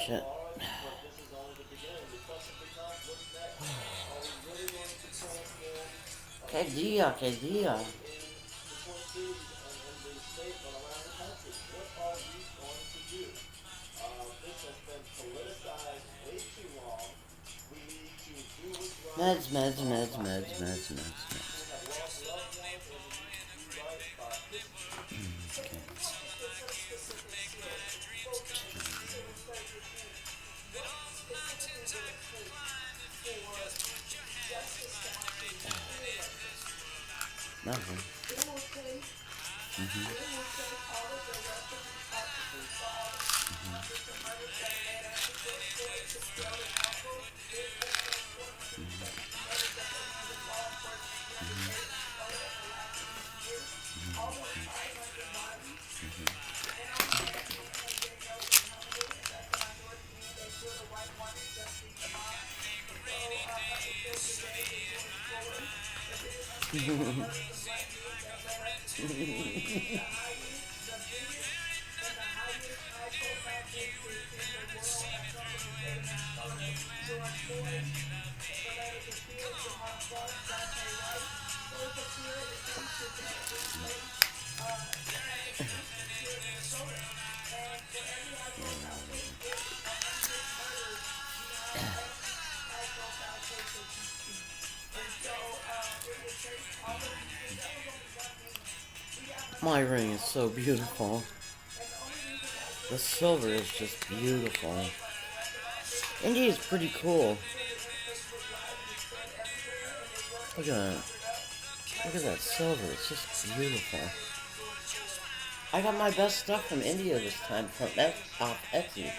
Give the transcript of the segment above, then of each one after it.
shit. Que dia, que dia. Meds, meds, meds, meds, meds, meds, meds. Nothing. My ring is so beautiful. The silver is just beautiful. India is pretty cool. Look at that. Look at that silver. It's just beautiful. I got my best stuff from India this time from off Etsy.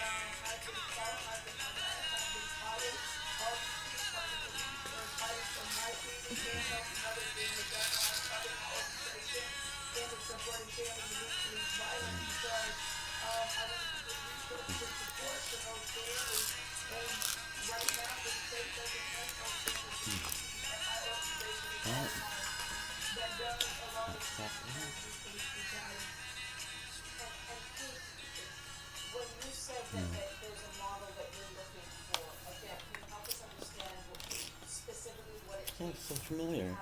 I think it's so familiar.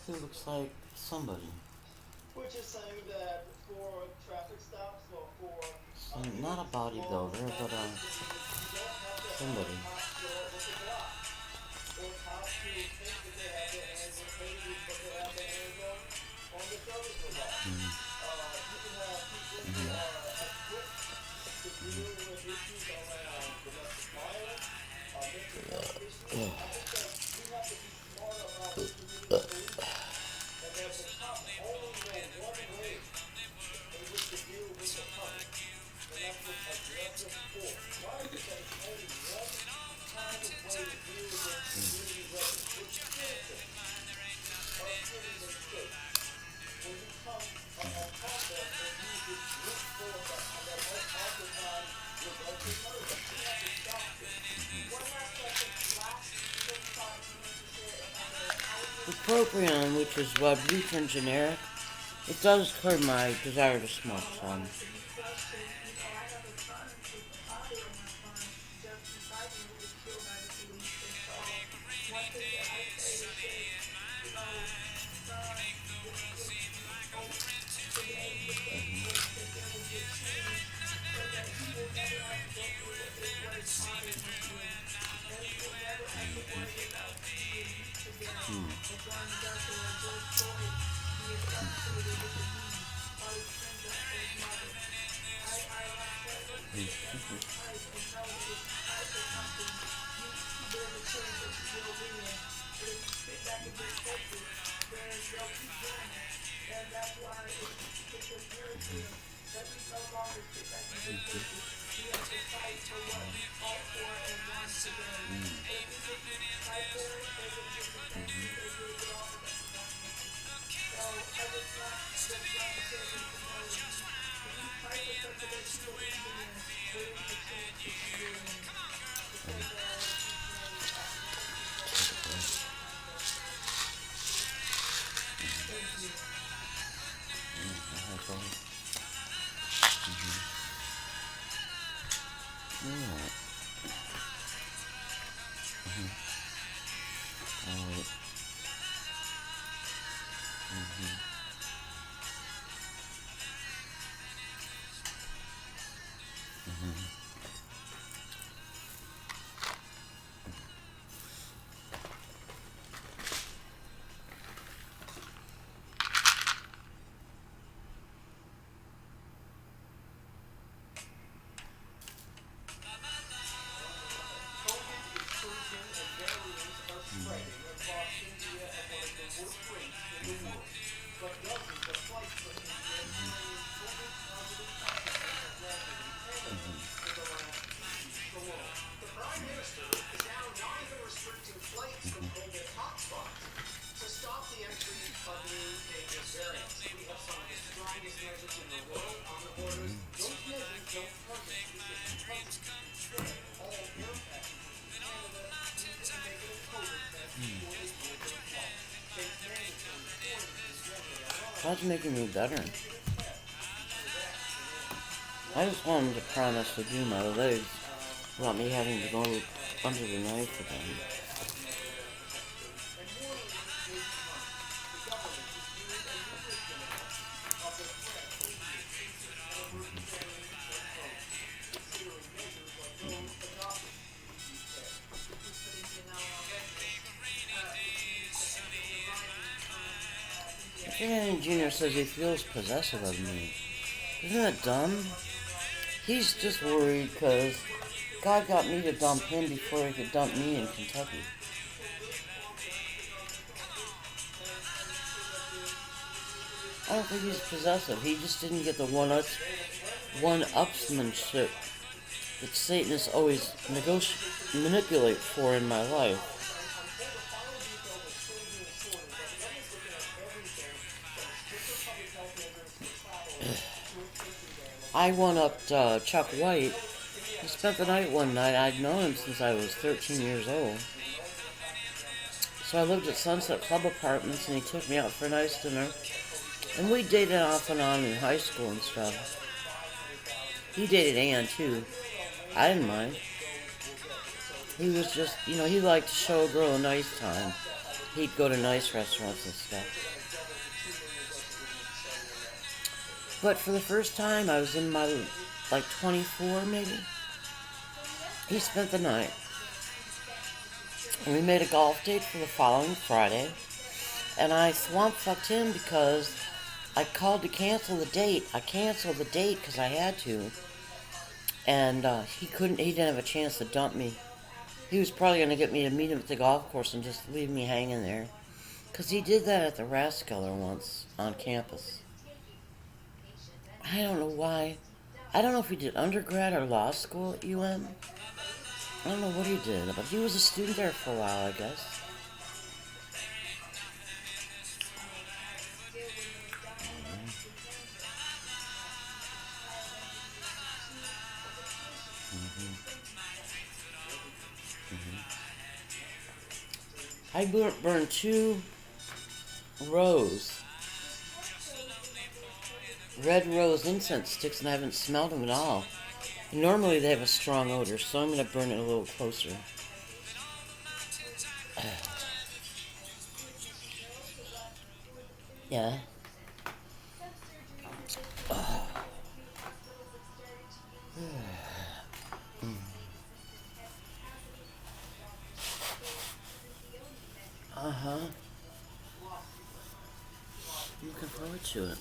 He looks like somebody. Not a bodybuilder, but somebody. The Proprion, which is Wellbutrin generic, it does curb my desire to smoke some. Alright. God's making me better. I just want him to promise to do my legs without me having to go under the knife again. Fernando Jr. says he feels possessive of me. Isn't that dumb? He's just worried because God got me to dump him before he could dump me in Kentucky. I don't think he's possessive. He just didn't get the one-upsmanship that Satanists always manipulate for in my life. I one-upped Chuck White. He spent the night one night. I'd known him since I was 13 years old. So I lived at Sunset Club Apartments, and he took me out for a nice dinner. And we dated off and on in high school and stuff. He dated Ann, too. I didn't mind. He was just, he liked to show a girl a nice time. He'd go to nice restaurants and stuff. But for the first time, I was in my, 24 maybe. He spent the night. And we made a golf date for the following Friday. And I swamp fucked him because I called to cancel the date. I canceled the date because I had to. And he didn't have a chance to dump me. He was probably going to get me to meet him at the golf course and just leave me hanging there. Because he did that at the Rathskeller once on campus. I don't know why. I don't know if he did undergrad or law school at UM. I don't know what he did, but he was a student there for a while, I guess. I burned 2 red rose incense sticks, and I haven't smelled them at all. Normally they have a strong odor, so I'm going to burn it a little closer. Yeah. Uh-huh. I'm looking forward to it.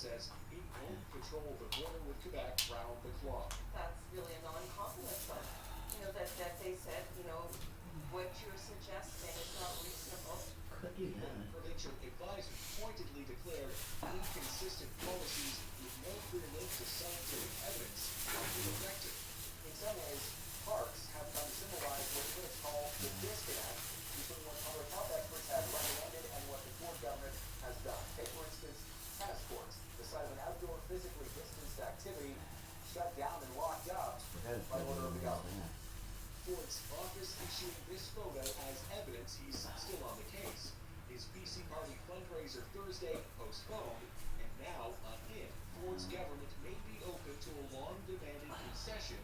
says it won't patrol the border with Quebec round the clock. That's really a non-compliment, but, that they said, what you're suggesting is not reasonable. Could do One that. provincial advisor pointedly declared inconsistent policies with no clear link to scientific evidence are ineffective. In some ways, parks have come symbolized what critics call the disconnect between what public health experts have recommended and what the Ford government has done. Take, for instance, tennis courts, the site of an outdoor physically distanced activity shut down and locked up by order of the government. Ford's office issuing this photo as evidence he's still on the case. His BC Party fundraiser Thursday postponed, and now a hint Ford's government may be open to a long-demanded concession,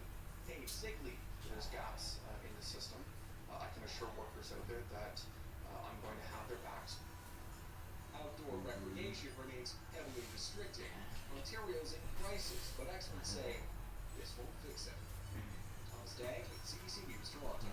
paid sick leave. There's gaps in the system. I can assure workers out there that I'm going to have their backs. Outdoor recreation remains heavily restricted. Ontario's in crisis, but experts say this won't fix it. Thomas Dagg, CBC News, Toronto.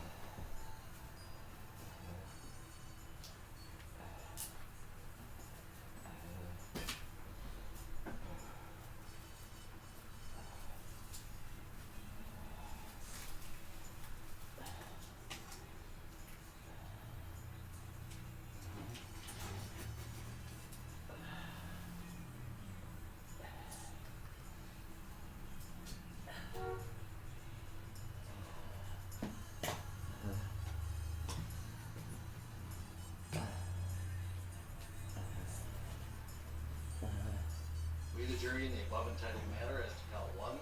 We, the jury, in the above entitled matter as to count 1,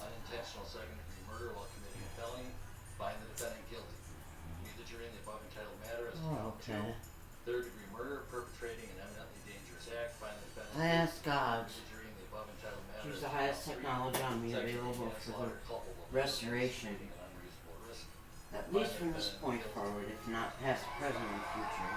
unintentional second-degree murder while committing a felony, find the defendant guilty. We, the jury, in the above entitled matter as to count 2, third-degree murder, perpetrating an eminently dangerous act, find the defendant I asked God We, the jury, in the above entitled matter use as the to highest count 3, technology on me second-degree available for manslaughter, the culpable of restoration, creating an unreasonable risk, at find least the from this defendant point guilty. forward, if not past, present, and future.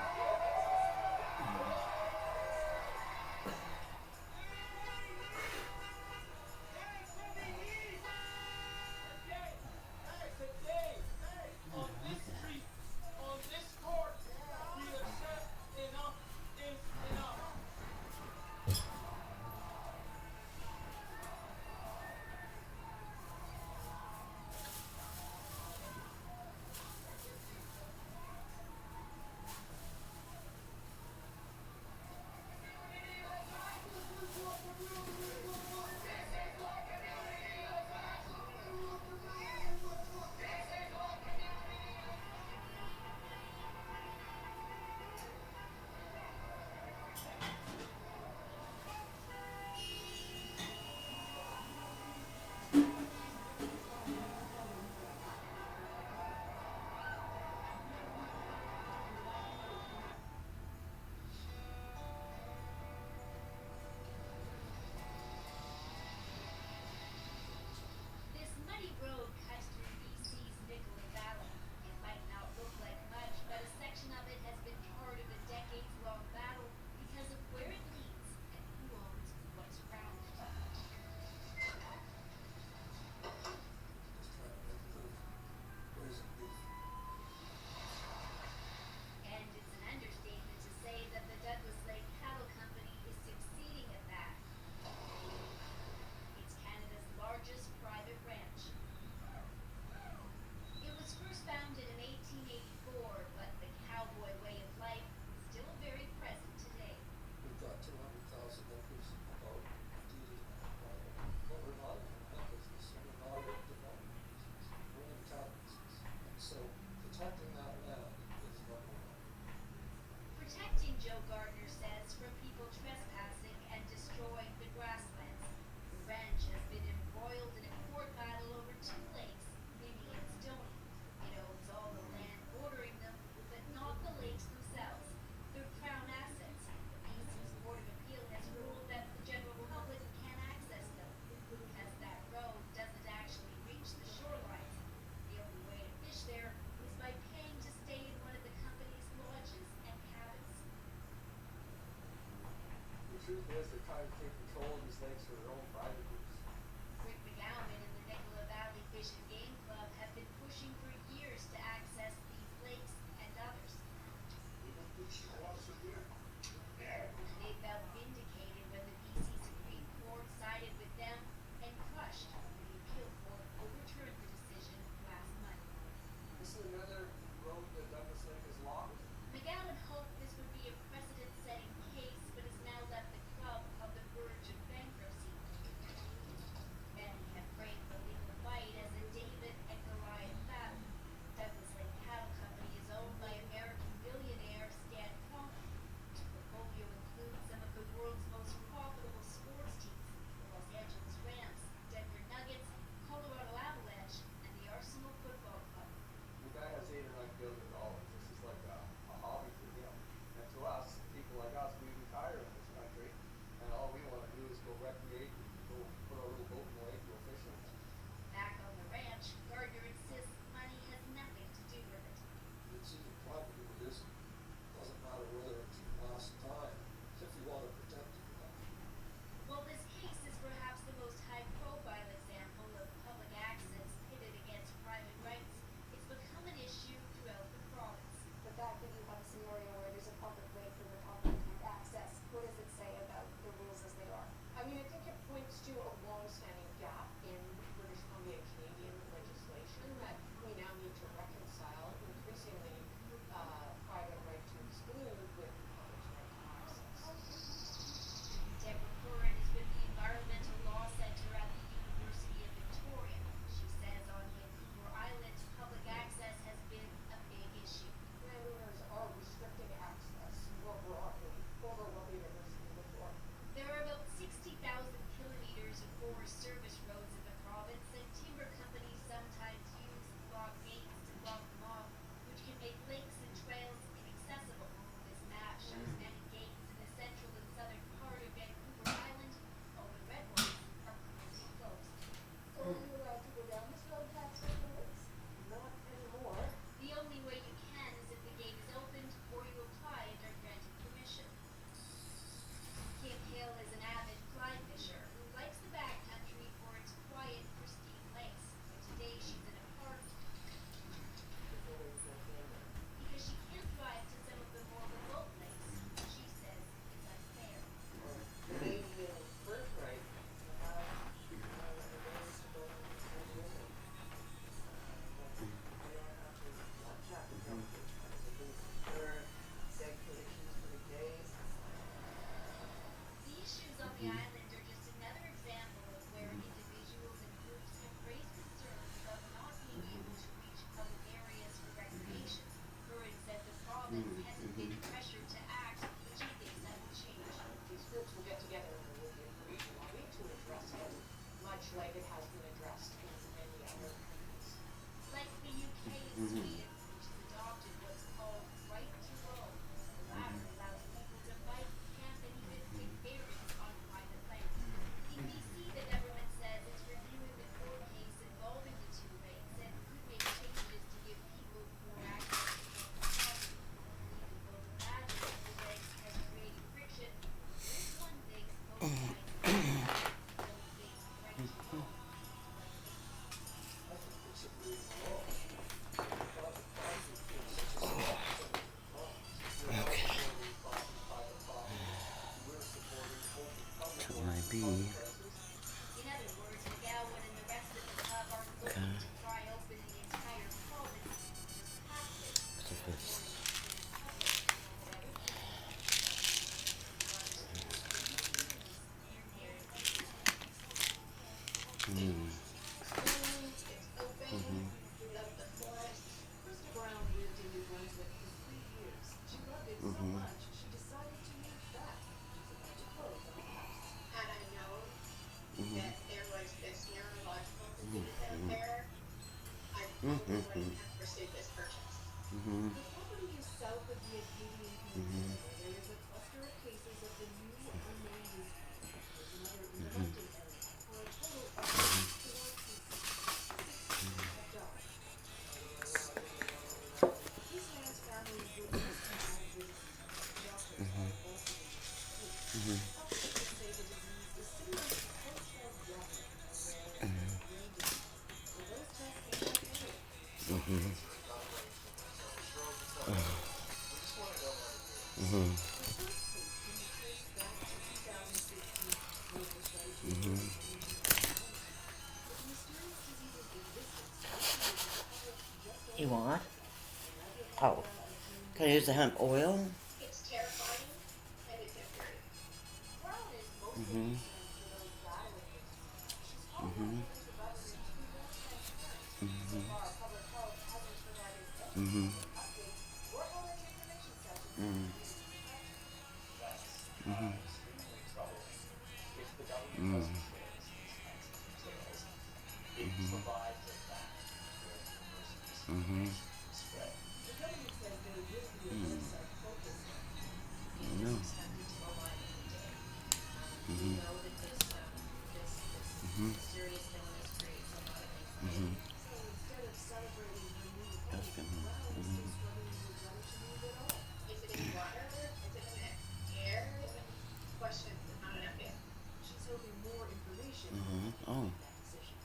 This muddy road cuts through BC's Nicola Valley. It might not look like much, but a section of it has been part of a decades-long battle because of where it leads and who owns what's around it. And it's an understatement to say that the Douglas Lake Cattle Company is succeeding at that. It's Canada's largest private ranch. It was first founded in 1884, but the cowboy way of life is still very present today. We've got 200,000 acres about deeded but we're not in that business, and we're not in the development business, we're in the cattle business. And so protecting that land is number one. Protecting, Joe Gardner says, from people trespassing and destroying the grasslands. The ranch has been embroiled in a court battle over 2 lakes, Minnie and Stony. It owns all the land bordering them, but not the lakes themselves. They're crown assets. BC's Board of Appeal has ruled that the general public can't access them because that road doesn't actually reach the shorelines. The only way to fish there is by paying to stay in one of the company's lodges and cabins. The truth is, they're trying to take control of these lakes for their own private use. Rick McGowan and the Nicola Valley Fish and Game Club have been pushing for years to access these lakes and others. They felt vindicated when the BC's agreed much like it has been addressed in many other countries. Like the UK and Sweden, which has adopted what's called right to roam. The latter allows people to bike, camp, and even take ferries on private land. In BC, the government says it's reviewing the court case involving the two lakes and could make changes to give people more access to local property. Even though the badging of the lakes has created friction, there's one thing most minds don't face right to roam. I think it's a big law. Private property is such a small percentage of homes. We're not supporting private property. We're supporting open public Could land, I be? public places. In other words, McGowan and the rest of the club aren't looking to try open the entire province, just half of it. So if it's Krista Brown lived in New Brunswick for 3 years. She loved it so much, she decided to move back. She's about to close on the house. Had I known that there was this neurological disease out there, I probably wouldn't have pursued this purchase. The property is south of the Acadian Peninsula, where there is a cluster of cases of the new unknown disease. There's another erupting area for a total of 4 cases. 6 have died. This man's family would just come out visiting. Doctors are also interested. Experts say the disease is similar to Creutzfeldt Jakob, a rare genetic brain disease. So those tests came back negative. We just want to know what it is. The first case can be traced back to 2016 when it was found to be but the mysterious disease's existence just you want? over Oh, can I use the hemp oil? It's terrifying and it's infuriating. Brown is mostly concerned for those battling it. She's called on local government to be more transparent. So far, public health hasn't provided any updates or held any information sessions. That's extremely troubling. If the government doesn't share these kinds of details, it provides a back where universities information can spread. The government says there will be a website focused on No. We know that this mysterious illness creates a lot of anxiety. So instead of celebrating her new home, That's good. Brown is still struggling with whether to move at all. Is it in the water? Is it in the air? Questions and not enough yet. She's hoping more information Oh. will make that decision.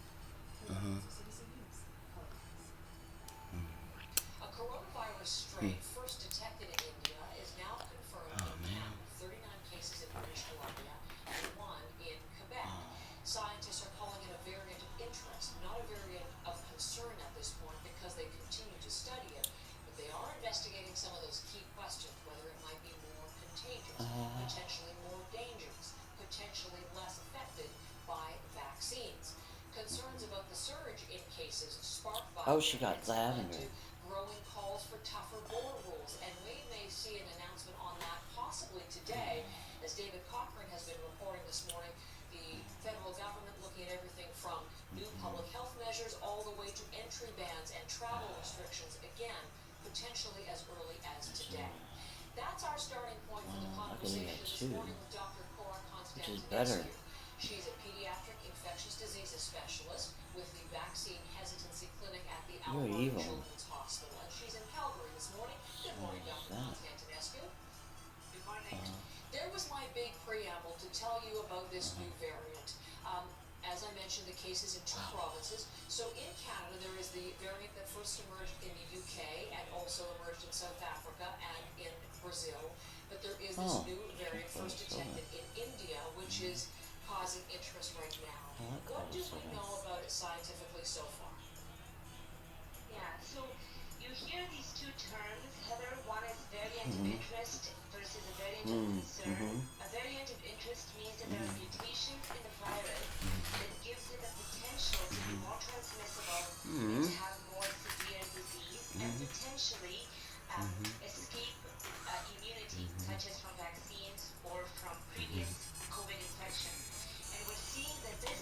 For Citizen News, Halifax. A coronavirus strain first detected in India is now confirmed in Canada. 39 cases in British Columbia and 1 in Quebec. Scientists are calling it a variant of interest, not a variant of concern at this point because they continue to study it. But they are investigating some of those key questions, whether it might be more contagious, potentially more dangerous, potentially less affected by vaccines. Concerns about the surge in cases sparked by Oh, she got variants lavender. led to growing calls for tougher border rules, and we may see an announcement on that possibly today. As David Cochrane has been reporting this morning, the federal government looking at everything from new public health measures all the way to entry bans and travel restrictions, again, potentially as early as today. That's our starting point for the I believe conversation that this too. morning with Dr. Cora Which is better. Constantinescu. She's a pediatric infectious diseases specialist with the Vaccine Hesitancy Clinic at the You're Alpine evil. Children's Hospital, and she's in Calgary this morning. Good morning, Dr. that? Constantinescu. Good morning. There was my big preamble to tell you about this new variant. As I mentioned, the cases in 2 provinces. So in Canada, there is the variant that first emerged in the UK and also emerged in South Africa and in Brazil. But there is this new variant first detected in India, which is causing interest right now. What do we know about it scientifically so far? Yeah, so you hear these 2 terms, Heather. One is variant of interest versus a variant of concern. A variant of interest means that there are mutations in the virus that gives it the potential to be more transmissible and to have more severe disease and potentially escape immunity, such as from vaccines or from previous COVID infection. And we're seeing that this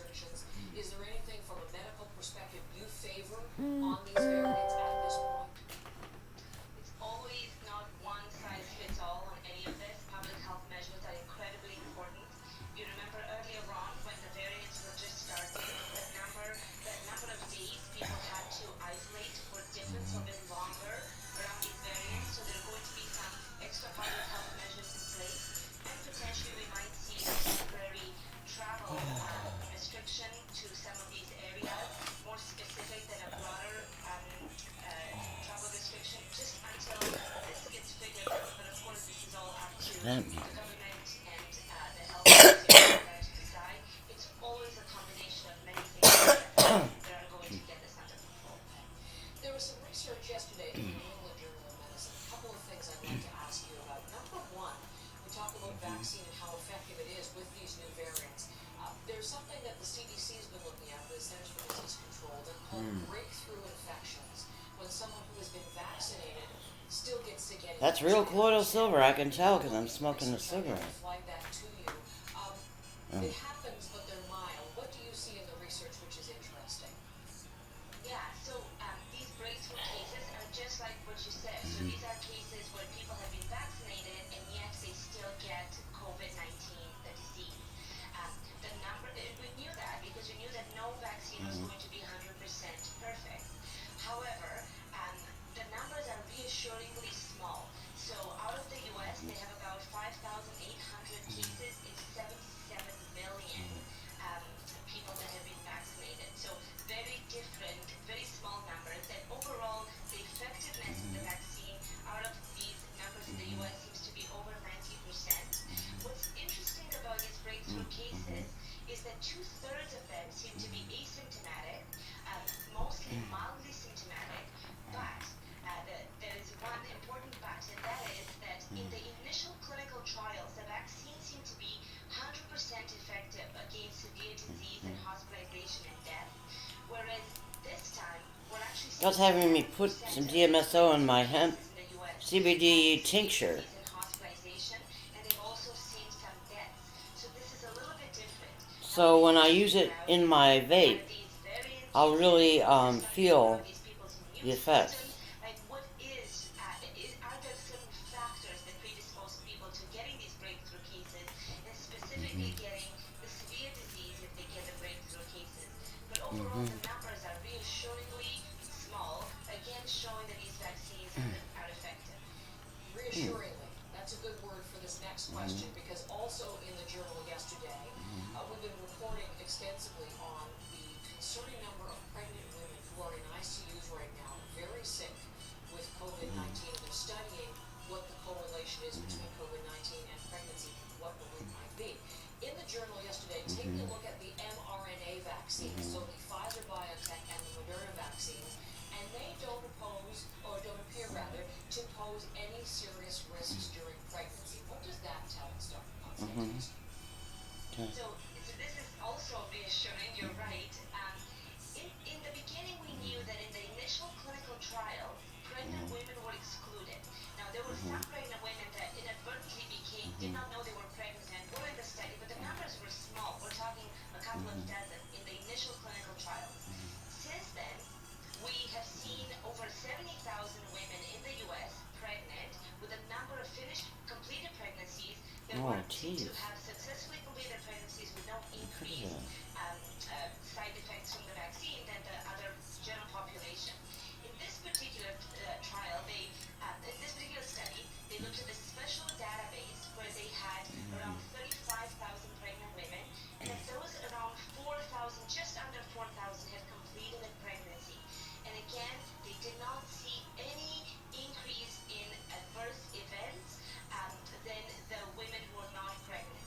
restrictions. Is there anything from a medical perspective you favor on these variants at this point? It's always not one size fits all on any of this. Public health measures are incredibly important. You remember earlier on when the variants were just starting, the number of days people had to isolate were different, so a bit longer around these variants. So there are going to be some extra public health measures in place, and potentially we might see a temporary travel restriction to some of these areas, more specific than a broader travel restriction, just until this gets figured out. But of course, this is all up to that the mean? government and the health authorities to decide. It's always a combination of many things that are going to get this under control. There was some research yesterday in the New England Journal of Medicine. A couple of things I'd like to ask you about. Number one, we talk about vaccine and how effective it is with these new variants. There's something that the CDC has been looking at, the Centers for Disease Control, they're called breakthrough infections. When someone who has been vaccinated still gets sick anyway. That's real colloidal silver. I can tell because I'm smoking a cigarette. Flag that to you. It happens, but they're mild. What do you see in the research which is interesting? Yeah, so these breakthrough cases are just like what you said. So these are cases where people have been vaccinated and yet they still get COVID-19, the disease. The number, we knew that because we knew that no vaccine was going to be 100% perfect. However, the numbers are reassuringly small. So out of the US, they have about 5,800 cases in 77 million people that have been vaccinated. So very different, very small numbers. And overall, the effectiveness of the vaccine out of these numbers in the US seems to be over 90%. What's interesting about these breakthrough cases is that 2/3 of them seem to be asymptomatic, mostly mildly symptomatic, but there is one important but, and that is that in the initial clinical trials, the vaccine seemed to be 100% effective against severe disease and hospitalization and death, whereas this time we're actually seeing God's having me put some DMSO in my hemp in the US. CBD tincture. And hospitalization, and they've also seen some deaths. So this is a little bit different. So when I use it in my vape, I'll really feel the effects. Like what are there certain factors that predispose people to getting these breakthrough cases, and specifically getting the severe disease if they get the breakthrough cases? But overall, the numbers are reassuringly small, again showing that these vaccines are effective. Reassuringly. That's a good word for this next question, because also in the journal yesterday, we've been reporting extensively on the concerning number of pregnant women who are in ICUs right now, very sick with COVID-19. They're studying what the correlation is between COVID-19 and pregnancy, what the link might be. In the journal yesterday, taking a look at the mRNA vaccines, so the Pfizer BioNTech and the Moderna vaccines, and they don't pose, or don't appear rather, to pose any serious risks during pregnancy. What does that tell us, Dr. Constantine? So this is also reassuring, you're right. In the beginning, we knew that in the initial clinical trials, pregnant women were excluded. Now, there were some pregnant women that inadvertently did not know they were pregnant and were in the study, but the numbers were small. We're talking a couple of dozen in the initial clinical trials. Since then, we have seen over 70,000 women in the U.S. pregnant, with a number of completed pregnancies that were to have successfully completed pregnancies with no increased side effects from the vaccine than the other general population. In this particular trial, in this particular study, they looked at a special database where they had around 35,000 pregnant women, and of those, around 4,000, just under 4,000, have completed a pregnancy. And again, they did not see any increase in adverse events than the women who are not pregnant.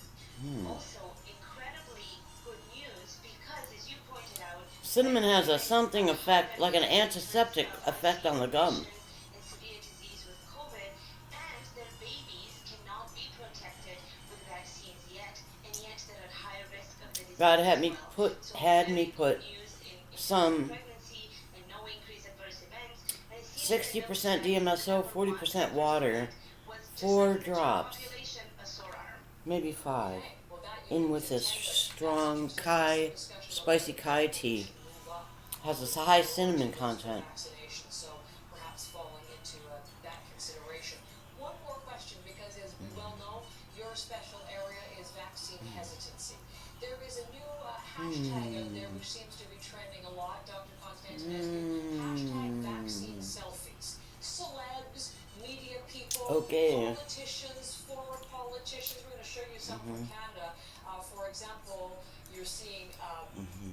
Also, incredibly good news because, as you pointed out, Cinnamon has a something effect, like an antiseptic effect on the gum. and severe disease with COVID, and their babies cannot be protected with vaccines yet, and yet they're at higher risk of the disease. God as had me well. put So had very me put good news in some pregnancy and no increased adverse events. And it seems that 60% the DMSO, number one 40% water, was just 4 like the general drops, population, a sore arm. maybe 5, Okay, well, that in you with can this contend with. strong spicy Kai tea. Has a high cinnamon content. Vaccination, so perhaps falling into that consideration. One more question, because as we well know, your special area is vaccine hesitancy. There is a new hashtag out there which seems to be trending a lot, Dr. Konstantinescu. Hashtag vaccine selfies. Celebs, media people, Okay. politicians, former politicians. We're going to show you some from Canada. For example, you're seeing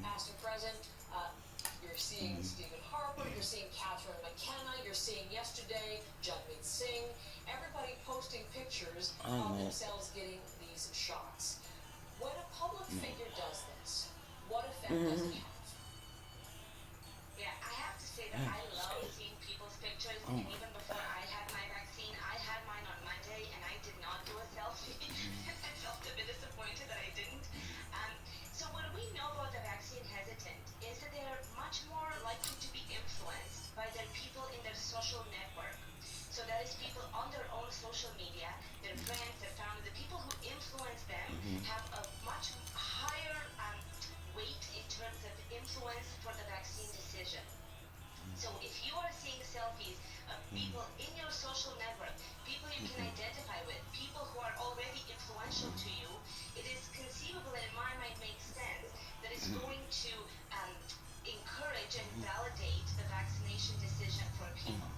past and present. You're seeing Stephen Harper, you're seeing Catherine McKenna, you're seeing yesterday Jagmeet Singh, everybody posting pictures of themselves getting these shots. When a public figure does this, what effect does it have? Yeah, I have to say that I love seeing people's pictures, and even before I had my vaccine, I had mine on Monday, and I did not do a selfie. I felt a bit disappointed that I didn't. So what we know about the vaccine hesitant is that they are much more likely to be influenced by their people in their social network. So that is people on their own social media, their friends, their family, the people who influence them have a much higher weight in terms of influence for the vaccine decision. So if you are seeing selfies of people in your social network, people you can identify with, people who are already influential to you, it is conceivable, and in my mind makes sense, that it's going to encourage and validate the vaccination decision for people.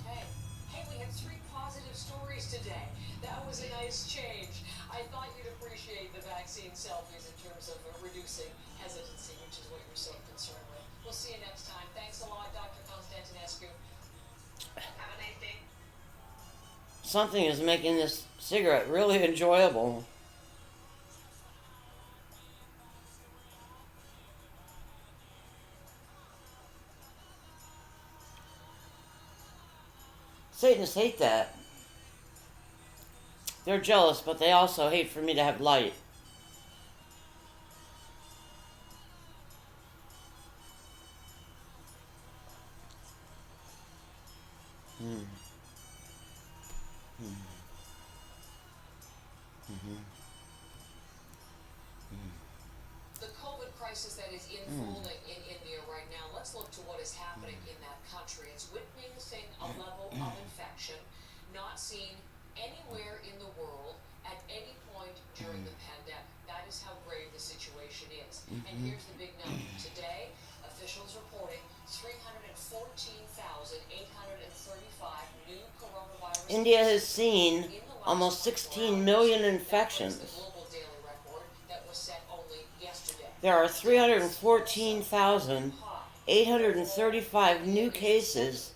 Okay. Hey, we had 3 positive stories today. That was a nice change. I thought you'd appreciate the vaccine selfies in terms of reducing hesitancy, which is what you're so concerned with. We'll see you next time. Thanks a lot, Dr. Konstantinescu. Have a nice day. Something is making this cigarette really enjoyable. Satanists hate that. They're jealous, but they also hate for me to have light. The COVID crisis that is unfolding in India right now, let's look to what is happening in that country. It's witnessing a level of infection not seen anywhere in the world at any point during the pandemic. That is how grave the situation is. And here's the big number. Today, officials reporting 314,835 new coronavirus India has cases seen in the last almost 24 16 hours. million That infections. breaks the global daily record that was set only yesterday. There are 314,835 new cases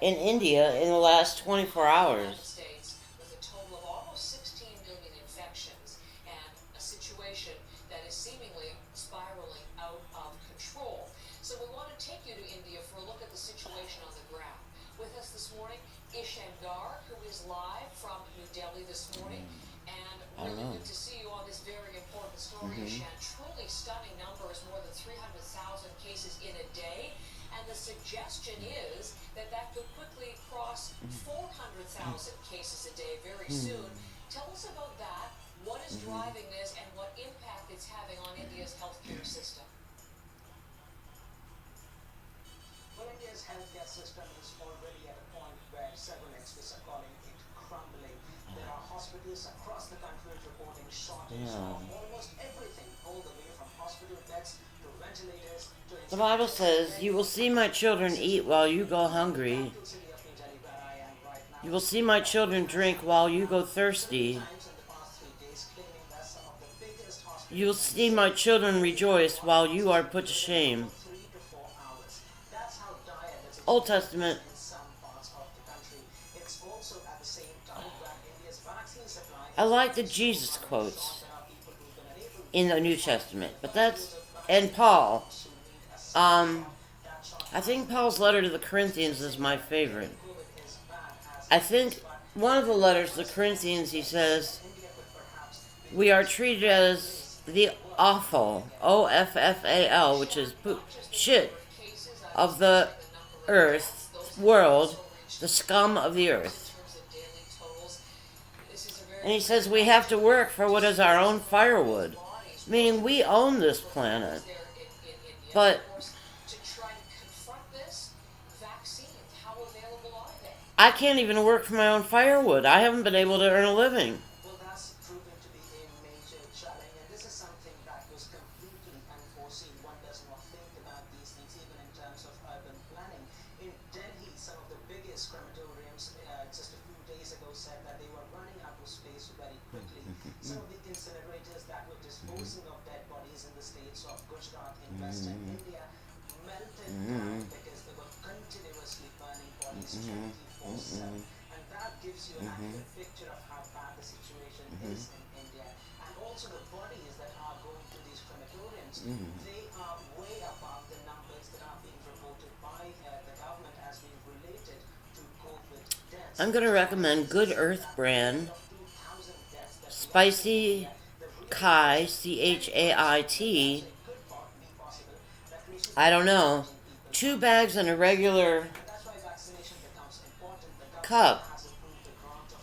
in India in the last 24 hours. States with a total of almost 16 million infections and a situation that is seemingly spiraling out of control. So we want to take you to India for a look at the situation on the ground. With us this morning, Ishan Gar, who is live from New Delhi this morning. And really good to see you on this very important story, Ishan. Truly stunning numbers, more than 300,000 cases in a day. And the suggestion is that that could quickly cross 400,000 cases a day very soon. Tell us about that. What is driving this and what impact it's having on India's healthcare system? Well, India's healthcare system is already at a point where several experts are calling it crumbling. There are hospitals across the country reporting shortage of almost everything, all the way from hospital beds to ventilators to The Bible says, "You will see my children eat while you go hungry. city of New Delhi, where I am right now. You will see my children drink while you go thirsty. Times in the past 3 days claiming that some of the biggest hospitals You will see my children rejoice while you are put to shame." 3 to 4 hours. That's how dire the situation Old Testament. in some parts of the country. It's also at the same time where India's vaccine supply I like the Jesus quotes there are people who've been unable in the New Testament, but that's, and Paul. I think Paul's letter to the Corinthians is my favorite. I think one of the letters to the Corinthians, he says, we are treated as the offal, O-F-F-A-L, which is shit of the earth, world, the scum of the earth. And he says we have to work for what is our own firewood. Meaning we own this planet. there in India. But Of course, to try to confront this, vaccines, how available are they? I can't even work for my own firewood. I haven't been able to earn a living. Well, that's proven to be a major challenge, and this is something that was completely unforeseen. One does not think about these things, even in terms of urban planning. In Delhi, some of the biggest crematoriums just a few days ago said that they were running out of space very quickly. Some of the incinerators that were disposing of dead bodies in the states of Gujarat in western India melted down because they were continuously burning bodies 24/7. And that gives you an accurate picture of how bad the situation is in India. And also the bodies that are going to these crematoriums, they are way above the numbers that are being reported by the government as being related to COVID deaths. I'm going to recommend Good Earth brand spicy Chai, Chait. I don't know. 2 bags in a regular cup.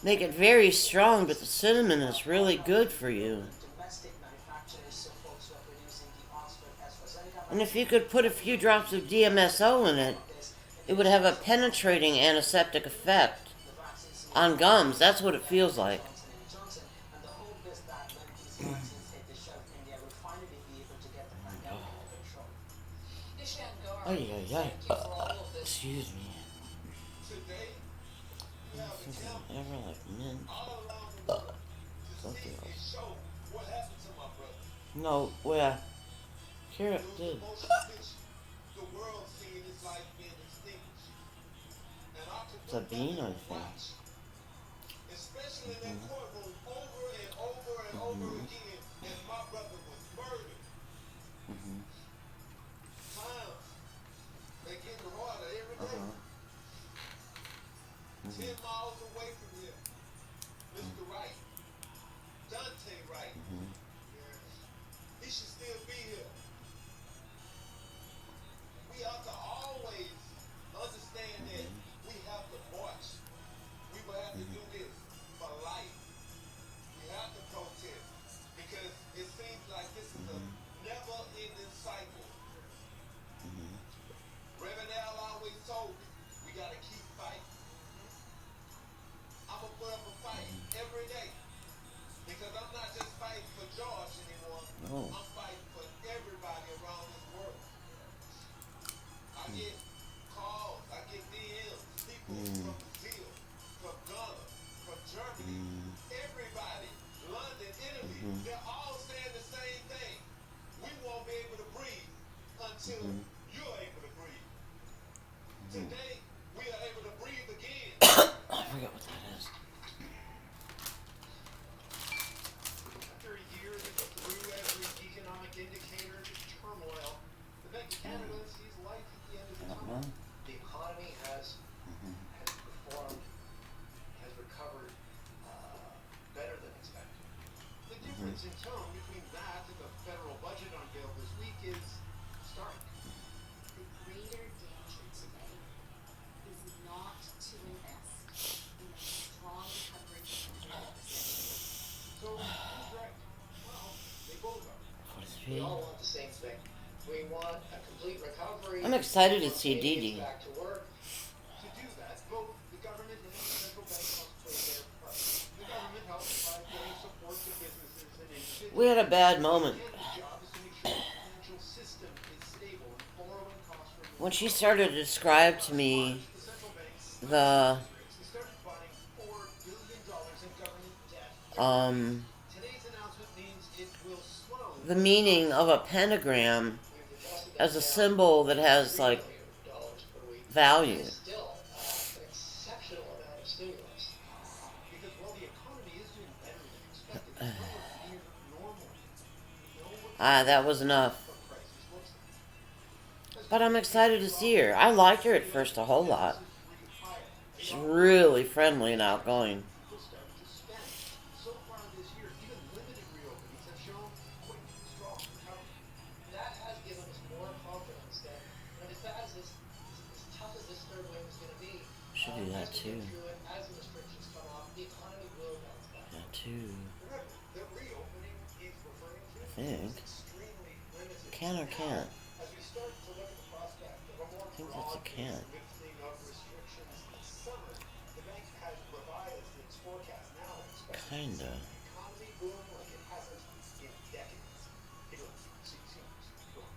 Make it very strong, but the cinnamon is really good for you. And if you could put a few drops of DMSO in it, it would have a penetrating antiseptic effect on gums. That's what it feels like. Oh, yeah. Excuse me. Today, we have a Something ever like mint. all around the world to Something see and else. show what happened to my brother. No, where? Here it It was did. the most bitch the world seen his life being extinguished. And I could It's a look bean, back I and think. watch, especially in that courtroom over and over and over again, as my brother was murdered. Times, they getting harder every day. 10 miles away from here, Mr. Wright, Dante Wright. He should still be here. We have to always understand that we have to march. We will have to do this for life. We have to protest because it seems like this is a never-ending cycle. Reverend Al always told me, we got to keep fighting. I'm going to put up a fight every day because I'm not just fighting for George anymore. Oh. I'm fighting for everybody around this world. I get calls, I get DMs, people from Brazil, from Ghana, from Germany, everybody, London, Italy, they're all saying the same thing. We won't be able to breathe until you're able to breathe. Today, we are able to breathe again. I forget what that is. After a year that threw every economic indicator to turmoil, the Bank of Canada sees light at the end of the tunnel. The economy has performed, has recovered better than expected. The difference in tone between that and the federal budget unveiled this week is stark. The greater danger today is not to invest in a strong recovery from the recession. So who's right? Well, they both are. We all want the same thing. We want a complete recovery. I'm excited to We want see Dee Canadians Dee. back to work. To do that, both the government and the central bank must play their part. The government helps by giving support to businesses and individuals. We had a bad moment. Canada's job is to make sure the financial system is stable and borrowing costs remain When she started to describe to me the central banks the they started buying $4 billion in government debt. Today's announcement means it will slow the meaning of a pentagram as a symbol that has like dollars per week. value. Still, an exceptional amount of stimulus. because while the economy is doing better than expected, it's nowhere near normal. That was enough. Crisis looks like. But I'm excited to see her. I liked her at first a whole lot. She's really friendly and outgoing. People start to spend. So far this year, even limited reopenings have shown quick, strong recovery. That has given us more confidence that, as bad as this, as tough as this third wave is going to be, Should do that as we too. get through it, as the restrictions come off, the economy will bounce back. That too. Remember, the reopening he's referring to think. extremely limited. Can or can't? As we start to look at the prospect of a more I think that's a can. broad-based lifting of restrictions this summer, the bank has revised its forecast. Now expecting to see Kinda. the economy boom like it hasn't in decades. Hey, look, see, go on.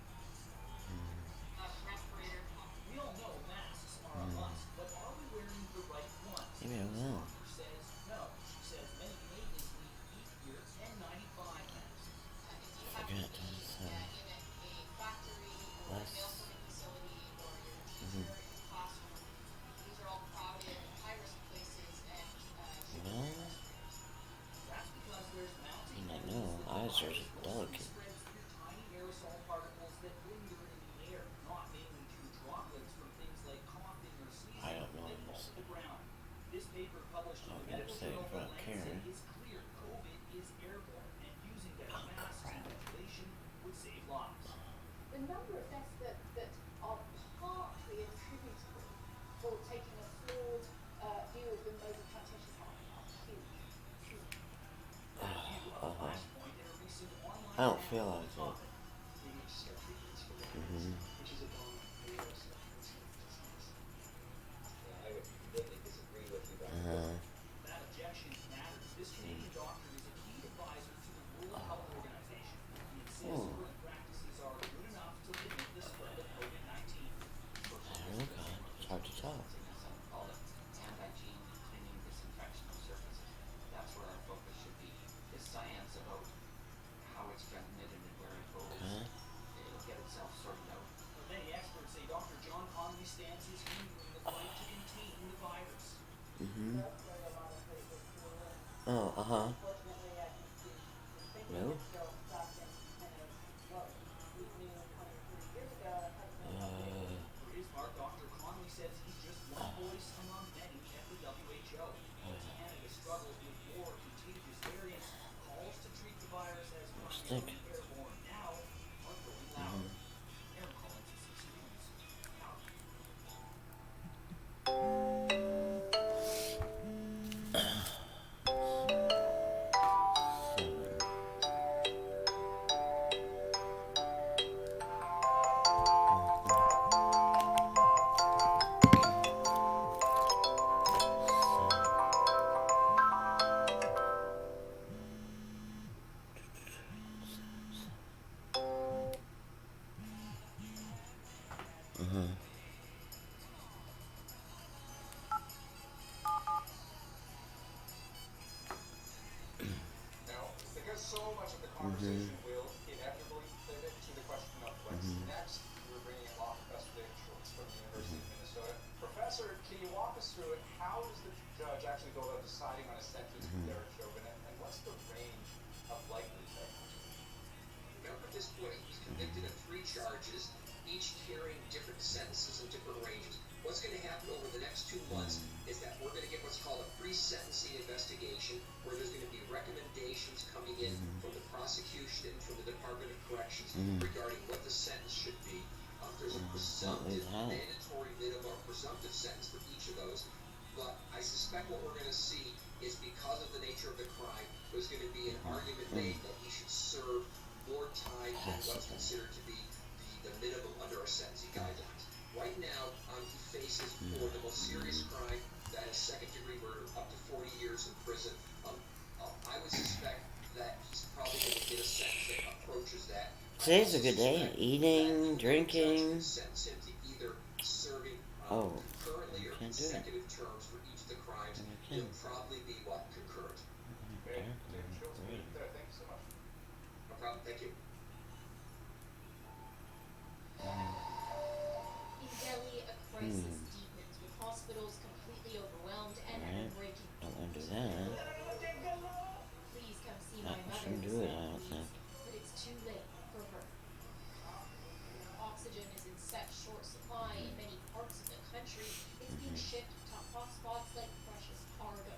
Respirator. We all know masks are a must, but are we wearing the right ones? Maybe I This will. doctor says no. She says many Canadians need 8-year N95 masks. If you have Forget to be this, in a factory or a less. mail sorting facility or you're a teacher in a classroom, these are all crowded, high-risk places and should be Well, respirators. That's because there's mounting I evidence know, that the eyes are virus mostly delicate. spreads through tiny aerosol particles that linger in the air, not mainly through droplets from things like coughing or sneezing I don't know that fall this. to the ground. This paper published in I'm the gonna medical say it journal if I The don't Lancet care. is clear COVID is airborne and using better Oh, masks and crap. ventilation would save lives. The number of deaths that are partly attributable for taking a flawed view of the mode of transmission are huge. Huge. That view of Flashpoint in a recent online I don't ad feel on like the it. topic. We need to start treatments for rabies, which is a non-virus disease. I would completely disagree with you, Dr. That objection matters. This Canadian doctor is a key advisor to the World Health Organization. He insists current practices are good enough to limit the spread of COVID-19. Oh god, it's hard to tell. Some call it hand hygiene, cleaning, disinfection of surfaces. That's where our focus should be. Is science about how it's transmitted and where it goes. Okay. It'll get itself sorted out. But many experts say Dr. John Connolly stands his finger in the fight to contain the virus. Mm-hmm. That's where a lot of places do it. Oh, uh-huh. Unfortunately, I think the thinking No? is still stuck in kind of, well, we knew 20 or 30 years ago, it hasn't been updated. For his part, Dr. Connolly says he's just one voice among many at the WHO. As Canada struggles with more contagious variants, calls to treat the virus as Stick. primarily airborne now are growing louder. Aaron Collins, 60 News, Calgary. Now, because so much of the conversation will inevitably pivot to the question of what's next, we're bringing in law professor David Schwartz from the University of Minnesota. Professor, can you walk us through it? How does the judge actually go about deciding on a sentence for Derek Chauvin, and what's the range of likely sentences? Remember at this point, he's convicted of 3 charges, each carrying different sentences and different ranges. What's going to happen over the next 2 months is that we're going to get what's called a pre-sentencing investigation, where there's going to be recommendations coming in from the prosecution and from the Department of Corrections regarding what the sentence should be. There's a presumptive, mandatory minimum, presumptive sentence for each of those. But I suspect what we're going to see is, because of the nature of the crime, there's going to be an argument made that he should serve more time than what's considered to be the minimum under our sentencing guidelines. Right now, he faces, for the most serious crime, that is second-degree murder, up to 40 years in prison. I would suspect that he's probably going to get a sentence that approaches that. Today's a good day. Eating, drinking. Sentence him to either serving Oh, concurrently or can't do it. consecutive terms for each of the crimes. I It'll can. probably be concurrent. Okay, David Schultz, Great. thank you so much. No problem. Thank you. In Delhi, a crisis deepens with hospitals completely overwhelmed and Alright. under breaking Don't want to do news. that. Please come see That my mother. shouldn't do it, I don't think. But it's too late for her. Oxygen is in such short supply in many parts of the country, it's being shipped to hotspots like precious cargo.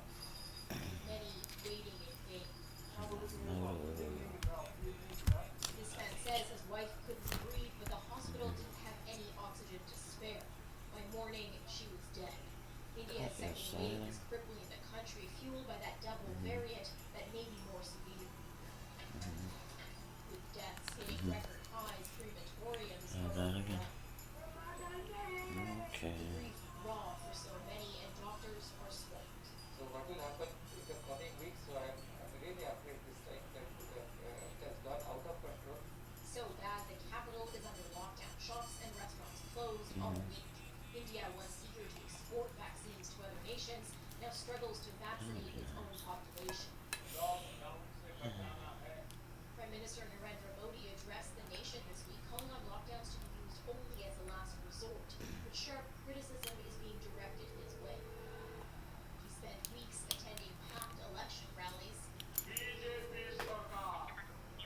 nations now struggles to vaccinate its own population. Prime Minister Narendra Modi addressed the nation this week, calling on lockdowns to be used only as a last resort, but sharp criticism is being directed his way. He spent weeks attending packed election rallies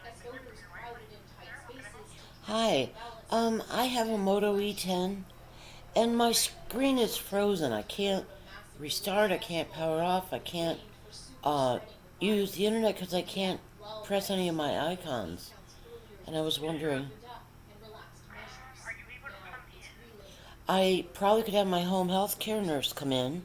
as voters crowded in tight spaces to Hi. I have a Moto E10 and my screen is frozen. I can't restart, I can't power off, I can't use the internet because I can't press any of my icons. And I was wondering, I probably could have my home health care nurse come in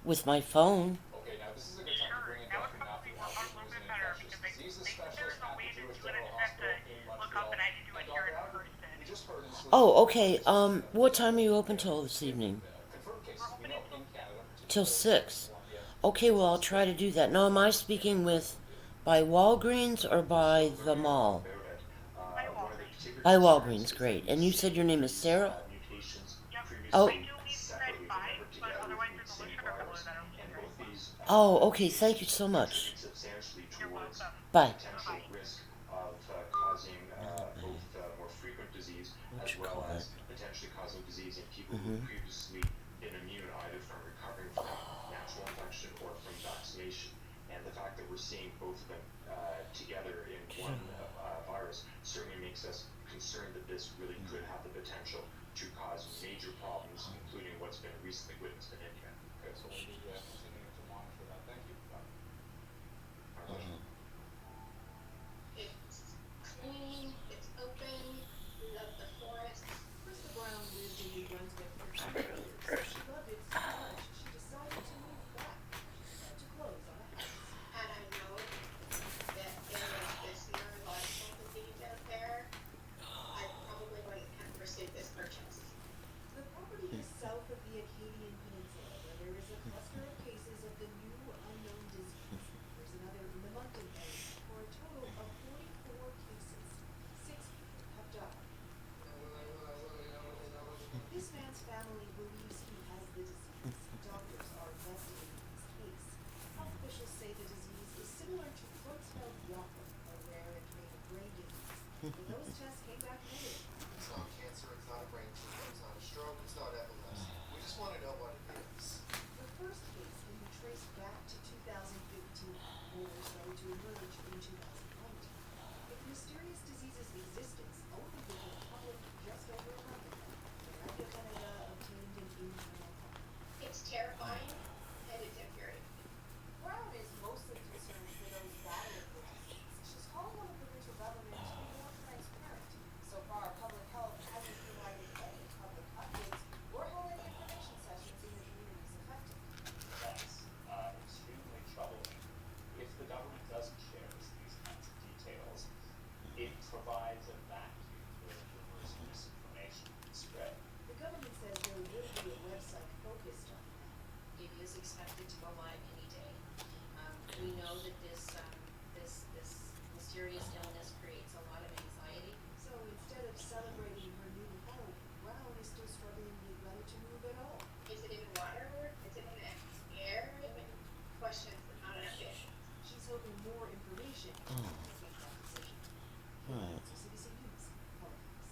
with my phone. Okay, now this is a good time to bring in Dr. Matthew Alford, who's an infectious diseases specialist at the Jewish General Hospital in Montreal. And Dr. Alford, we just heard this was Oh, okay. What time are you open till this evening? confirmed cases we know in Canada, Till particularly 6. Colombia. Okay, well, I'll try to do that. Now, am I speaking with by Walgreens or by the mall? One of the particular By Walgreens, great. And you said your name is Sarah? mutations Oh. previously separately delivered together from the same virus, and both these Oh, okay. Thank you so much. substantially towards Bye. potential risk of causing both more frequent disease What as you well call as that? potentially causing disease in people who have previously been immune either from recovering from natural infection or from vaccination. And the fact that we're seeing both of them together in one virus certainly makes us concerned that this really could have the potential to cause major problems, including what's been recently witnessed in India. Okay, so we'll be continuing to monitor that. Thank you. Our pleasure. It's clean, it's open, we love the forest. Krista Brown lived in New Brunswick for 2 years. She loved it so much, she decided to move back. She had to close on a house. And I know that there is this neurological disease out there. I probably wouldn't have pursued this purchase. The property is south of the Acadian Peninsula, where there is a cluster of cases of the new unknown disease. There's another in the Moncton area, for a total of 44 cases. 6 people have died. This man's family believes he has the disease. Doctors are investigating his case. Health officials say the disease is similar to Creutzfeldt-Jakob, a rare and fatal brain disease. But those tests came back negative. It's not cancer, it's not a brain tumor, it's not a stroke, it's not epilepsy. We just want to know what it is. The first case can be traced back to 2015. More started to emerge in 2019. But the mysterious disease's existence only became public just over a month ago. when Radio Canada obtained an internal copy. It's terrifying and it's infuriating. Brown is mostly concerned for those battling the disease. She's calling on the provincial government to be more transparent. So far, public health hasn't provided any public updates or held any information sessions in the communities affected. That's extremely troubling. If the government doesn't share these kinds of details, it provides a vacuum where rumors and misinformation can spread. The government says there will be a website focused on that. It is expected to go live any day. We know that this mysterious illness creates a lot of anxiety. So instead of celebrating her new home, Brown is still struggling with whether to move at all. Is it even water? Is it even air? I mean, questions, but not enough answers. She's hoping more information to make that decision. Right. CBC News, Halifax.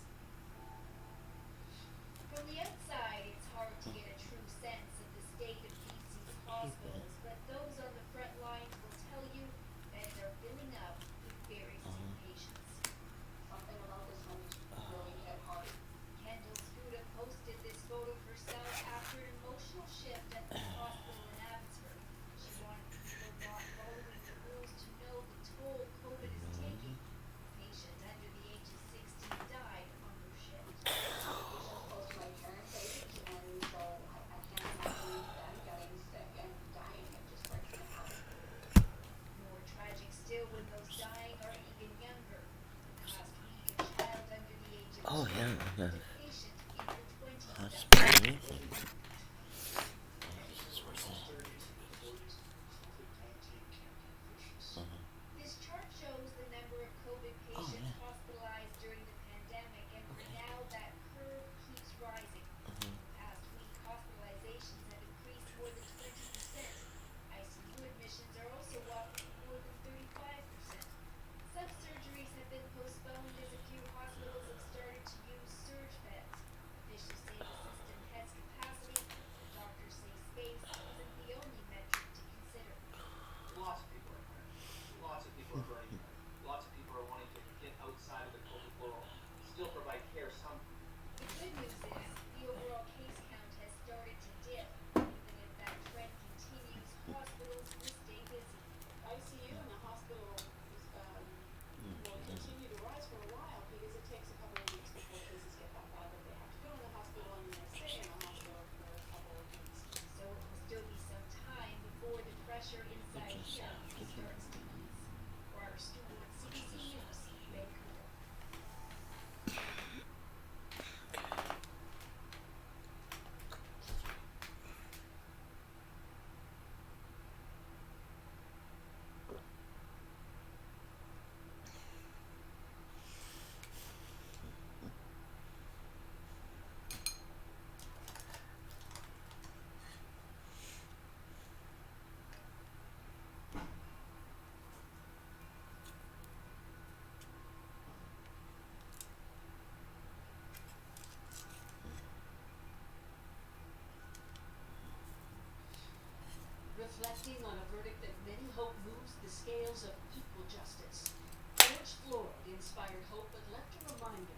From the outside, it's hard to get a true sense of the state of BC's hospitals, but those on the front lines will tell you beds are filling up with very sick patients. Something about this one really hit hard. Kendall Scuda posted this photo of herself after an emotional shift at the hospital in Abbotsford. She wanted people not following the rules to know the toll COVID is taking. A patient under the age of 16 died on her shift. Patients close to my parents' age, and so I can't imagine them getting sick and dying. It just breaks my heart. More tragic still when those dying are even younger. Last week, a child under the age of Oh, 2 yeah, and yeah. a patient in her 20s died. Hospital, anything. This is worth it. 30s and 40s COVID-19 can be vicious. This chart shows the number of COVID patients hospitalized during the pandemic, and for now that curve keeps rising. Past week, hospitalizations have increased more than 20% resting on a verdict that many hope moves the scales of equal justice. George Floyd inspired hope but left a reminder.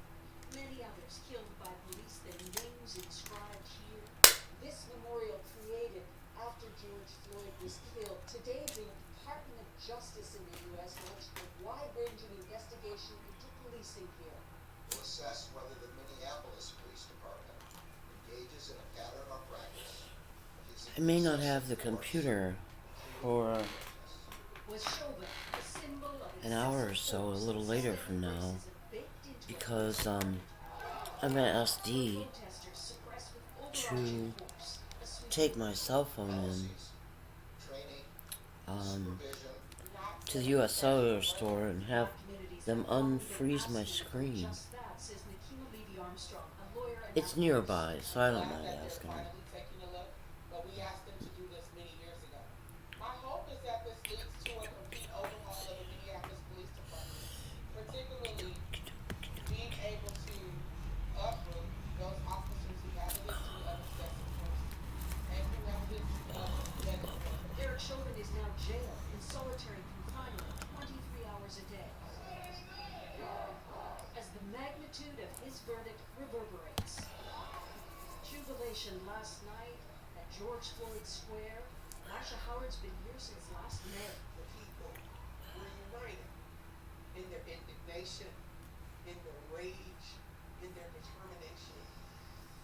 Many others killed by police, their names inscribed here. This memorial created after George Floyd was killed. Today, the Department of Justice in the U.S. launched a wide-ranging investigation into policing here. Will assess whether the Minneapolis Police Department engages in a pattern or practice of using I may not excessive have the force, computer for Was Chauvin, a symbol of an hour or so, a little later from now, because I'm at SD to take my cell phone in training, to the U.S. Cellular store and have them unfreeze my screen. It's nearby, so I don't mind asking them. Taking a look, but we asked them to do this many years ago. My hope is that this leads to a complete overhaul of the Minneapolis Police Department, particularly being able to uproot those officers who have a history of excessive force and who have a history of deadly force. Derek Chauvin is now jailed in solitary confinement 23 hours a day. As the magnitude of his verdict reverberates. Jubilation last night at George Floyd Square. Marsha Howard's been here since last May. The people were united in their indignation, in their rage, in their determination.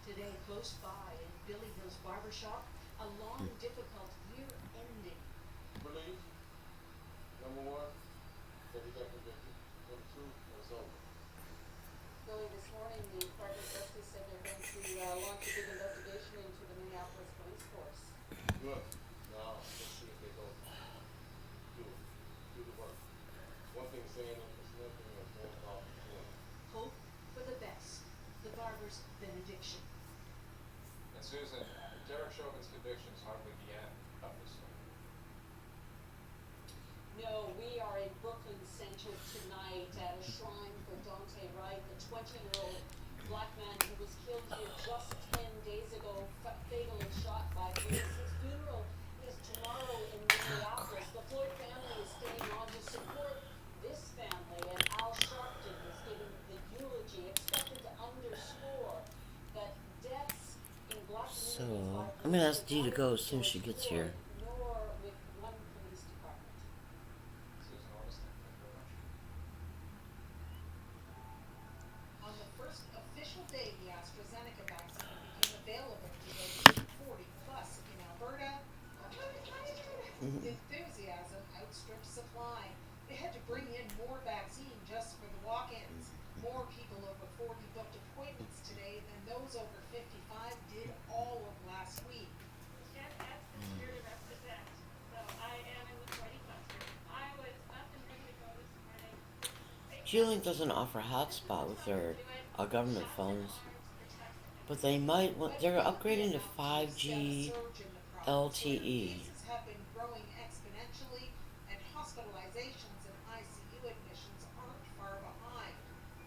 Today, close by in Billy Hill's barbershop, a long, difficult year ending. Believe, number one, that he got convicted. Number two, it's over. Billy, this morning the Department of Justice said they're going to launch a big investigation into the Minneapolis police force. Good. Now, let's see if they go do the work. One thing saying it is nothing else going off doing it. Hope for the best. The barber's benediction. And Susan, Derek Chauvin's conviction is hardly the end of this story. No, we are in Brooklyn Center tonight at a shrine for Dante Wright, the 20-year-old black man who was killed here just 10 days ago, fatally shot by police. His funeral is tomorrow in Minneapolis. The Floyd family is staying on to support this family, and Al Sharpton is giving the eulogy, expected to underscore that deaths in black So, communities by I'm gonna ask Dee to go as police soon as she gets here. nor with one police department. Susan, Augustine, thank you very much. On the first official day the AstraZeneca vaccine became available to those 40 plus in Alberta, enthusiasm outstripped supply. They had to bring in more vaccine just for the walk-ins. More people over 40 booked appointments today than those over 55 did all of last week. Yes, that's the spirit of represent. So I am in the 40 cluster. I was up and ready to go this morning. G-Link doesn't offer hotspot with their government phones, but they might want. They're upgrading to 5G LTE. Cases have been growing exponentially, and hospitalizations and ICU admissions aren't far behind.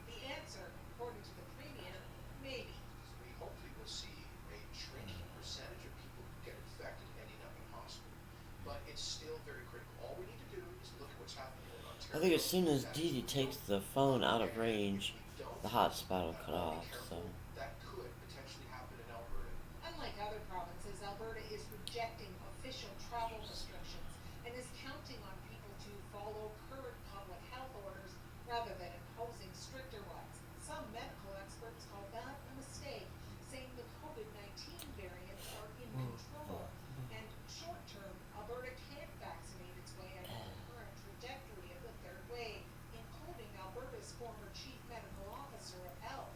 The answer, according to the Premier, maybe. We hopefully will see a shrinking percentage of people who get infected ending up in hospital. But it's still very critical. All we need to do is look at what's happening in Ontario. I think as soon as Dee Dee takes the phone out of range, the hotspot will cut off. So. That could potentially happen in Alberta. Unlike other provinces, Alberta is rejecting official travel restrictions and is counting on people to follow current public health orders rather than imposing stricter ones. Some medical experts call that a mistake, saying the COVID-19 variants are in control. And short-term, Alberta can't vaccinate its way out of the current trajectory of the third wave, including Alberta's former chief medical officer of health.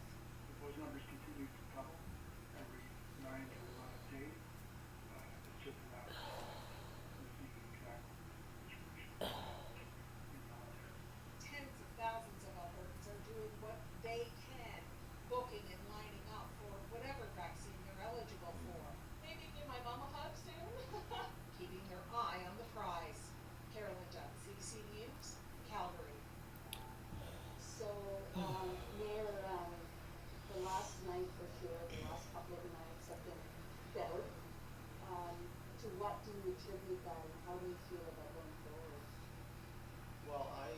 Before you want to to what do you attribute that, and how do you feel about going forward? Well, I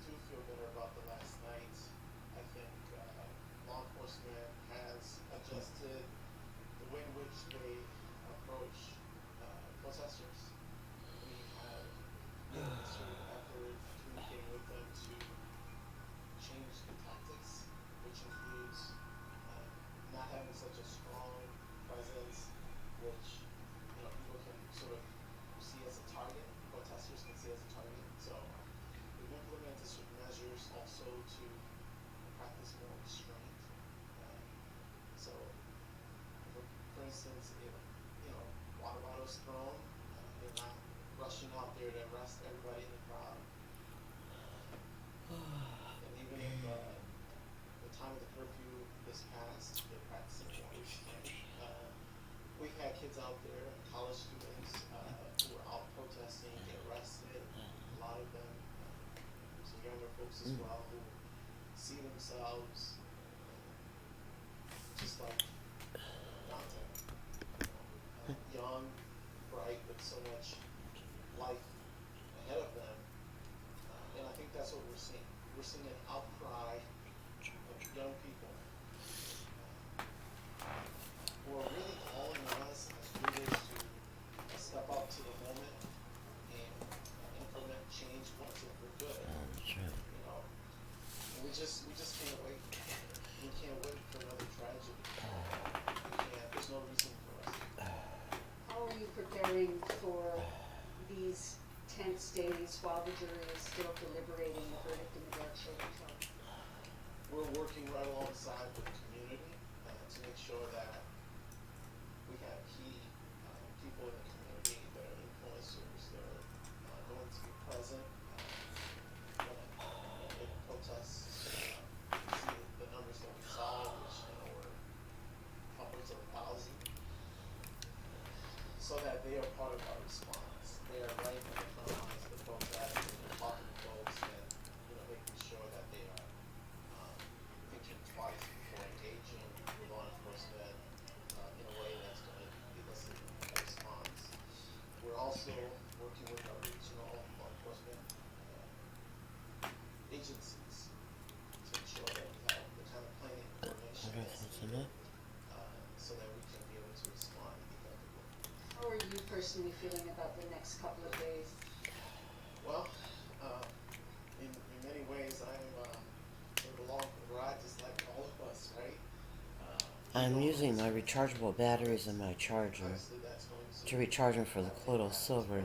do feel better about the last night. I think law enforcement has adjusted the way in which they approach protesters. We have made a concerted effort communicating with them to change the tactics, which includes not having such a strong presence, which people can sort of see as a target. Protesters can see as a target. So we've implemented certain measures also to practice more restraint. So, for instance, if water bottles thrown, they're not rushing out there to arrest everybody in the crowd. And even if the time of the curfew is past, they're practicing more restraint. We've had kids out there, college students, who are out protesting, get arrested. A lot of them, some younger folks as well, who see themselves just like Dante, young, bright, with so much life ahead of them. And I think that's what we're seeing. We're seeing an outcry of young people who are really calling on us as leaders to step up to the moment and implement change once and for good. That's right. And we just can't wait. We can't wait for another tragedy. There's no reason for us. How are you preparing for these tense days while the jury is still deliberating the verdict in the Derek Chauvin trial? We're working right alongside with the community to make sure that we have key people in the community that are influencers that are going to be present when the protests. See the numbers that we saw, which were upwards of 1,000, so that they are part of our response. They are right in the front lines of the protest, and they're talking to folks and making sure that they are thinking twice before engaging with law enforcement in a way that's going to elicit a response. We're also working with our regional law enforcement agencies to ensure that we have the kind of planning and coordination that's needed, so that we can be able to respond effectively. How are you personally feeling about the next couple of days? Well, in many ways, I'm sort of along for the ride, just like all of us, right? I'm using my rechargeable batteries in my charger Obviously, that's going to recharge them for the Clodo Silver.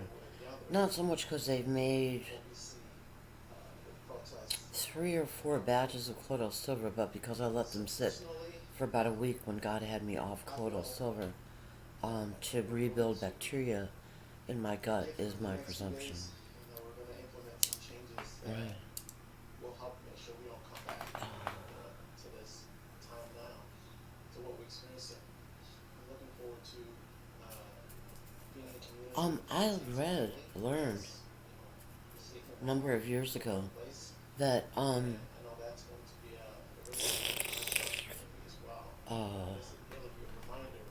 Not so much because they've made what we see with protests. 3 or 4 batches of Clodo Silver, but because I let them sit Personally, for about a week when God had me off Clodo Silver, to rebuild bacteria in my gut is my presumption. we're going to implement some changes that Right. will help make sure we don't come back to this time now, to what we're experiencing. I'm looking forward to being in community. I learned a number of years ago that, I know that's going to be a as well. It'll be a reminder of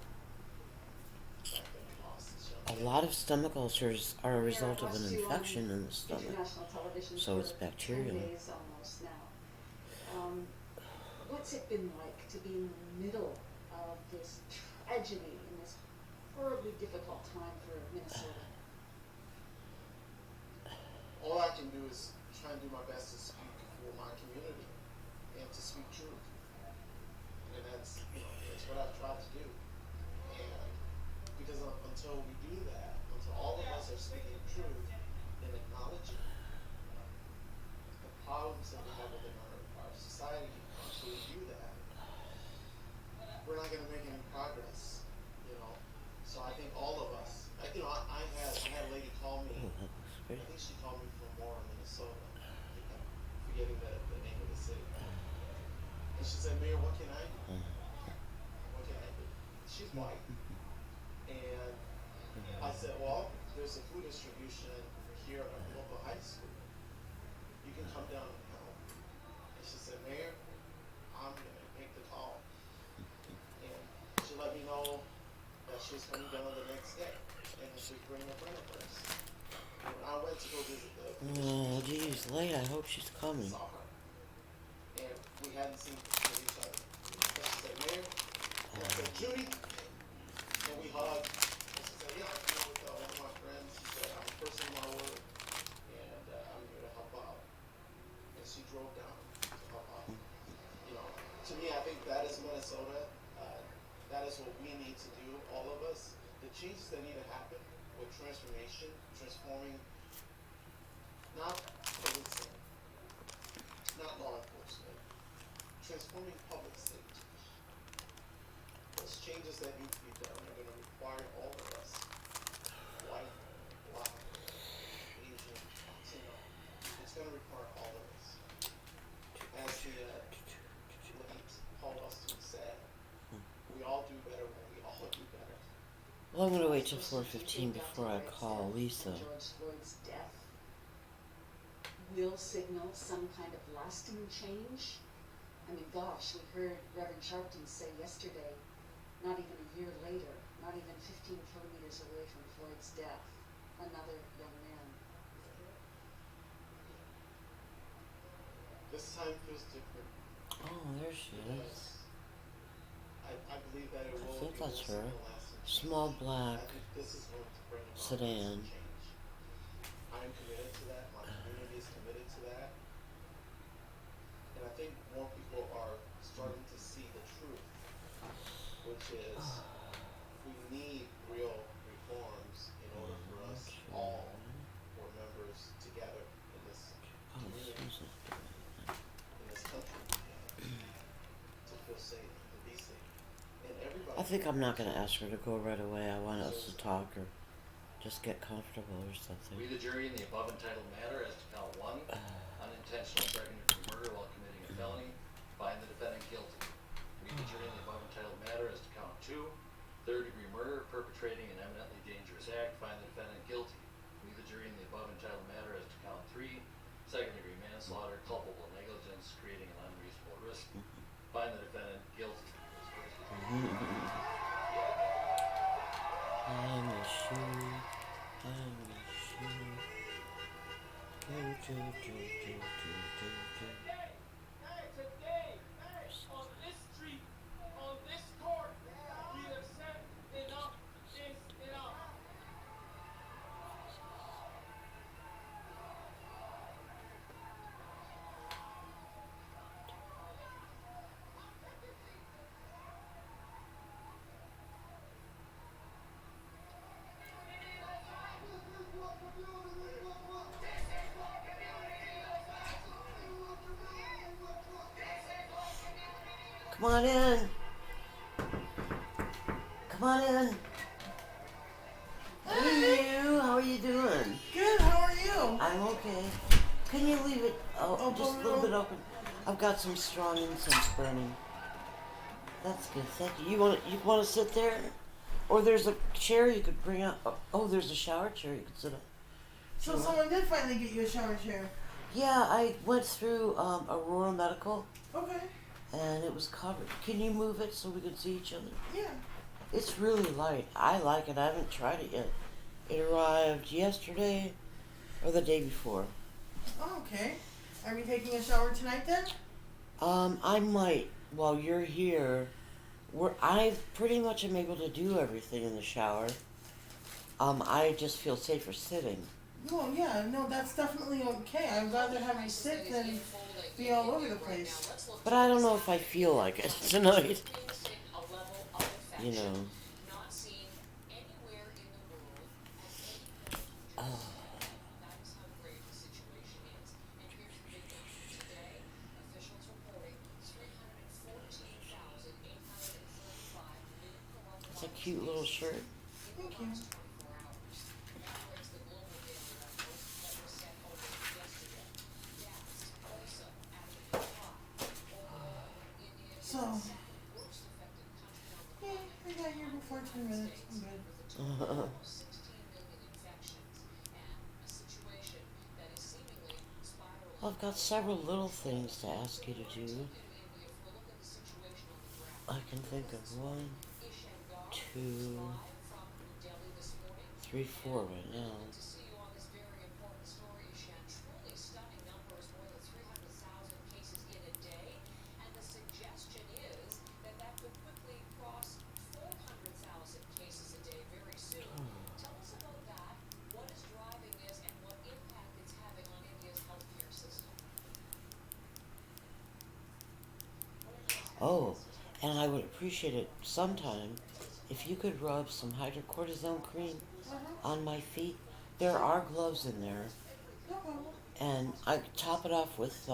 the fact that we lost this young a kid. lot of stomach ulcers are a result of an Watched you on infection in the stomach. International television So it's for bacterial. 10 days almost now. What's it been like to be in the middle of this tragedy in this horribly difficult time for Minnesota? All I can do is try and do my best to speak for my community and to speak truth. And that's what I've tried to do. And because until we do that, until all of us are speaking truth and acknowledging the problems that we have within our society, until we do that, we're not going to make any progress. So I think all of us, I had a lady call me. Oh, that was I great. think she called me from Warren, Minnesota. I think I'm forgetting the name of the city. And she said, Mayor, what can I do? What can I do? She's white. And I said, well, there's a food distribution here at our local high school. You can come down and help. And she said, Mayor, I'm going to make the call. And she let me know that she was coming down the next day. and a big friend of hers. And when I went to go visit the Oh, geez, late. I hope she's coming. saw her, and we hadn't seen each other. And she said, "Mayor," and I said, "Judy," and we hugged. And she said, "Yeah, I'm here with one of my friends." She said, "I'm a person of my word, and I'm here to help out." And she drove down to help out. You know, to me, I think that is Minnesota. That is what we need to do, all of us. The changes that need to happen with transformation, transforming, not policing, not law enforcement, transforming public safety. Those changes that need to be done are going to require all of us, white, black, Asian, Latino. It's going to require all of us. As the late Paul Austin said, we all do better when we all do better. Well, I'm going to wait till 4:15 before I call Lisa. George Floyd's death will signal some kind of lasting change. I mean, gosh, we heard Reverend Sharpton say yesterday, not even a year later, not even 15 kilometers away from Floyd's death, another young man. This time feels different. Oh, there she is. I believe that it I will think be that's a her. lasting change. Small black I think this is going to bring about sedan. lasting change. I am committed to that. My community is committed to that. And I think more people are starting to see the truth, which is we need real reforms in order for us all, who are members together in this Oh, community, Susan. in this country, to feel safe and be safe. And everybody. I think I'm not going to ask her to go right away. I want us to talk or just get comfortable or something. We, the jury, in the above entitled matter as to count 1, unintentional second-degree murder while committing a felony, find the defendant guilty. We, the jury, in the above entitled matter as to count 2, third-degree murder, perpetrating an eminently dangerous act, find the defendant guilty. We, the jury, in the above entitled matter as to count 3, second-degree manslaughter, culpable negligence, creating an unreasonable risk, find the defendant guilty. I'm a shoe. I'm a shoe. Today, on this street, on this court, we have said enough is enough. Come on in. Come on in. Hey, you. How are you doing? Good, how are you? I'm okay. Can you leave it just a little bit open? I've got some strong incense burning. That's good. Thank you. You want to sit there, or there's a chair you could bring up. Oh, there's a shower chair you could sit on. So someone did finally get you a shower chair. Yeah, I went through Aurora Medical, Okay. and it was covered. Can you move it so we can see each other? Yeah. It's really light. I like it. I haven't tried it yet. It arrived yesterday or the day before. Okay. Are we taking a shower tonight then? I might while you're here. I pretty much am able to do everything in the shower. I just feel safer sitting. Oh yeah, no, that's definitely okay. I'd rather have you sit than be all over the place. But I don't know if I feel like it tonight. You know. Not seen anywhere in the world at any point. Oh. That is how grave the situation is. And here's the big number today. Officials reporting 314,835 new coronavirus. It's a cute little shirt. Thank you. So, yeah, I got here before 10 minutes. I'm good. I've got several little things to ask you to do. I can think of 1, 2, 3-4 right now. To see you on this very important story, Shan. Truly stunning numbers, more than 300,000 cases in a day. And the suggestion is that that could quickly cross 400,000 cases a day very soon. Tell us about that. What is driving this and what impact it's having on India's healthcare system? Oh, and I would appreciate it sometime if you could rub some hydrocortisone cream on my feet. There are gloves in there. And I could top it off with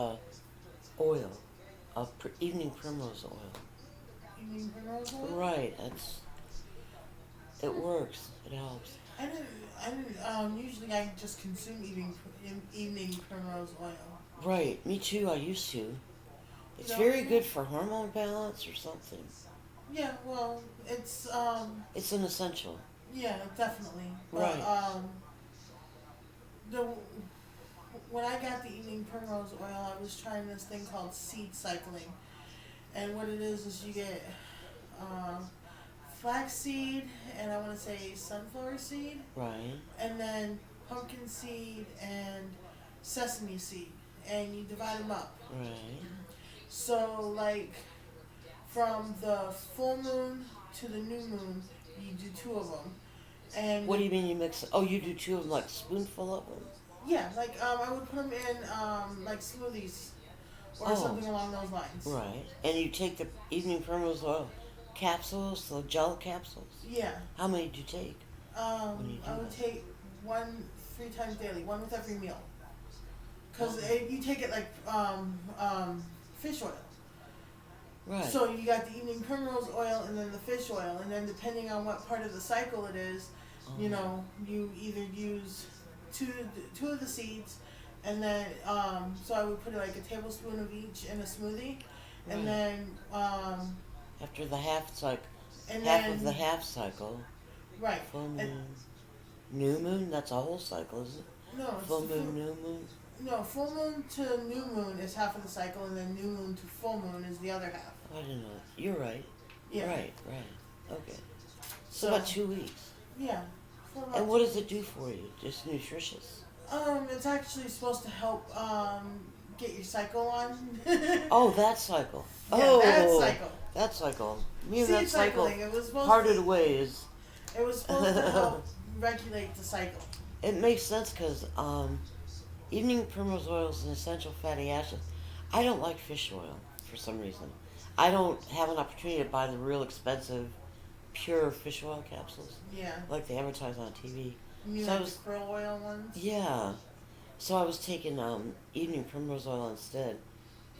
oil, evening primrose oil. Evening primrose oil? Right, it works. It helps. I didn't, usually I just consume evening primrose oil. Right, me too, I used to. It's No, very yeah. good for hormone balance or something. Yeah, well, it's, It's an essential. yeah, definitely. But, Right. when I got the evening primrose oil, I was trying this thing called seed cycling. And what it is you get, flaxseed, and I want to say sunflower seed, Right. and then pumpkin seed and sesame seed, and you divide them up. Right. So, like, from the full moon to the new moon, you do 2 of them. And What do you mean you mix? Oh, you do 2 of them, like a spoonful of them? yeah, like, I would put them in, like, smoothies or Oh. something along those lines. Right. And you take the evening primrose oil capsules, the gel capsules? Yeah. How many do you take? When you do I would that? take 1 3 times daily, 1 with every meal. Because you take it like fish oil. Right. So you got the evening primrose oil and then the fish oil, and then depending on what part of the cycle it is, you know, you either use two of the seeds, and then so I would put like a tablespoon of each in a smoothie, and Right. then After the half cycle, and half then of the half cycle, right. full And- moon, new moon. That's a whole cycle, isn't it? No, it's Full the moon, new moon. No, full moon to new moon is half of the cycle, and then new moon to full moon is the other half. I didn't know. You're right. Yeah. Right. Okay. So So- about 2 weeks. Yeah. for about And what does it do for you? Just nutritious? It's actually supposed to help get your cycle on. Oh, that cycle. Yeah, Oh, that cycle. That cycle. Me and Seed that cycle cycling, it was supposed parted to, ways. It was supposed to help regulate the cycle. It makes sense because evening primrose oil is an essential fatty acid. I don't like fish oil for some reason. I don't have an opportunity to buy the real expensive, pure fish oil capsules Yeah. like they advertise on TV. You mean So I like was- the krill oil ones? Yeah. So I was taking evening primrose oil instead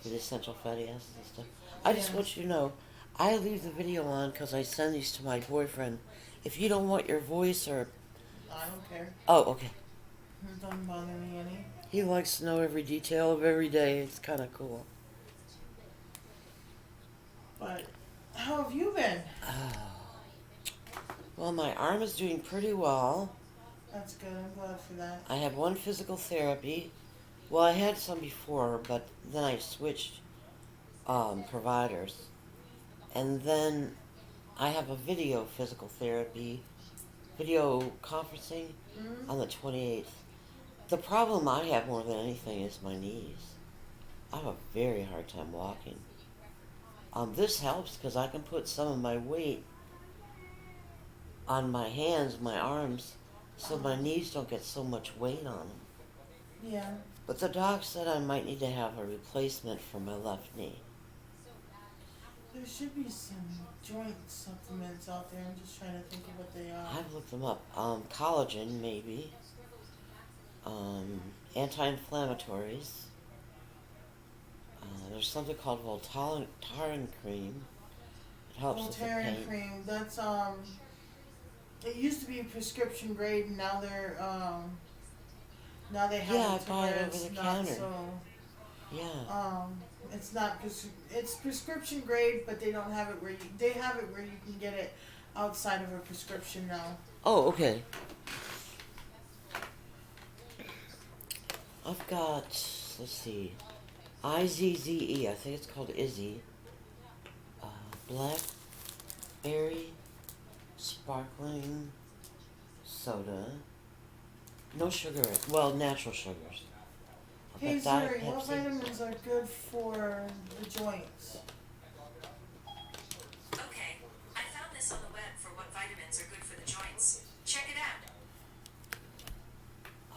for the essential fatty acids and stuff. I just Yeah. want you to know, I leave the video on because I send these to my boyfriend. If you don't want your voice or... I don't care. Oh, okay. It doesn't bother me any. He likes to know every detail of every day. It's kind of cool. But how have you been? Well, my arm is doing pretty well. That's good. I'm glad for that. I had 1 physical therapy. Well, I had some before, but then I switched providers. And then I have a video physical therapy, video conferencing Mhm. on the 28th. The problem I have more than anything is my knees. I have a very hard time walking. This helps because I can put some of my weight on my hands, my arms, so my knees don't get so much weight on them. Yeah. But the doc said I might need to have a replacement for my left knee. There should be some joint supplements out there. I'm just trying to think of what they are. I've looked them up. Collagen, maybe. Anti-inflammatories. There's something called Voltaren cream. It helps with the Voltaren pain. cream. That's It used to be prescription grade, and now they're now they have Yeah, it I to buy where it it's over the not counter. so. Yeah. It's not it's prescription grade, but they don't have it where they have it where you can get it outside of a prescription now. Oh, okay. I've got, let's see, IZZE, I think it's called Izzy. Blackberry, sparkling, soda. No sugar. Well, natural sugars. Hey But Diet Zuri, what Pepsi. vitamins are good for the joints? Okay, I found this on the web for what vitamins are good for the joints. Check it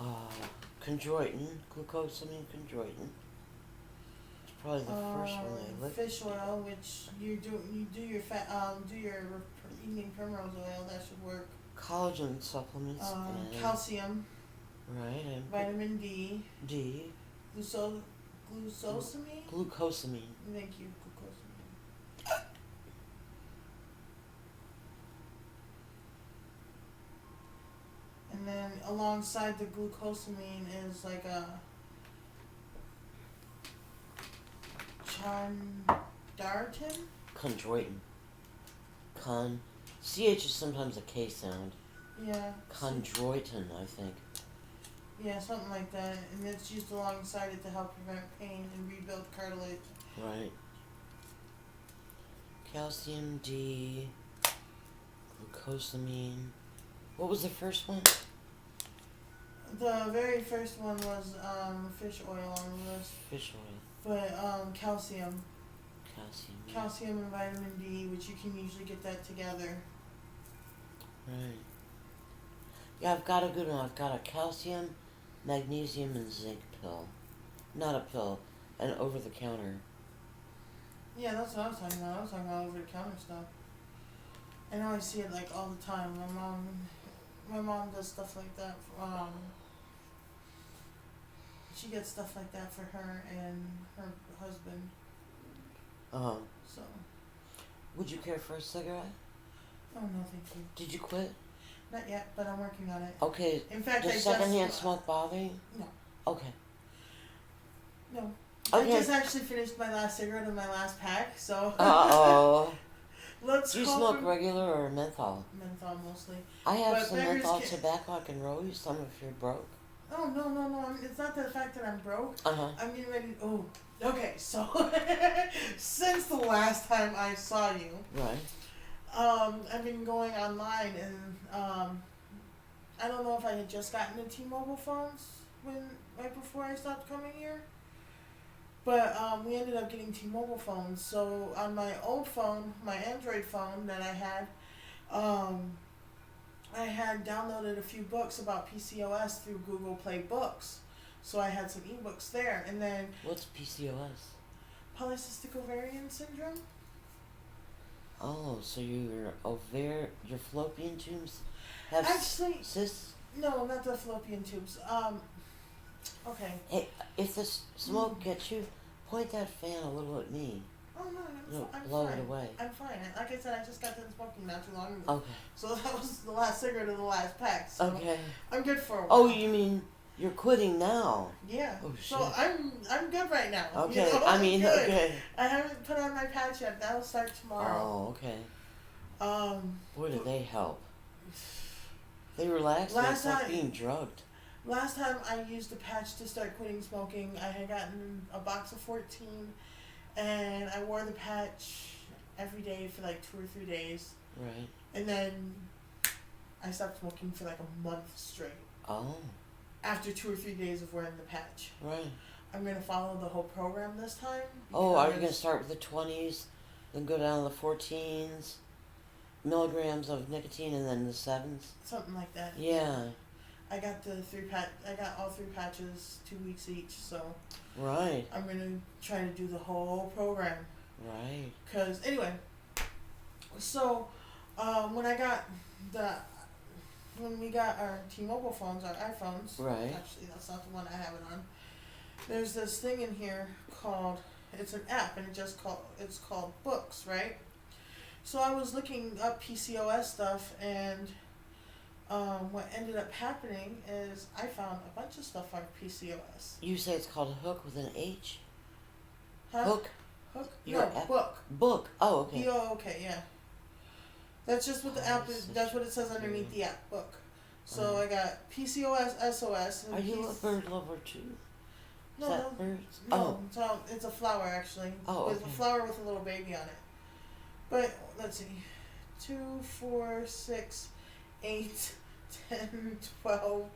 out. Chondroitin, glucosamine chondroitin. It's probably the first one they look. Fish oil, which you do your evening primrose oil, that should work. Collagen supplements. And, Calcium, right, and vitamin D, D. glucosamine. Glucosamine. Thank you, glucosamine. And then alongside the glucosamine is like a chondroitin. Chondroitin. CH is sometimes a K sound. Yeah. Chondroitin, I think. Yeah, something like that. And it's used alongside it to help prevent pain and rebuild cartilage. Right. Calcium, D, glucosamine. What was the first one? The very first one was fish oil on the list. Fish oil. But calcium. Calcium. Calcium and vitamin D, which you can usually get that together. Right. Yeah, I've got a good one. I've got a calcium, magnesium, and zinc pill. Not a pill, an over-the-counter. Yeah, that's what I was talking about. I was talking about over-the-counter stuff. I know I see it like all the time. My mom does stuff like that. She gets stuff like that for her and her husband. So. Would you care for a cigarette? Oh no, thank you. Did you quit? Not yet, but I'm working on it. Okay. In fact, does secondhand smoke bother you? No. Okay. No. Okay. I just actually finished my last cigarette in my last pack, so. Uh-oh. Let's Do you hope smoke regular or menthol? Menthol mostly. I have But some beggars menthol can't- tobacco I can roll you some if you're broke. Oh, no. I mean, it's not the fact that I'm broke. Uh-huh. I'm getting ready. Oh, okay. So, since the last time I saw you, Right. I've been going online and I don't know if I had just gotten the T-Mobile phones right before I stopped coming here. But we ended up getting T-Mobile phones. So on my old phone, my Android phone that I had downloaded a few books about PCOS through Google Play Books. So I had some ebooks there. And then What's PCOS? polycystic ovarian syndrome. Oh, so your fallopian tubes have Actually, cysts? No, not the fallopian tubes. Okay. Hey, if the smoke gets you, point that fan a little at me. Oh no, It'll I'm blow fine. it away. I'm fine. Like I said, I just got done smoking not too long ago. Okay. So that was the last cigarette of the last pack. So Okay. I'm good for a while. Oh, you mean you're quitting now? Yeah. Oh, So shit. I'm good right now. Okay. You know, I I'm mean, good. okay. I haven't put on my patch yet. That'll start tomorrow. Oh, okay. Boy, did they help. They relax. Last It's like time- being drugged. Last time I used the patch to start quitting smoking, I had gotten a box of 14, and I wore the patch every day for like 2 or 3 days. Right. And then I stopped smoking for like a month straight. Oh. After 2 or 3 days of wearing the patch. Right. I'm going to follow the whole program this time. Oh, are you going to because- start with the 20s, then go down to the 14s, milligrams of nicotine, and then the 7s? Something like that. Yeah. I got I got all 3 patches, 2 weeks each, so Right. I'm going to try to do the whole program. Right. Cause anyway, so when we got our T-Mobile phones, our iPhones. Right. Actually, that's not the one I have it on. There's this thing in here called, it's an app, and it's called Books, right? So I was looking up PCOS stuff, and what ended up happening is I found a bunch of stuff on PCOS. You say it's called Hook with an H? Huh? Hook? Hook? Your No, app? book. Book. Oh, okay. B-O-O-K, yeah. That's just what the app is. That's what it says underneath the app, book. So I got PCOS, SOS. And Are you a bird lover too? No, Is that no, birds? no. Oh. So it's a flower actually. Oh, With a okay. flower with a little baby on it. But let's see, 2, 4, 6, 8, 10, 12,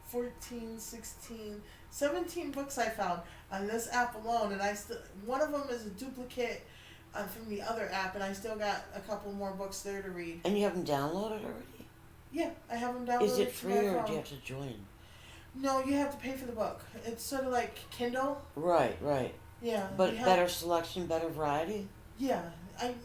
14, 16, 17 books I found on this app alone, and one of them is a duplicate from the other app, and I still got a couple more books there to read. And you have them downloaded already? Yeah, I have them downloaded. Is it to my free or phone. do you have to join? No, you have to pay for the book. It's sort of like Kindle. Right, right. Yeah. But better selection, better variety? Yeah. I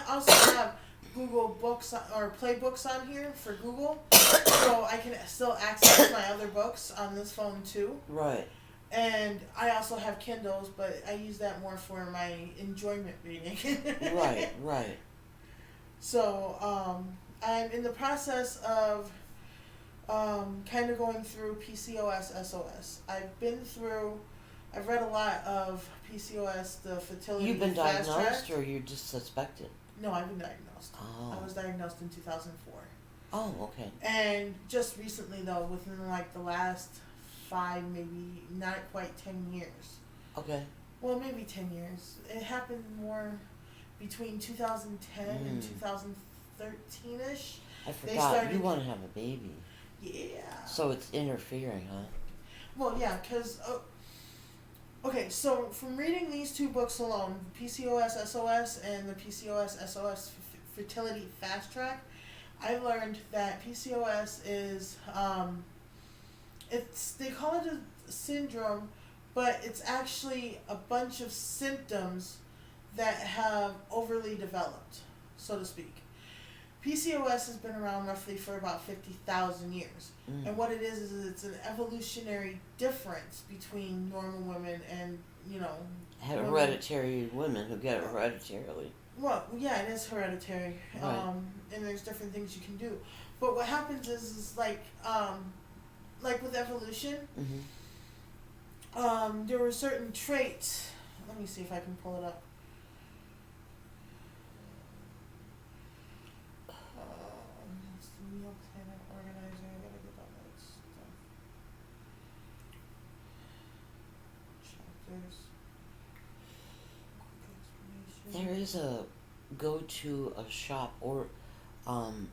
also have Google Books or Play Books on here for Google, so I can still access my other books on this phone too. Right. And I also have Kindles, but I use that more for my enjoyment reading. Right, right. So I'm in the process of kind of going through PCOS SOS. I've read a lot of PCOS, the fertility. You've been fast diagnosed track. or you're just suspected? No, I've been diagnosed. Oh. I was diagnosed in 2004. Oh, okay. And just recently, though, within like the last 5, maybe not quite 10 years. Okay. Well, maybe 10 years. It happened more between 2010 and 2013-ish. I forgot. You want to have a baby. Yeah. So it's interfering, huh? Well, yeah, because... okay, so from reading these 2 books alone, PCOS SOS and the PCOS SOS Fertility Fast Track, I learned that PCOS is... they call it a syndrome, but it's actually a bunch of symptoms that have overly developed, so to speak. PCOS has been around roughly for about 50,000 years. And what it is it's an evolutionary difference between normal women and, Hereditary women who get it hereditarily. Well, yeah, it is hereditary. Right. And there's different things you can do. But what happens is like with evolution, there were certain traits. Let me see if I can pull it up. It's the Meal Planet Organizer. I gotta get all that stuff. Chapters. Quick explanation. There is a go to a shop or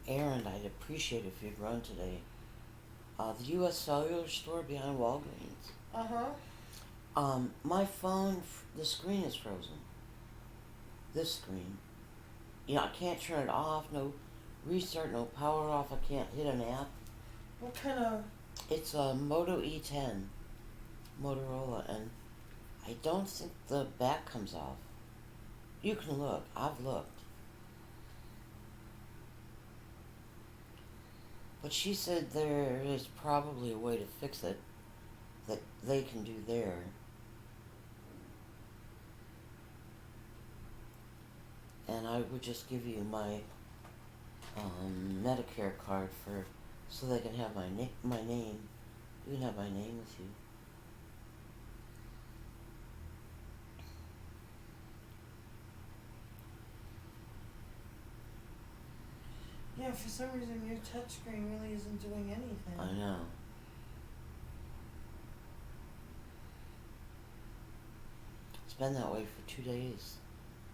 errand I'd appreciate if you'd run today. The U.S. Cellular store behind Walgreens. My phone, the screen is frozen. This screen. I can't turn it off, no restart, no power off, I can't hit an app. What kind of... It's a Moto E10, Motorola, and I don't think the back comes off. You can look, I've looked. But she said there is probably a way to fix it that they can do there. And I would just give you my Medicare card so they can have my name. You can have my name with you. Yeah, for some reason your touchscreen really isn't doing anything. I know. It's been that way for 2 days.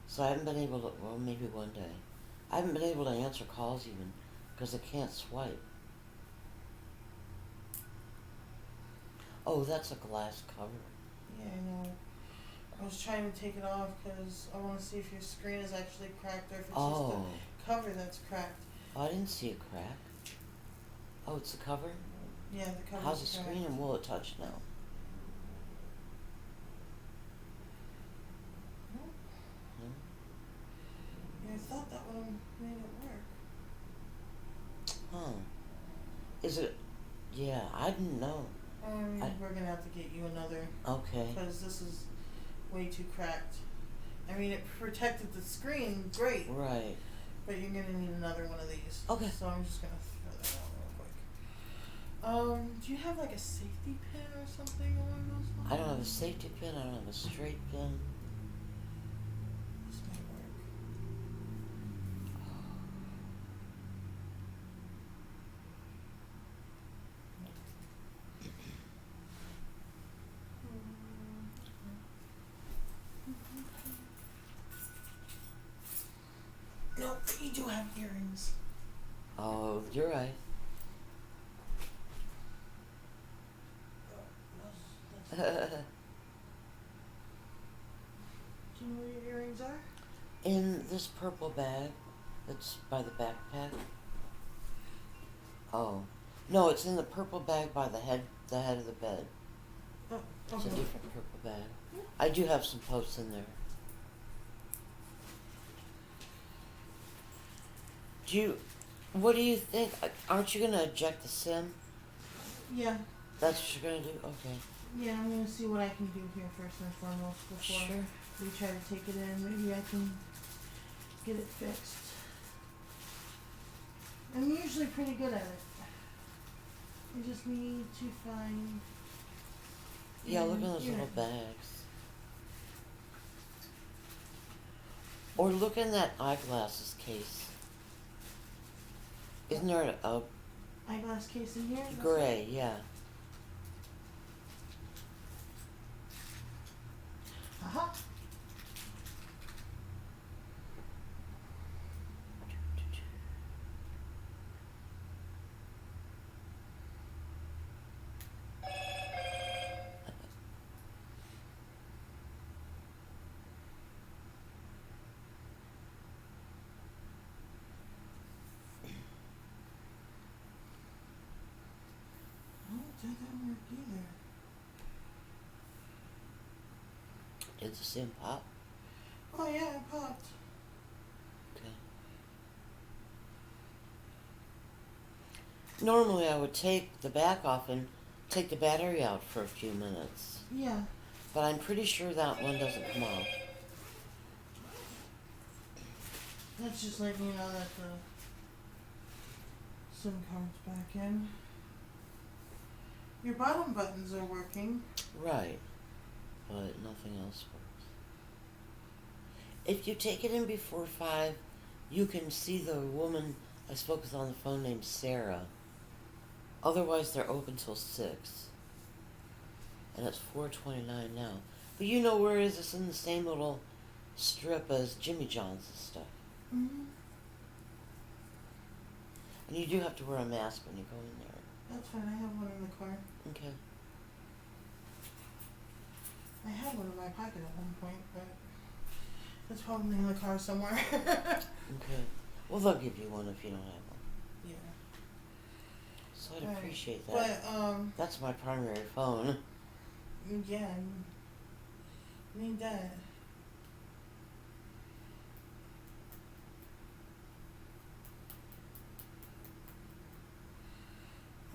So I haven't been able to, well, maybe one day. I haven't been able to answer calls even because I can't swipe. Oh, that's a glass cover. Yeah, I know. I was trying to take it off because I want to see if your screen is actually cracked or if it's just a cover that's cracked. Oh, I didn't see a crack. Oh, it's the cover? Yeah, the cover's How's the cracked. screen and will it touch now? Yeah, I thought that one made it work. Huh. Is it? Yeah, I didn't know. We're going to have to get you another. Okay. Because this is way too cracked. I mean, it protected the screen, great. Right. But you're going to need another one of these. Okay. So I'm just going to throw that out real quick. Do you have like a safety pin or something along those lines? I don't have a safety pin, I don't have a straight pin. This might work. Nope, you do have earrings. Oh, you're right. Do you know where your earrings are? In this purple bag that's by the backpack. Oh. No, it's in the purple bag by the head of the bed. Oh, It's a okay. different purple bag. I do have some posts in there. What do you think? Aren't you gonna eject the SIM? Yeah. That's what you're gonna do? Okay. Yeah, I'm gonna see what I can do here first and foremost before Sure. we try to take it in. Maybe I can get it fixed. I'm usually pretty good at it. I just need to find. Yeah, look at those you know. little bags. Or look in that eyeglasses case. Isn't there a Eyeglass case in here? gray? Yeah. Aha. Oh, that didn't work either. Did the SIM pop? Oh yeah, it popped. Okay. Normally I would take the back off and take the battery out for a few minutes. Yeah. But I'm pretty sure that one doesn't come off. That's just letting you know that the SIM card's back in. Your bottom buttons are working. Right. But nothing else works. If you take it in before 5, you can see the woman I spoke with on the phone named Sarah. Otherwise, they're open till 6. And it's 4:29 now. But you know where is this in the same little strip as Jimmy John's and stuff. Mm-hmm. And you do have to wear a mask when you go in there. That's fine. I have one in the car. Okay. I had one in my pocket at one point, but it's probably in the car somewhere. Okay. Well, they'll give you one if you don't have one. Yeah. So I'd Right. appreciate that. But That's my primary phone. yeah, need that.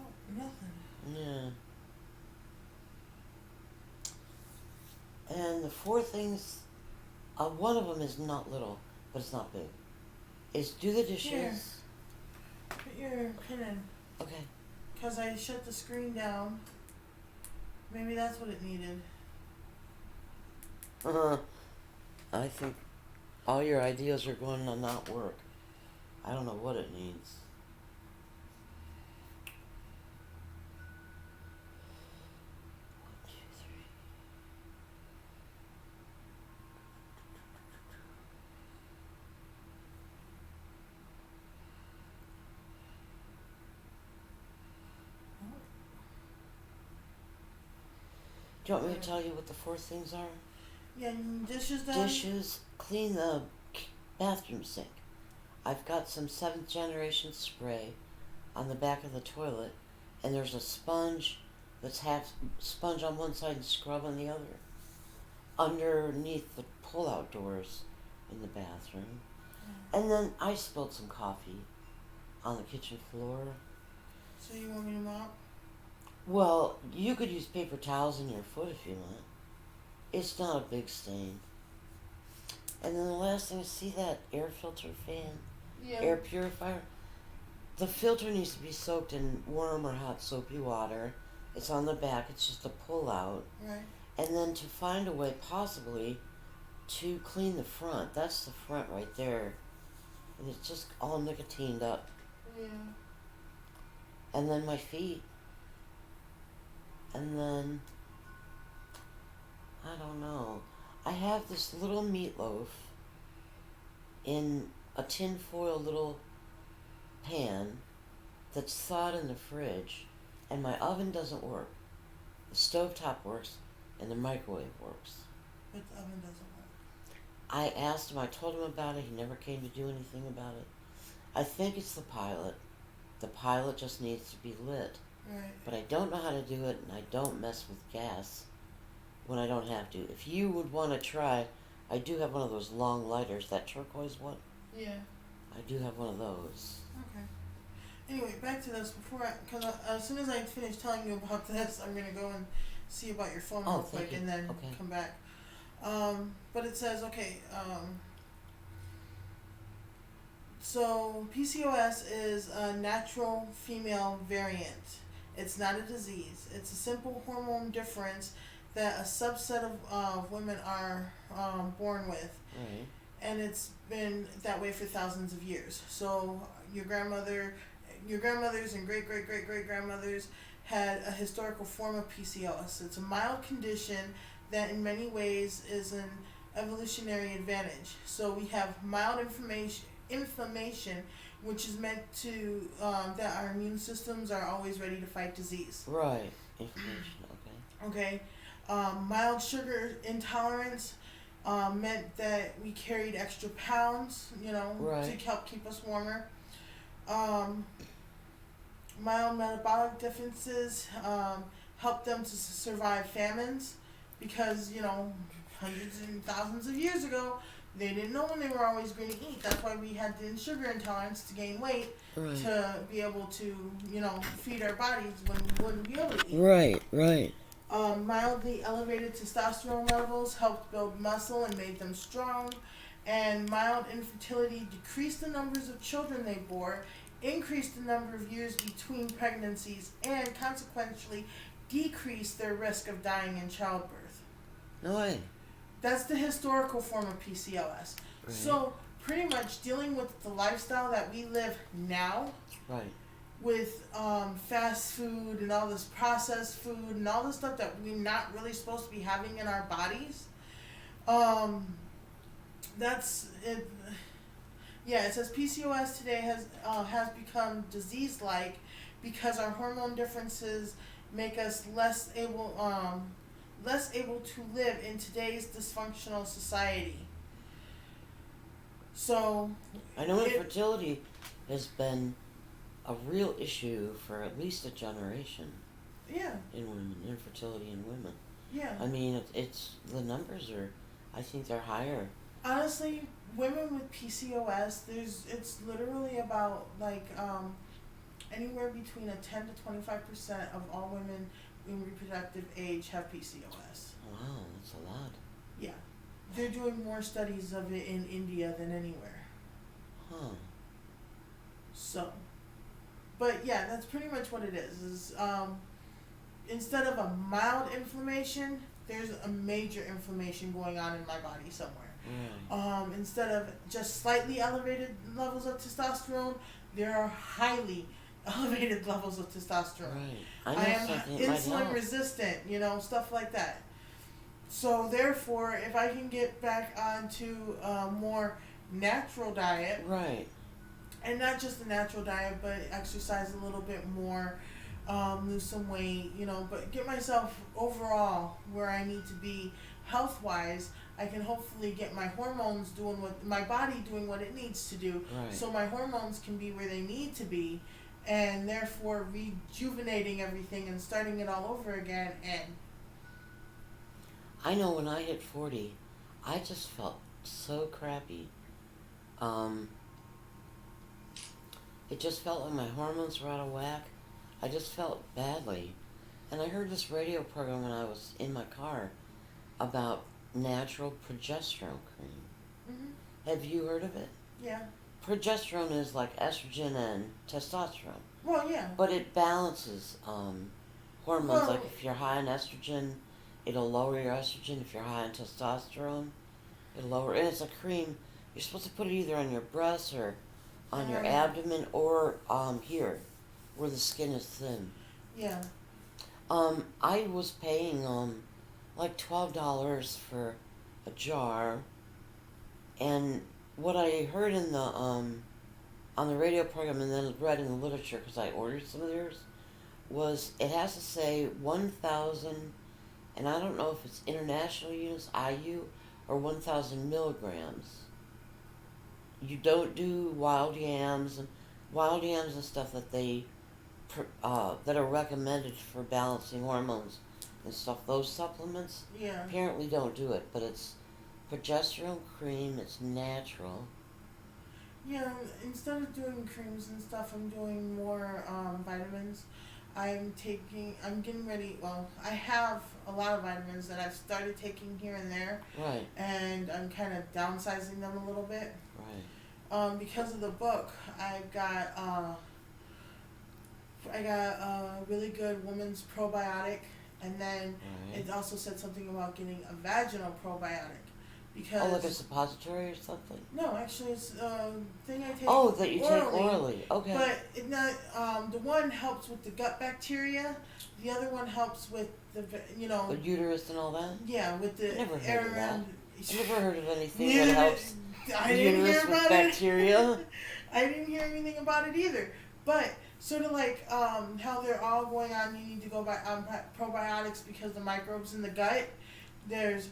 Oh, nothing. Yeah. And the 4 things, one of them is not little, but it's not big. Is do the dishes. Here. Put your pin in. Okay. Because I shut the screen down. Maybe that's what it needed. I think all your ideas are going to not work. I don't know what it needs. One, two, three. Do you want me to tell you what the 4 things are? Yeah, dishes done. Dishes, clean the bathroom sink. I've got some 7th generation spray on the back of the toilet, and there's a sponge that's half sponge on one side and scrub on the other. Underneath the pull-out doors in the bathroom. And then I spilled some coffee on the kitchen floor. So you want me to mop? Well, you could use paper towels in your foot if you want. It's not a big stain. And then the last thing is, see that air filter fan? Yeah. Air purifier? The filter needs to be soaked in warm or hot soapy water. It's on the back. It's just a pull out. Right. And then to find a way possibly to clean the front. That's the front right there. And it's just all nicotined up. Yeah. And then my feet. And then, I don't know. I have this little meatloaf in a tinfoil little pan that's thawed in the fridge, and my oven doesn't work. The stovetop works, and the microwave works. But the oven doesn't work. I asked him, I told him about it, he never came to do anything about it. I think it's the pilot. The pilot just needs to be lit. Right. But I don't know how to do it, and I don't mess with gas when I don't have to. If you would want to try, I do have one of those long lighters, that turquoise one. Yeah. I do have one of those. Okay. Anyway, back to this. Because as soon as I finish telling you about this, I'm gonna go and see about your phone real quick, and then come back. But it says, okay. So PCOS is a natural female variant. It's not a disease. It's a simple hormone difference that a subset of women are born with. Right. And it's been that way for thousands of years. So your grandmothers and great-great-great-great-grandmothers had a historical form of PCOS. It's a mild condition that in many ways is an evolutionary advantage. So we have mild inflammation, which is meant to, that our immune systems are always ready to fight disease. Right. Inflammation, okay. Okay. Mild sugar intolerance meant that we carried extra pounds, to help keep us warmer. Mild metabolic differences help them to survive famines because, hundreds and thousands of years ago, they didn't know when they were always going to eat. That's why we had the sugar intolerance to gain weight, to be able to, feed our bodies when we wouldn't be able to eat. Right. Mildly elevated testosterone levels helped build muscle and made them strong. And mild infertility decreased the numbers of children they bore, increased the number of years between pregnancies, and consequently decreased their risk of dying in childbirth. No way. That's the historical form of PCOS. Right. So pretty much dealing with the lifestyle that we live now, right, with fast food and all this processed food and all this stuff that we're not really supposed to be having in our bodies, that's it. Yeah, it says PCOS today has become disease-like because our hormone differences make us less able to live in today's dysfunctional society. So I know infertility has been a real issue for at least a generation. Yeah. In women, infertility in women. Yeah. I mean, it's the numbers are, I think they're higher. Honestly, women with PCOS, it's literally about anywhere between a 10 to 25% of all women in reproductive age have PCOS. Wow, that's a lot. Yeah. They're doing more studies of it in India than anywhere. Huh. So, but yeah, that's pretty much what it is instead of a mild inflammation, there's a major inflammation going on in my body somewhere. Right. Instead of just slightly elevated levels of testosterone, there are highly elevated levels of testosterone. Right. I am insulin resistant, stuff like that. So therefore, if I can get back onto a more natural diet, right, and not just a natural diet, but exercise a little bit more, lose some weight, but get myself overall where I need to be health-wise, I can hopefully get my hormones my body doing what it needs to do, so my hormones can be where they need to be, and therefore rejuvenating everything and starting it all over again. And I know when I hit 40, I just felt so crappy. It just felt like my hormones were out of whack. I just felt badly. And I heard this radio program when I was in my car about natural progesterone cream. Mm-hmm. Have you heard of it? Yeah. Progesterone is like estrogen and testosterone. Well, yeah. But it balances hormones. Well, like if you're high on estrogen, it'll lower your estrogen. If you're high on testosterone, it'll lower. And it's a cream. You're supposed to put it either on your breasts or on your abdomen or here, where the skin is thin. Yeah. I was paying like $12 for a jar, and what I heard in the on the radio program and then read in the literature, because I ordered some of theirs, was it has to say 1,000 and I don't know if it's international units, IU, or 1,000 milligrams. You don't do wild yams and stuff that that are recommended for balancing hormones and stuff. Those supplements Yeah. apparently don't do it, but it's progesterone cream. It's natural. Yeah, instead of doing creams and stuff, I'm doing more vitamins. I'm getting ready, well, I have a lot of vitamins that I've started taking here and there, Right. and I'm kind of downsizing them a little bit. Right. Because of the book, I got a really good woman's probiotic, and then Right. it also said something about getting a vaginal probiotic. Because Oh, like a suppository or something? no, actually, it's a thing I take. Oh, that you take orally. Okay. But it not the one helps with the gut bacteria, the other one helps with the The uterus and all that? yeah, with the I never heard air of that. around. I never heard of anything Neither that did- helps I the didn't uterus hear with about bacteria. it. I didn't hear anything about it either. But sort of like how they're all going on, you need to go by probiotics because the microbes in the gut. There's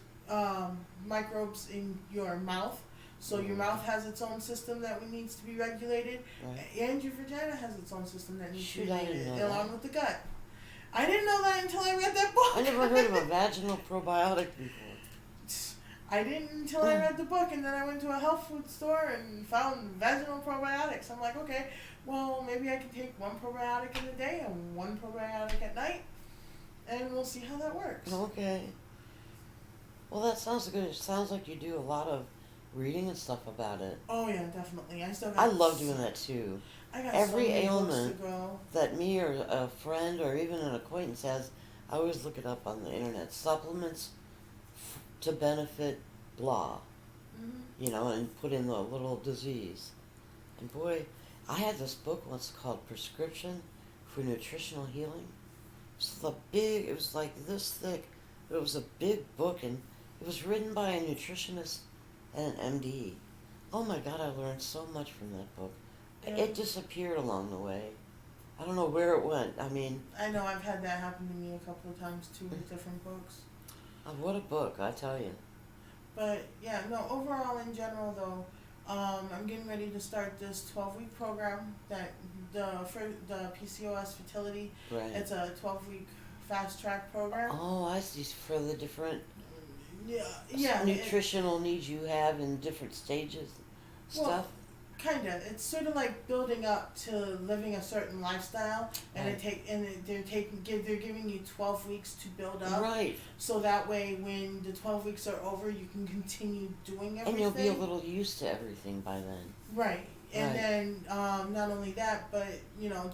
microbes in your mouth, so your mouth has its own system that needs to be regulated, Right. and your vagina has its own system that needs Shoot, to I be didn't regulated know along that. with the gut. I didn't know that until I read that book. I never heard of a vaginal probiotic before. I didn't until I read the book, and then I went to a health food store and found vaginal probiotics. I'm like, okay, well, maybe I can take one probiotic in the day and one probiotic at night, and we'll see how that works. Okay. Well, that sounds good. It sounds like you do a lot of reading and stuff about it. Oh yeah, definitely. I still got. I love doing that too. I got Every so many books ailment to go. that me or a friend or even an acquaintance has, I always look it up on the internet. Supplements to benefit blah. And put in the little disease. And boy, I had this book once called Prescription for Nutritional Healing. It was like this thick, but it was a big book, and it was written by a nutritionist and an MD. Oh my God, I learned so much from that book. Yeah. It disappeared along the way. I don't know where it went. I mean, I know I've had that happen to me a couple of times too with different books. what a book, I tell you. But yeah, no. Overall, in general, though, I'm getting ready to start this 12-week program that for the PCOS fertility. Right. It's a 12-week fast track program. Oh, I see. For the different Yeah. nutritional needs you have in different stages, Well, stuff. Kind of. It's sort of like building up to living a certain lifestyle, and Right. they're giving you 12 weeks to build up. Right. So that way, when the 12 weeks are over, you can continue doing everything. And you'll be a little used to everything by then. Right. And Right. then not only that, but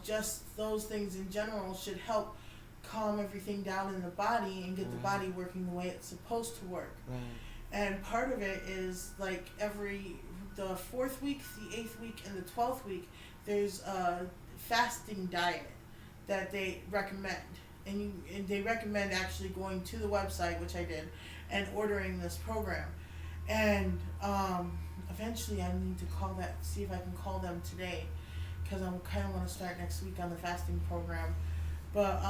just those things in general should help calm everything down in the body and get the Right. body working the way it's supposed to work. Right. And part of it is like the 4th week, the 8th week, and the 12th week, there's a fasting diet that they recommend. And they recommend actually going to the website, which I did, and ordering this program. And eventually I need to see if I can call them today, because I kind of want to start next week on the fasting program. But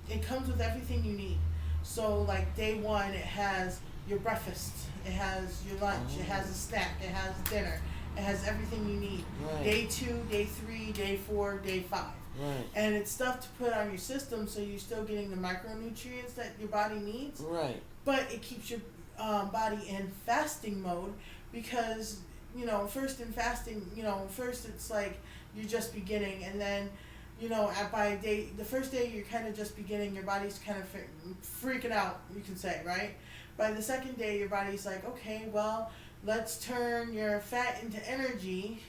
it comes with everything you need. So like day 1, it has your breakfast, it has your lunch, it has a snack, it has dinner, it has everything you need. Right. Day 2, day 3, day 4, day 5. Right. And it's stuff to put on your system, so you're still getting the micronutrients that your body needs. Right. But it keeps your body in fasting mode, because first in fasting, first it's like you're just beginning, and then by the first day you're kind of just beginning, your body's kind of freaking out, you can say, right? By the second day, your body's like, okay, well, let's turn your fat into energy,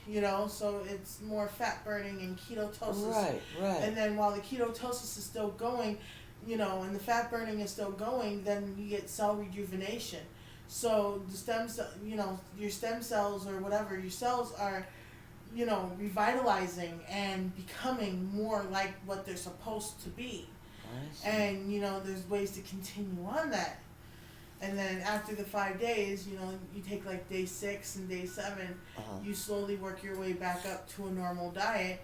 so it's more fat burning and ketosis. Right, right. And then while the ketosis is still going, and the fat burning is still going, then you get cell rejuvenation. So the stem cell, your stem cells or whatever, your cells are, revitalizing and becoming more like what they're supposed to be. I see. And, there's ways to continue on that. And then after the 5 days, you take like day 6 and day 7, you slowly work your way back up to a normal diet.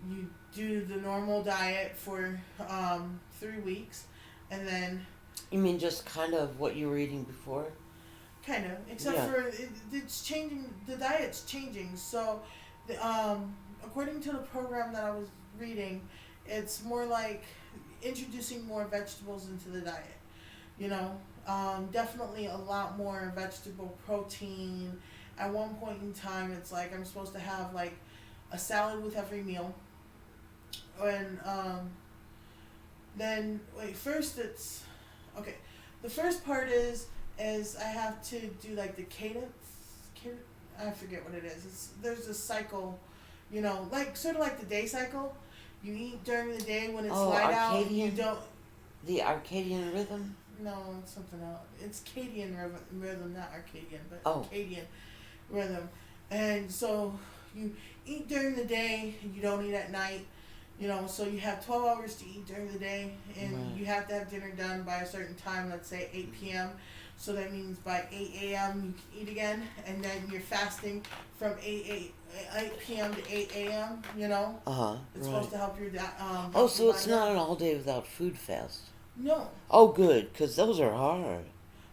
You do the normal diet for 3 weeks, and then You mean just kind of what you were eating before? Kind of, except Yeah. for it's changing. The diet's changing. So, according to the program that I was reading, it's more like introducing more vegetables into the diet. You know, definitely a lot more vegetable protein. At one point in time, it's like I'm supposed to have like a salad with every meal, and then wait. First, it's okay. The first part is I have to do like the cadence. I forget what it is. There's a cycle, you know, like sort of like the day cycle. You eat during the day when it's light out. And you Arcadian? don't. The Arcadian rhythm? No, it's something else. It's Cadian rhythm, not Arcadian, but Oh. Cadian rhythm. And so you eat during the day, and you don't eat at night. You know, so you have 12 hours to eat during the day, and Right. you have to have dinner done by a certain time, let's say 8 p.m. So that means by 8 a.m. you can eat again, and then you're fasting from 8 p.m. to 8 a.m., you know? Uh-huh. It's Right. supposed to help your Oh, so it's body not out. an all day without food fast. No. Oh, good, because those are hard.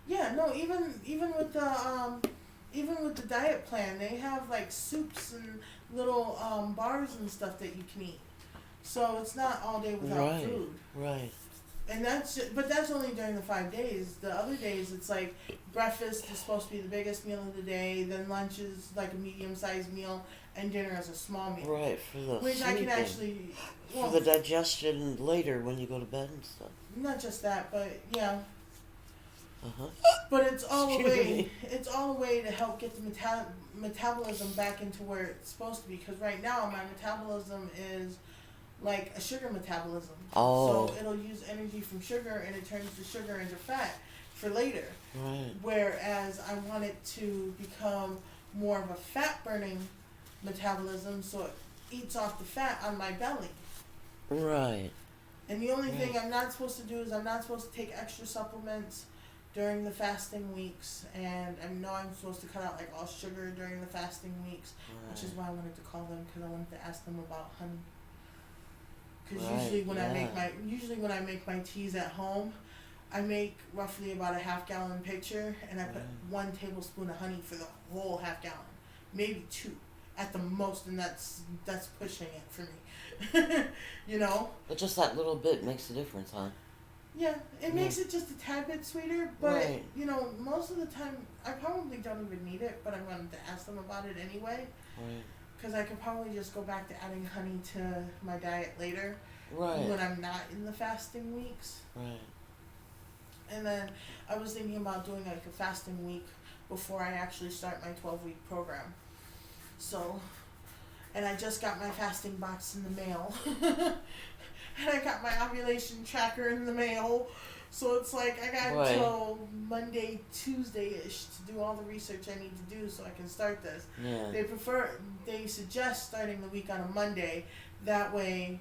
Yeah, no, even with the diet plan, they have like soups and little bars and stuff that you can eat. So it's not all day without Right. food. Right. And but that's only during the 5 days. The other days, it's like breakfast is supposed to be the biggest meal of the day. Then lunch is like a medium-sized meal, and dinner is a small meal. Right, for the Which I can sleeping. actually, well, For the digestion later when you go to bed and stuff. not just that, but yeah. Uh-huh. But it's all a Excuse way. me. It's all a way to help get the metabolism back into where it's supposed to be. Because right now my metabolism is like a sugar metabolism. Oh. So it'll use energy from sugar and it turns the sugar into fat for later. Right. Whereas I want it to become more of a fat burning metabolism, so it eats off the fat on my belly. Right. And the only thing Right. I'm not supposed to do is I'm not supposed to take extra supplements during the fasting weeks, and I know I'm supposed to cut out like all sugar during the fasting weeks, which is Right. why I wanted to call them, because I wanted to ask them about honey. Because Right, usually when I yeah. make my teas at home, I make roughly about a half-gallon pitcher, and I put Right. 1 tablespoon of honey for the whole half gallon, maybe 2 at the most, and that's pushing it for me. You know. But just that little bit makes a difference, huh? Yeah, it Yeah. makes it just a tad bit sweeter, but Right. you know, most of the time I probably don't even need it, but I'm going to ask them about it anyway, Right. because I could probably just go back to adding honey to my diet later Right. when I'm not in the fasting weeks. Right. And then I was thinking about doing like a fasting week before I actually start my 12-week program. So, and I just got my fasting box in the mail. And I got my ovulation tracker in the mail. So it's like I got Right. till Monday, Tuesday-ish to do all the research I need to do so I can start this. Yeah. They suggest starting the week on a Monday. That way,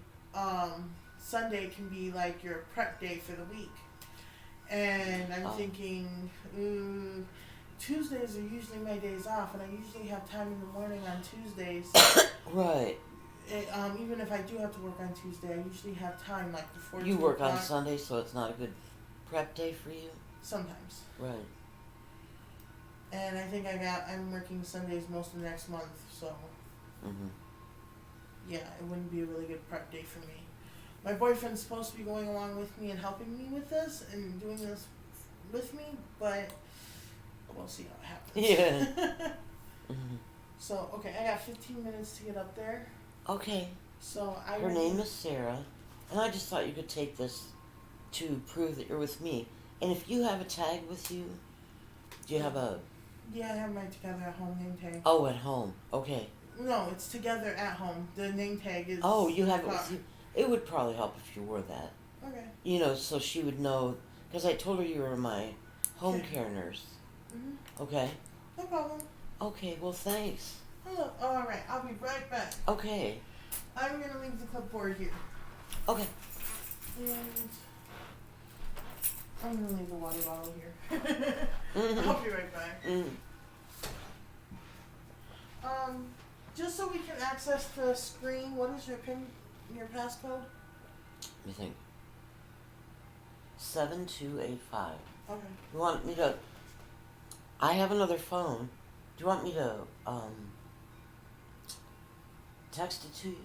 Sunday can be like your prep day for the week. And I'm Oh. thinking, Tuesdays are usually my days off, and I usually have time in the morning on Tuesdays. Right. Even if I do have to work on Tuesday, I usually have time like before You 2 work on o'clock. Sunday, so it's not a good prep day for you? Sometimes. Right. And I think I'm working Sundays most of next month, so Mm-hmm. yeah, it wouldn't be a really good prep day for me. My boyfriend's supposed to be going along with me and helping me with this and doing this with me, but we'll see how it happens. Yeah. Mm-hmm. So, okay, I got 15 minutes to get up there. Okay. So Her name is Sarah, and I just thought you could take this to prove that you're with me. And if you have a tag with you, do you have a... Yeah, I have my Together at Home name tag. Oh, at home. Okay. No, it's Together at Home. The name tag is... Oh, you have it in the with car. you. It would probably help if you wore that. Okay. You know, so she would know, because I told her you were my home Okay. care nurse. Mm-hmm. Okay? No problem. Okay, well, thanks. Oh, alright, I'll be right back. Okay. I'm gonna leave the clipboard here. Okay. And I'm gonna leave the water bottle here. Mhm. I'll be right back. Mm. Just so we can access the screen, what is your passcode? Let me think. 7285. Okay. You want me to? I have another phone. Do you want me to text it to you?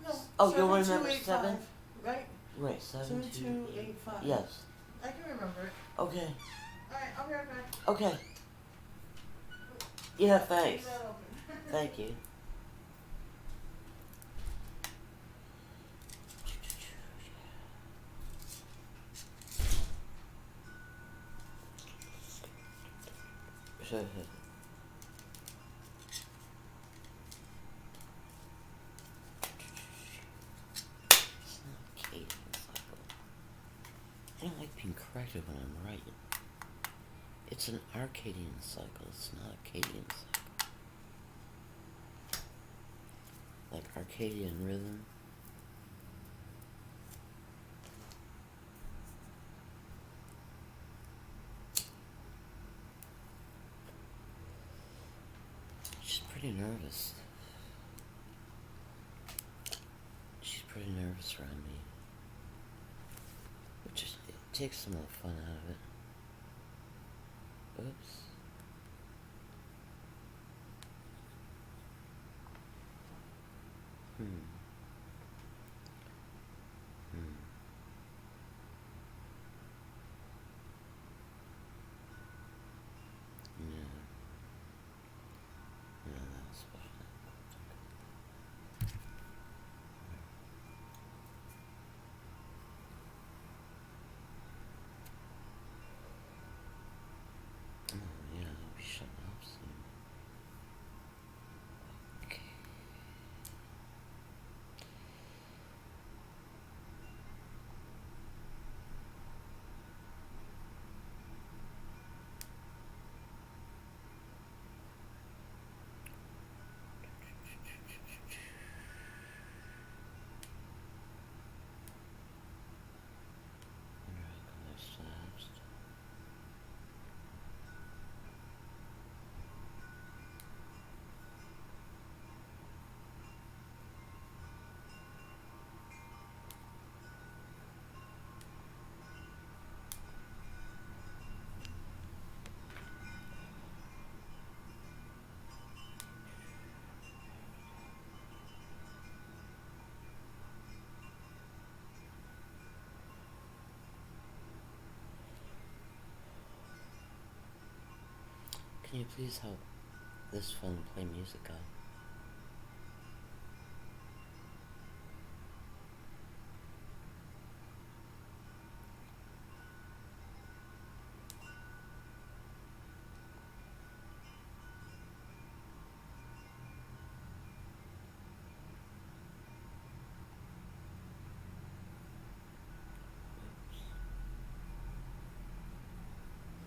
No. Oh, you'll remember 7285, 7? right? Wait, 7285. Yes. I can remember it. Okay. Alright, I'll be right back. Okay. Yeah, thanks. Leave that open. Thank you. I don't like being corrected when I'm right. It's an Arcadian cycle, it's not Acadian cycle. Like Arcadian rhythm. She's pretty nervous. She's pretty nervous around me. Which is, it takes some of the fun out of it. Oops. Hmm. Yeah. Yeah, that's what yeah, I'll be shutting up soon. Okay. Wonder how come I still have stuff. Can you please help this phone play music on?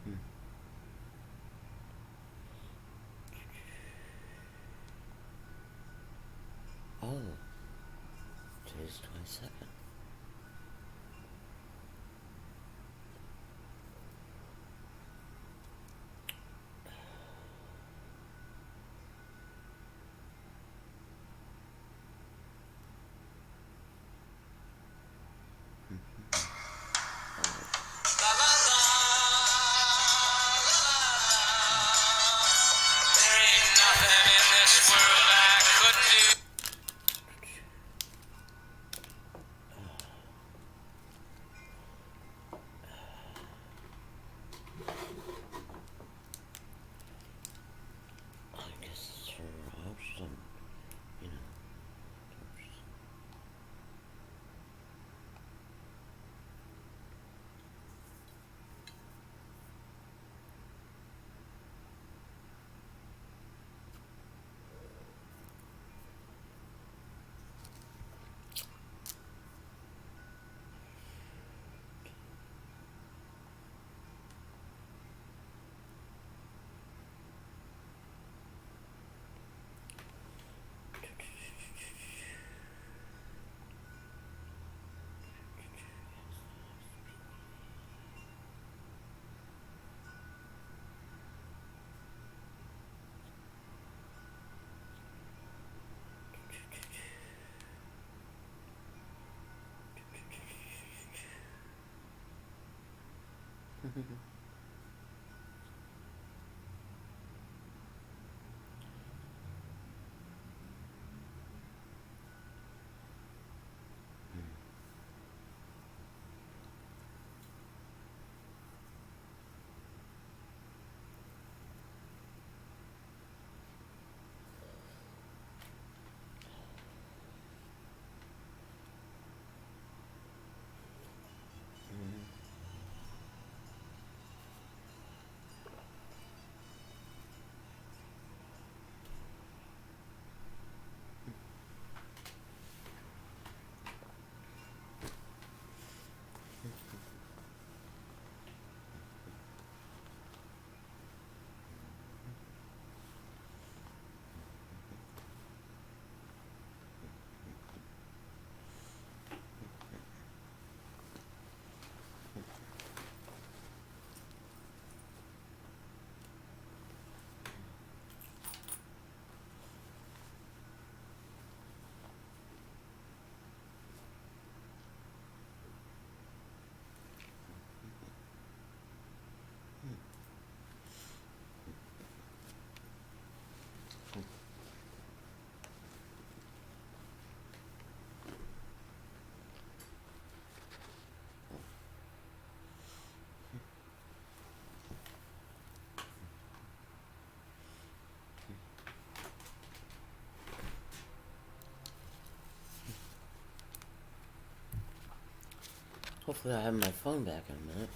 Hmm. Oh, today's 22nd. Hopefully I have my phone back in a minute.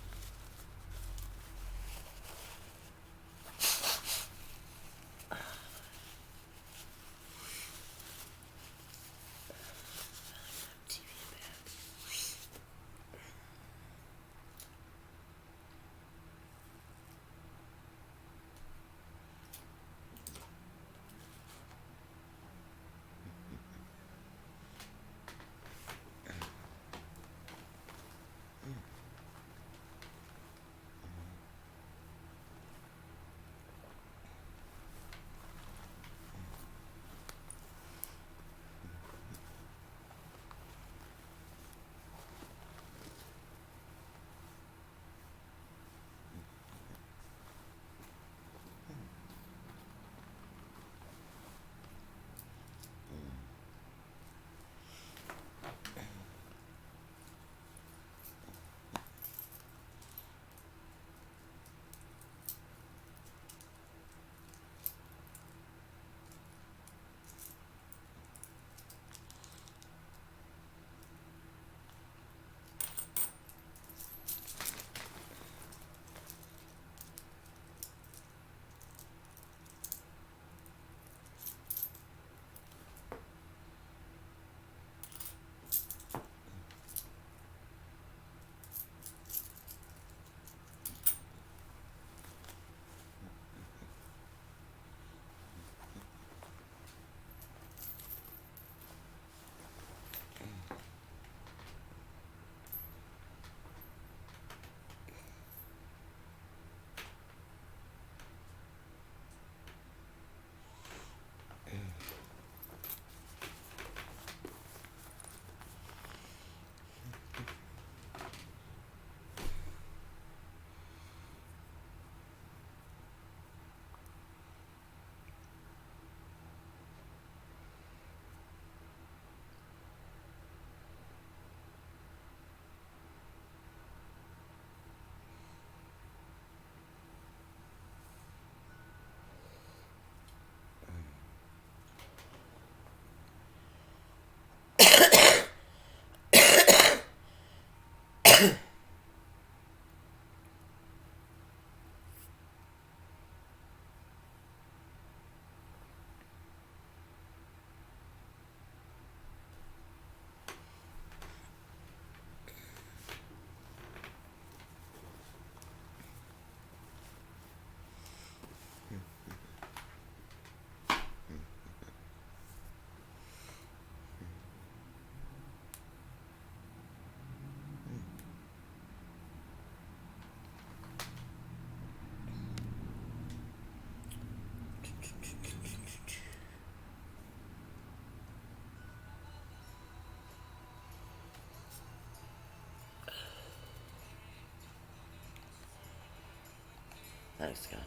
Scott.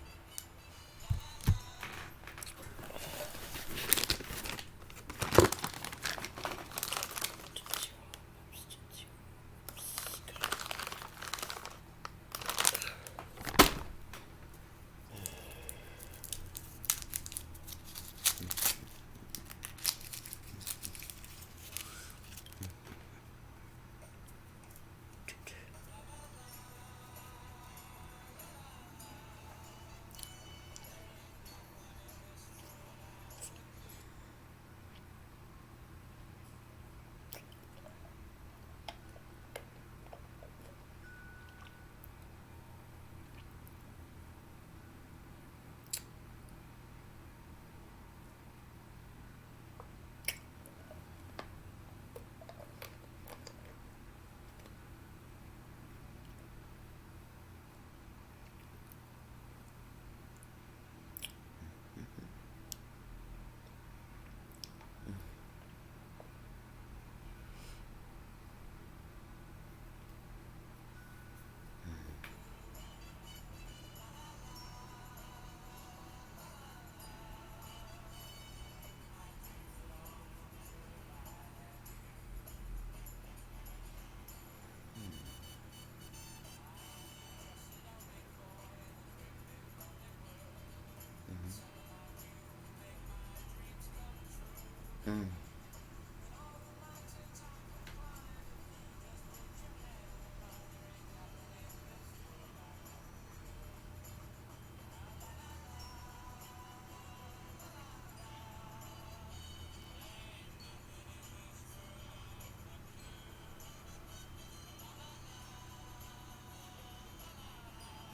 Mm.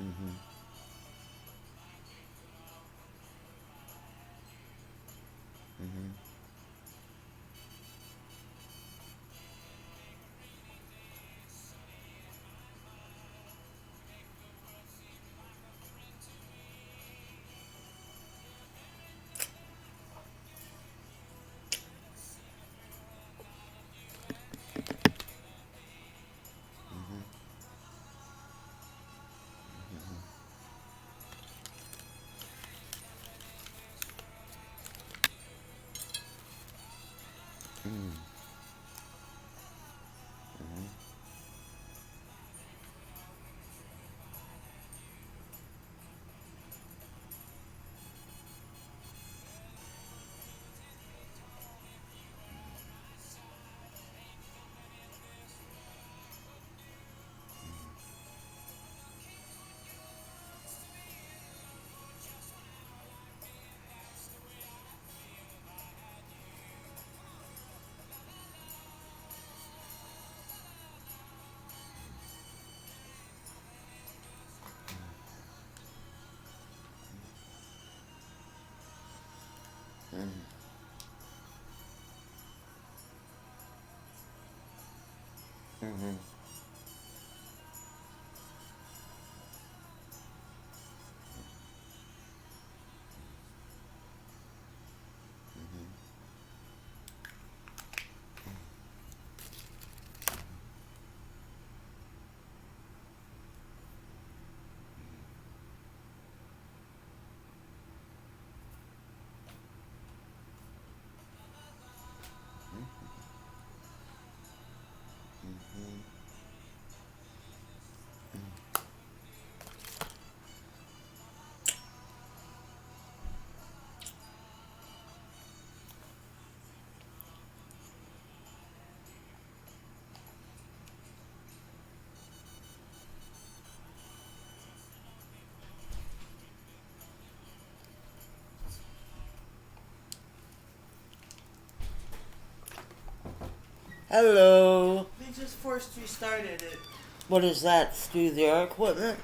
Mm-hmm. Mm-hmm. Mm. Mm. Mm-hmm. Hello. They just forced restarted it. What is that? Through their equipment?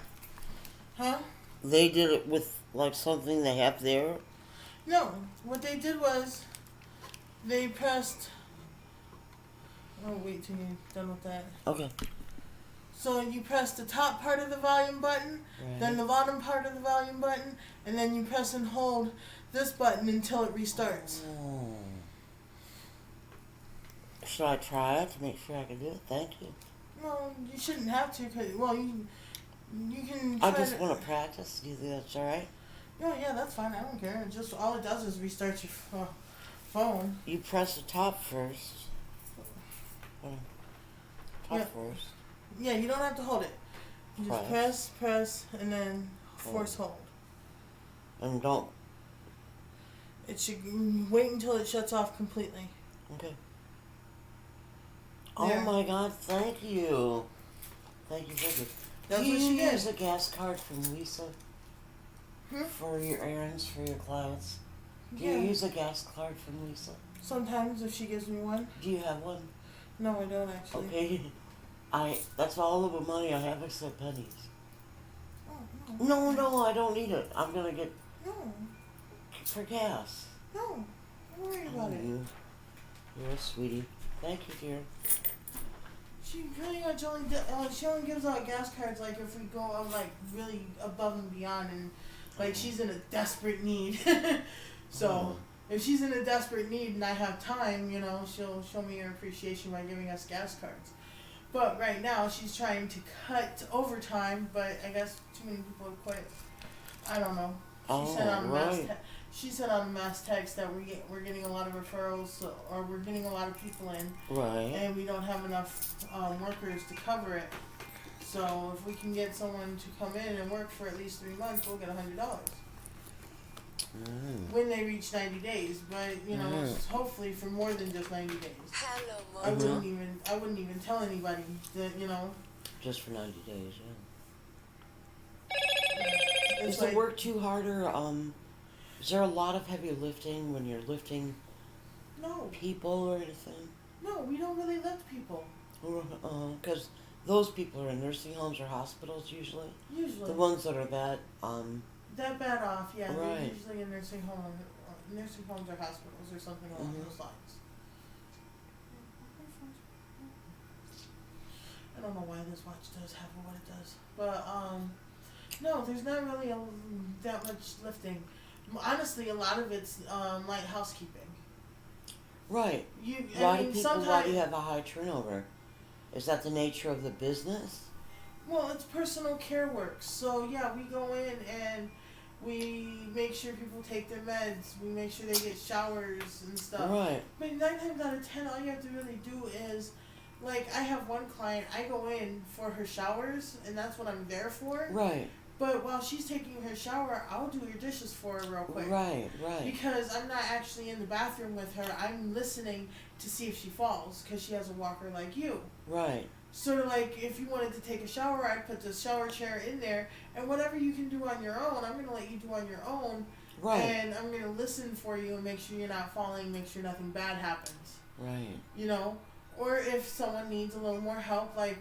Huh? They did it with like something they have there? No. What they did was they pressed. Oh, wait till you're done with that. Okay. So you press the top part of the volume button, then the bottom part of the volume button, and then you press and hold this button until it restarts. Oh. Should I try it to make sure I can do it? Thank you. No, you shouldn't have to. 'Cause, well, You can. I try just want to practice. Do you think that's all right? No, yeah, that's fine. I don't care. It just all it does is restart your phone. You press the top first. Top Yeah. first. Yeah, you don't have to hold it. You just press, and then force hold. And don't. It should wait until it shuts off completely. Okay. There. Oh my God! Thank you. Thank you. That's Do what you she did. use a gas card from Lisa for your errands for your clients? Do Yeah. you use a gas card from Lisa? Sometimes if she gives me one. Do you have one? No, I don't actually. Okay. That's all of the money I have except pennies. Oh, No, I don't need it. I'm gonna get No. for gas. No. Don't worry about it. You're a sweetie. Thank you, dear. She pretty much only she only gives out gas cards like if we go like really above and beyond, and like she's in a desperate need. So if she's in a desperate need and I have time, you know, she'll show me her appreciation by giving us gas cards. But right now she's trying to cut overtime, but I guess too many people have quit. I don't know. She sent out a mass she sent out a mass text that we're getting a lot of referrals, or we're getting a lot of people in, Right. and we don't have enough workers to cover it. So if we can get someone to come in and work for at least 3 months, we'll get $100 when they reach 90 days. But you know, hopefully for more than just 90 days. Hello, Mom. I wouldn't even tell anybody that, you know. Just for 90 days, yeah. It's Is like, the work too hard, or is there a lot of heavy lifting when you're lifting no, people or anything? no, we don't really lift people. Because those people are in nursing homes or hospitals usually. Usually. The ones that are that That bad off, yeah. They're Right. usually in nursing homes or hospitals or something along those lines. I don't know why this watch does have what it does, but no, there's not really that much lifting. Honestly, a lot of it's light housekeeping. Right. Why do you have a high turnover? Is that the nature of the business? Well, it's personal care work. So yeah, we go in and we make sure people take their meds. We make sure they get showers and stuff. Right. But 9 times out of 10, all you have to really do is, like, I have one client, I go in for her showers, and that's what I'm there for. Right. But while she's taking her shower, I'll do her dishes for her real quick. Right. Because I'm not actually in the bathroom with her. I'm listening to see if she falls, because she has a walker like you. Right. Sort of like if you wanted to take a shower, I'd put the shower chair in there, and whatever you can do on your own, I'm going to let you do on your own. Right. And I'm going to listen for you and make sure you're not falling, make sure nothing bad happens. Right. You know? Or if someone needs a little more help, like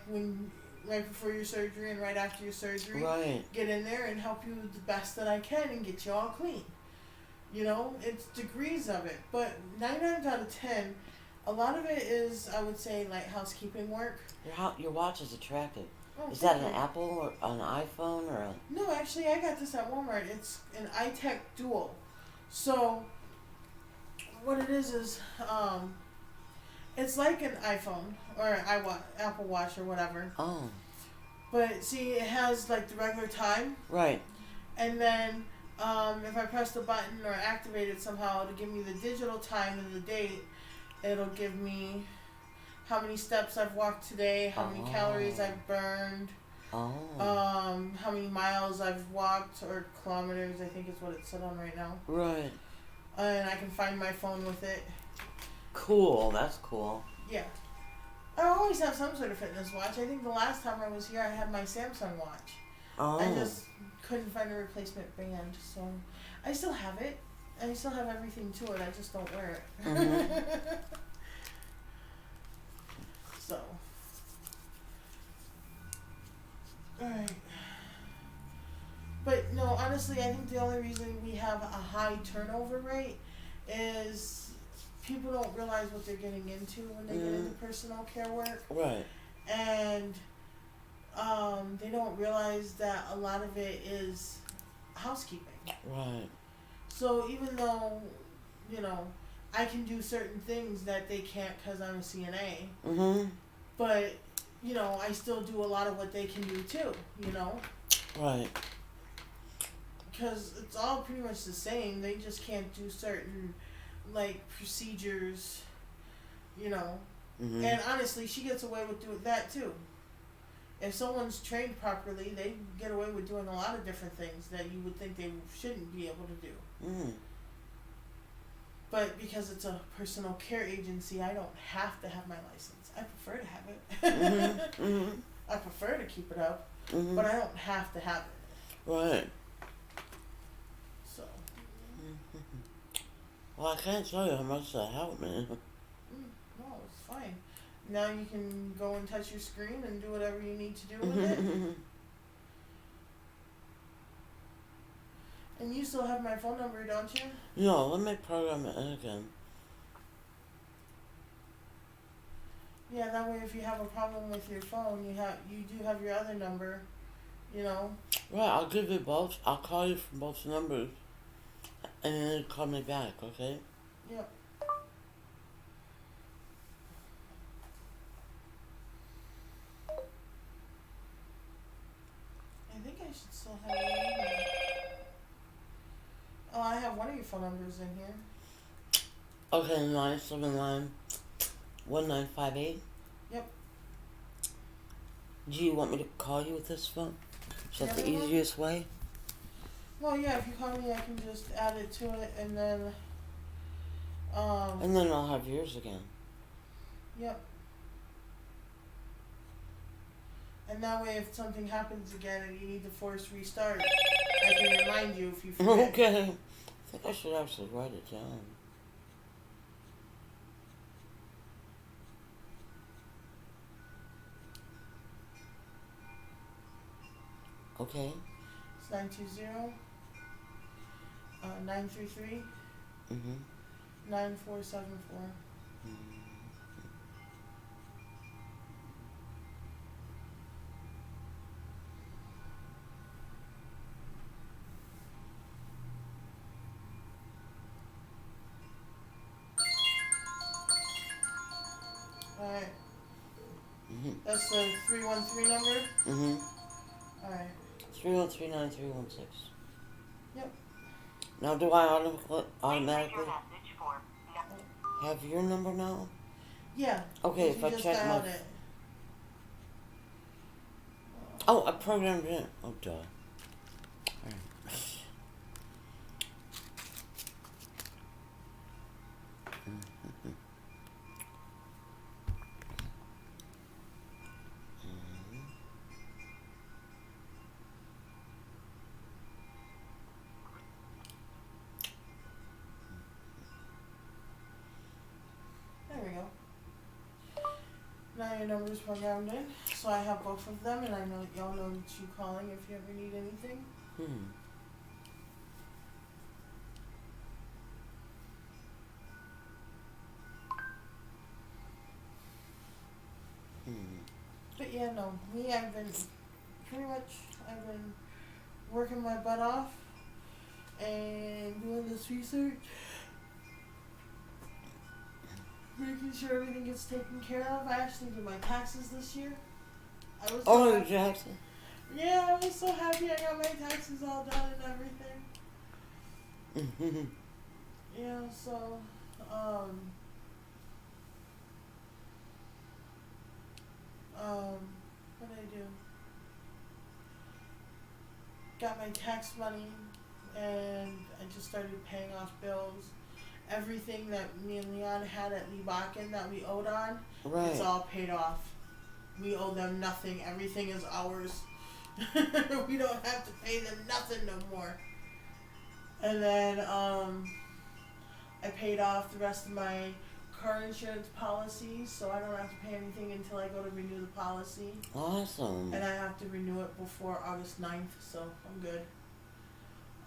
right before your surgery and right after your surgery, Right. get in there and help you the best that I can and get you all clean. You know? It's degrees of it. But 9 times out of 10, a lot of it is, I would say, like housekeeping work. Your watch is attractive. Oh, Is that thank an you. Apple or an iPhone or a? No, actually, I got this at Walmart. It's an iTech Dual. So, what it is, it's like an iPhone or Apple Watch or whatever. Oh. But see, it has like the regular time, Right. and then if I press the button or activate it somehow, it'll give me the digital time and the date. It'll give me how many steps I've walked today, how many calories I've burned. Oh. How many miles I've walked, or kilometers, I think is what it's set on right now. Right. And I can find my phone with it. Cool. That's cool. Yeah. I always have some sort of fitness watch. I think the last time I was here, I had my Samsung watch. Oh. I just couldn't find a replacement band, so I still have it. I still have everything to it. I just don't wear it. Mhm. So. Alright. But no, honestly, I think the only reason we have a high turnover rate is people don't realize what they're getting into when they get into personal care work. Right. And they don't realize that a lot of it is housekeeping. Right. So even though, you know, I can do certain things that they can't because I'm a CNA, Mhm. but, you know, I still do a lot of what they can do too, you know? Right. Because it's all pretty much the same. They just can't do certain, like, procedures, you know. Mhm. And honestly, she gets away with doing that too. If someone's trained properly, they get away with doing a lot of different things that you would think they shouldn't be able to do. Mm. But because it's a personal care agency, I don't have to have my license. I prefer to have it. Mhm. Mhm. I prefer to keep it up, Mhm. but I don't have to have it. Right. So, Well, I can't tell you how much that helped me. no, it's fine. Now you can go and touch your screen and do whatever you need to do with it. And you still have my phone number, don't you? No, let me program it in again. Yeah, that way if you have a problem with your phone, you do have your other number, you know. Right, I'll give you both. I'll call you from both numbers. And then you call me back, okay? Yep. I think I should still have your email. Oh, I have one of your phone numbers in here. Okay, 979-1958. Yep. Do you want me to call you with this phone? Is that the Yeah. easiest way? Well, yeah, if you call me, I can just add it to it and then, And then I'll have yours again. yep. And that way, if something happens again and you need to force restart, I can remind you if you forget. Okay. I think I should actually write it down. Okay. It's 920 933 Mhm. 9474. Alright. Mhm. That's the 313 number? Mhm. Alright. 313-9316. Yep. Now, do I automatically have your number now? Yeah. Okay, if if you I just check dialed my... it. Oh, I programmed it in. Oh, duh. Alright. There we go. Now your number's programmed in, so I have both of them, and I know y'all know that you calling if you ever need anything. But yeah, no, I've been working my butt off and doing this research, making sure everything gets taken care of. I actually did my taxes this year. I was so happy. Jackson. Yeah, I was so happy I got my taxes all done and everything. Yeah, so, what did I do? Got my tax money, and I just started paying off bills. Everything that me and Leon had at Lee Bakken that we owed on, Right. it's all paid off. We owe them nothing. Everything is ours. We don't have to pay them nothing no more. And then I paid off the rest of my car insurance policies, so I don't have to pay anything until I go to renew the policy. Awesome. And I have to renew it before August 9th, so I'm good.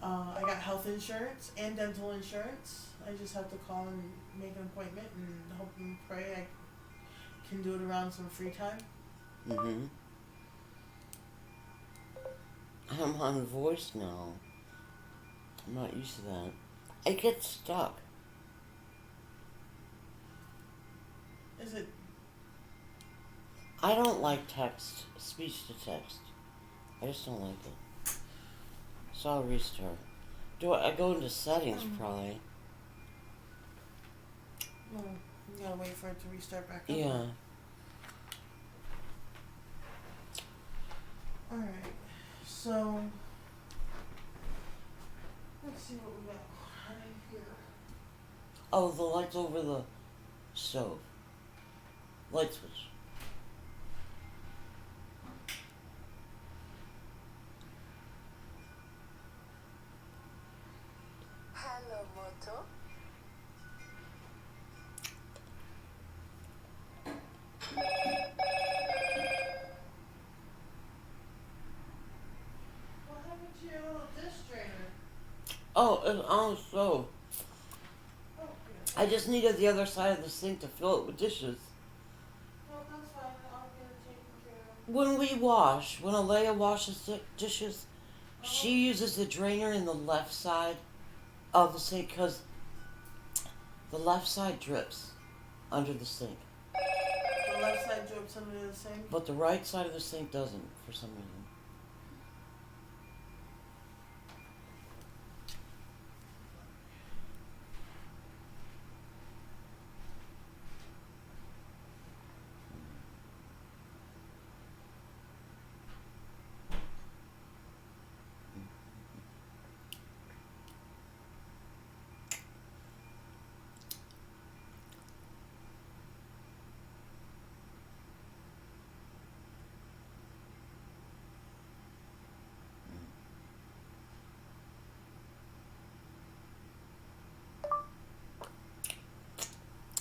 I got health insurance and dental insurance. I just have to call and make an appointment and hope and pray I can do it around some free time. Mhm. I'm on voice now. I'm not used to that. It gets stuck. Is it? I don't like text, speech to text. I just don't like it. So I'll restart. I go into settings probably. Oh, you gotta wait for it to restart back up. Yeah. Alright, so let's see what we got right here. Oh, the light's over the stove. Light switch. Hello, Moto. What happened to your little dish drainer? Oh, it's on the stove. Oh, yeah. I just needed the other side of the sink to fill it with dishes. No, that's fine. I'll get it taken care of. When Alea washes dishes, she uses the drainer in the left side of the sink because the left side drips under the sink. The left side drips under the sink. But the right side of the sink doesn't for some reason.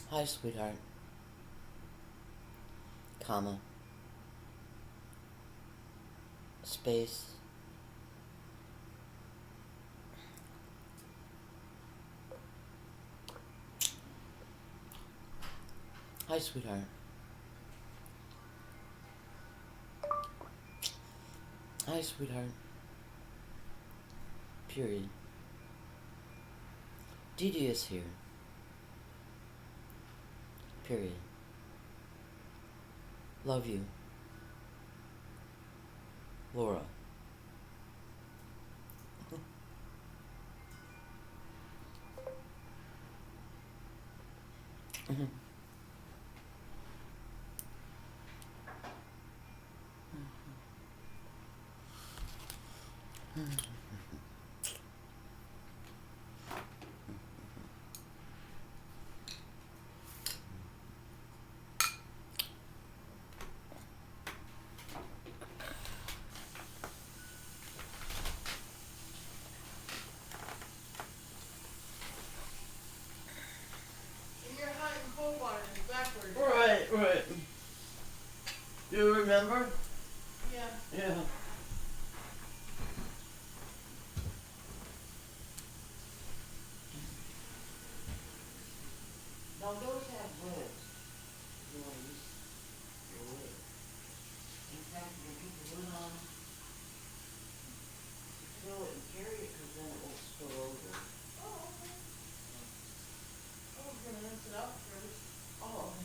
Hi, sweetheart. Comma. Space. Hi, sweetheart. Hi, sweetheart. Period. Dee Dee is here. Period. Love you. Laura. And your hot and cold water is backwards. Right. Do you remember? Yeah. Yeah. Now those have lids. You want to use your lid. In fact, you can put the lid on, fill it and carry it because then it won't spill over. Oh, okay. I was gonna rinse it out first. Oh.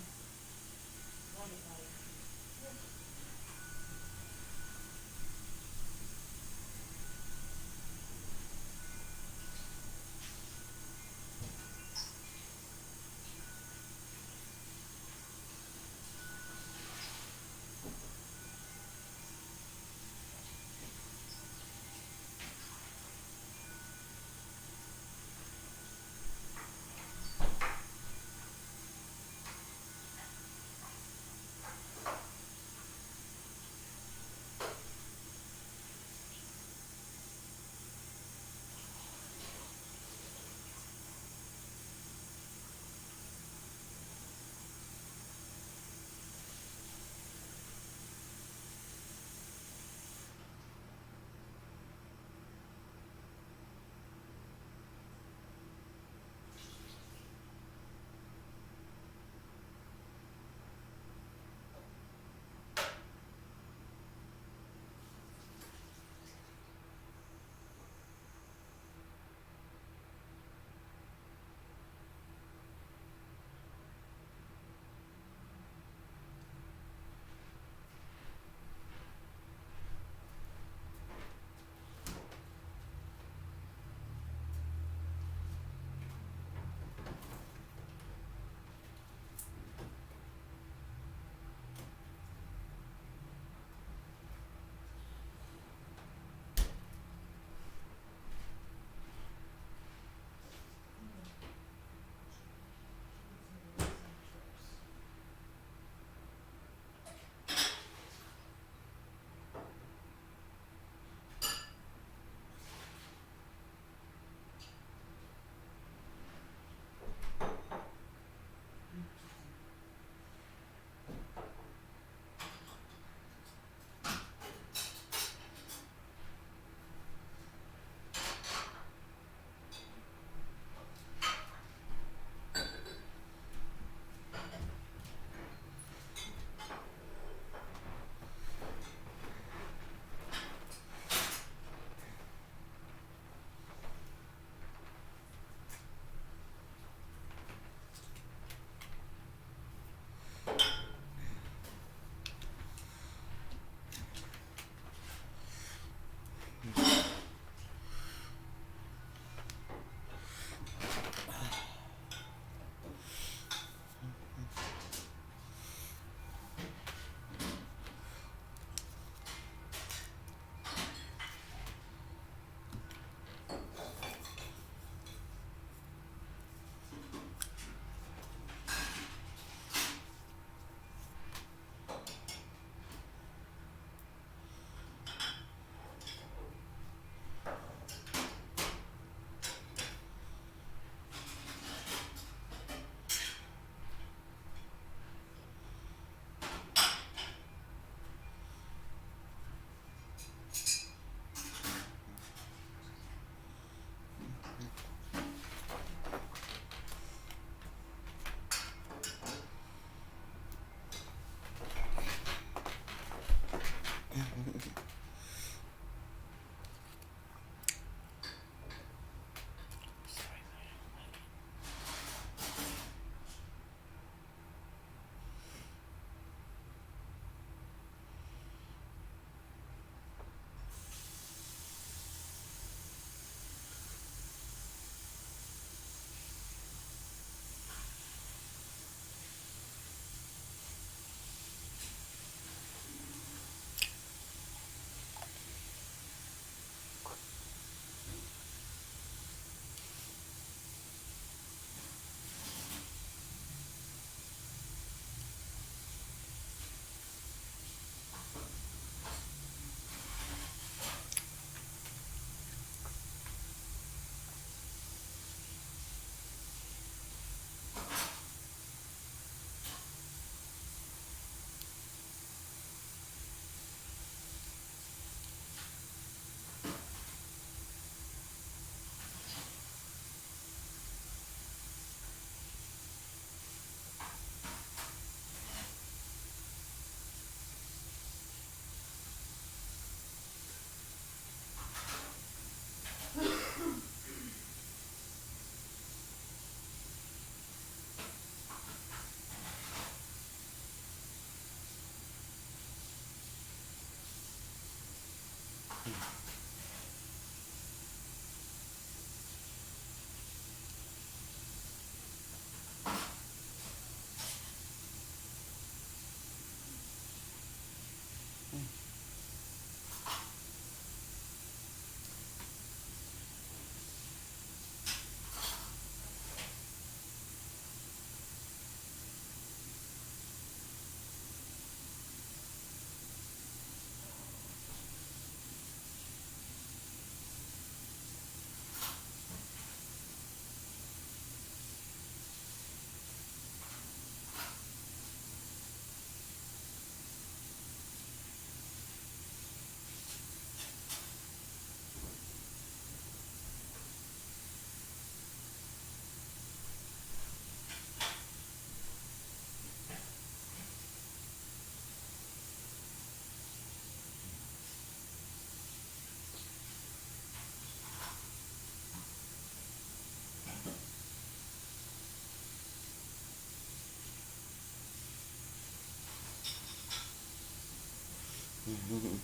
Mhm.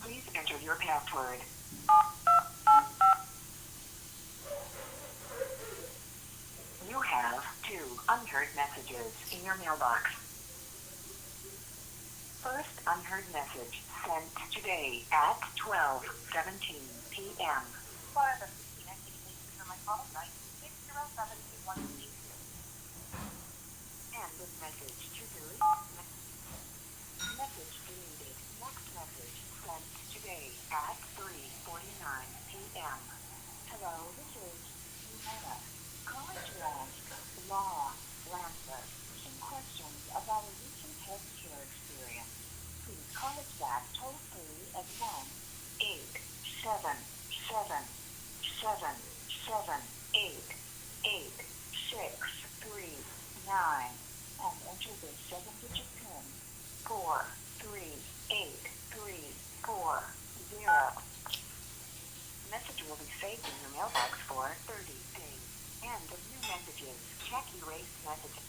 Please enter your password. You have 2 unheard messages in your mailbox. First unheard message sent today at 12:17 p.m. For the for my call, 607-2182. And this message to delete. Message deleted. Next message sent today at 3:49 p.m. Hello, this is Humana. Calling to ask Law Lancer some questions about a recent healthcare experience. Please call us back toll free at 1-877-778-8639 and enter the 7-digit PIN 43834. Message will be saved in your mailbox for 30 days. End of new messages. Check erased messages.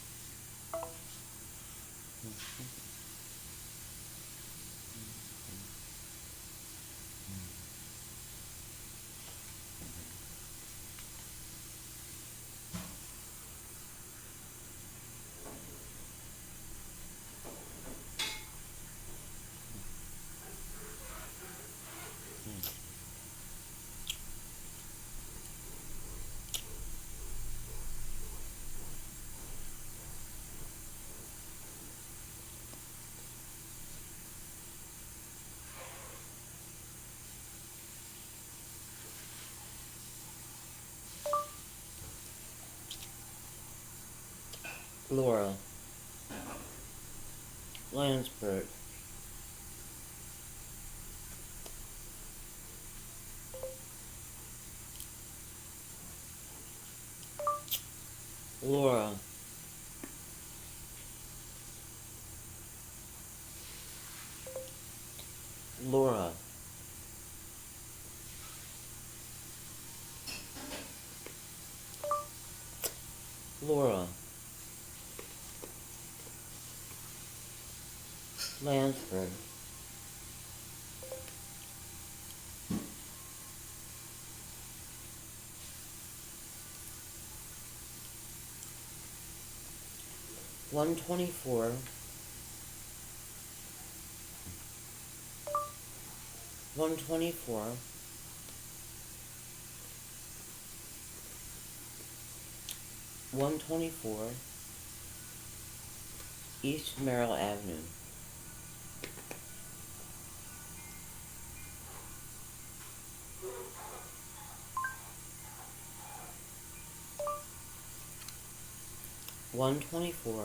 Laura Lansford. Laura Laura Laura Lansford. One 24. 124. East Merrill Avenue. One 24.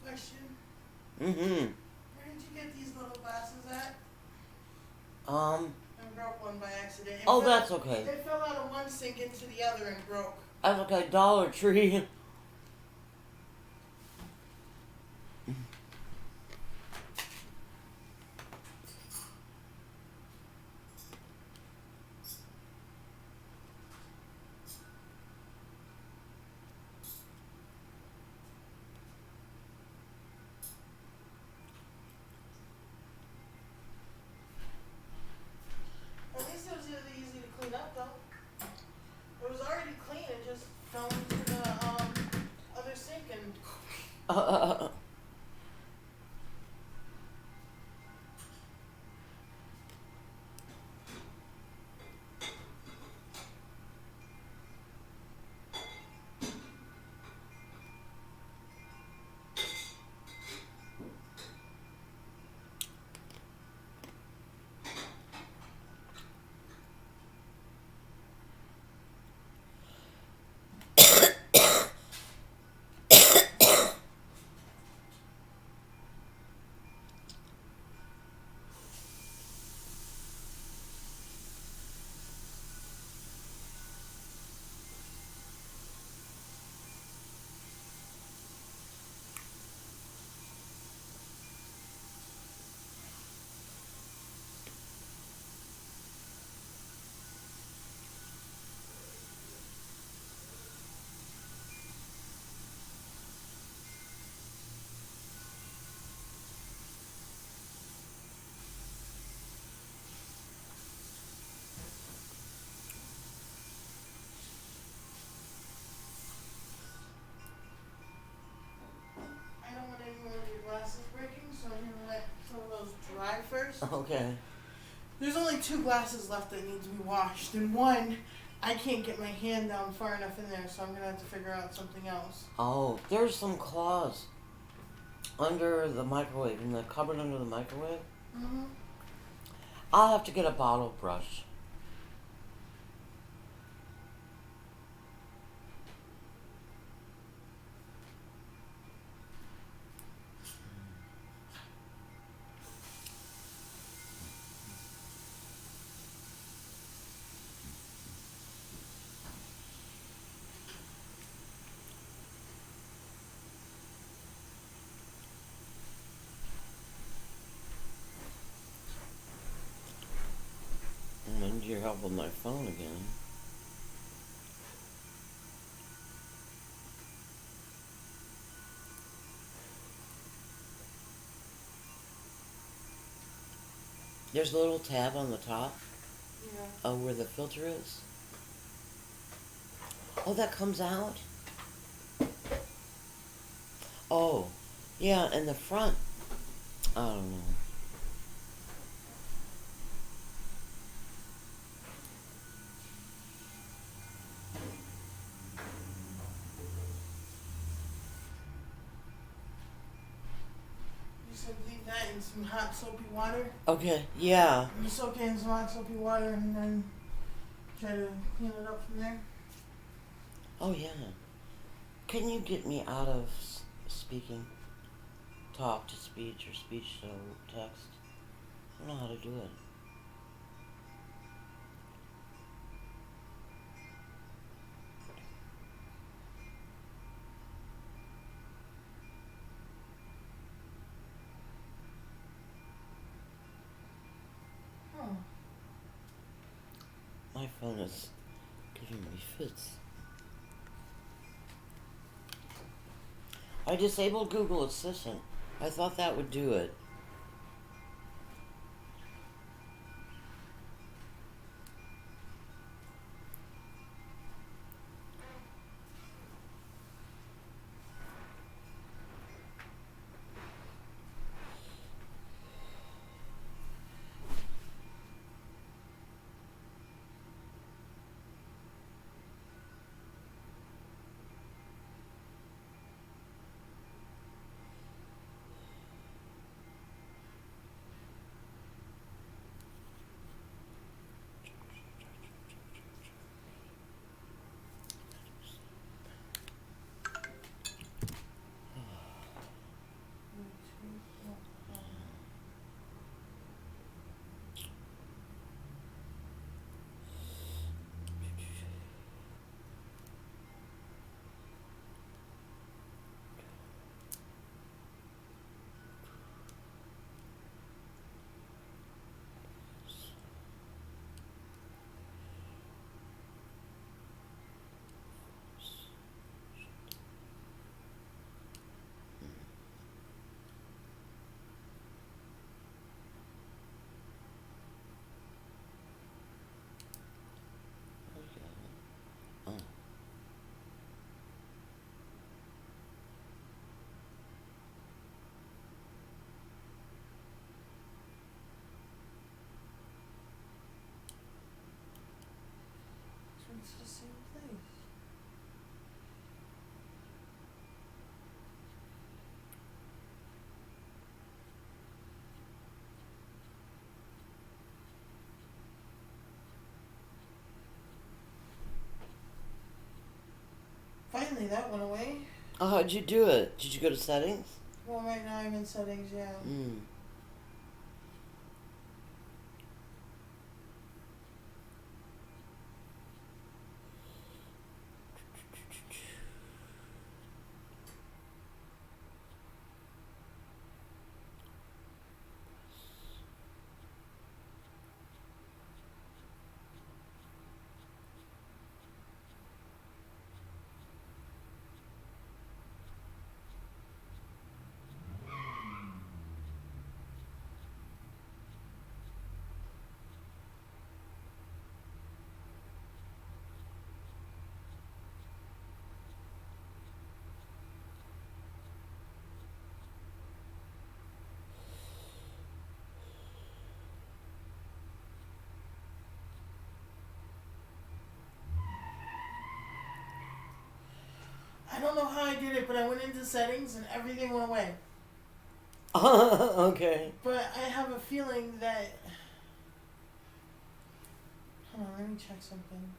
Question. Mm-hmm. Where did you get these little glasses at? I broke one by accident. Oh, that's okay. It fell out of one sink into the other and broke. That's okay. Dollar Tree. At least it was really easy to clean up, though. It was already clean. It just fell into the other sink and. Okay. There's only 2 glasses left that need to be washed, and one, I can't get my hand down far enough in there, so I'm gonna have to figure out something else. Oh, there's some claws under the microwave, in the cupboard under the microwave. Mm-hmm. I'll have to get a bottle brush. I need your help with my phone again. There's a little tab on the top of where the filter is. Oh, that comes out? Oh, yeah, and the front. I don't know. You said leave that in some hot soapy water. Okay, yeah. You soak it in some hot soapy water and then try to clean it up from there. Oh, yeah. Can you get me out of speaking? Talk to speech or speech to text? I don't know how to do it. Oh. My phone is giving me fits. I disabled Google Assistant. I thought that would do it. Oh. It's the same place. Finally, that went away. Oh, how'd you do it? Did you go to settings? Well, right now I'm in settings, yeah. Mm. I don't know how I did it, but I went into settings and everything went away. Okay. But I have a feeling that. Hold on, let me check something.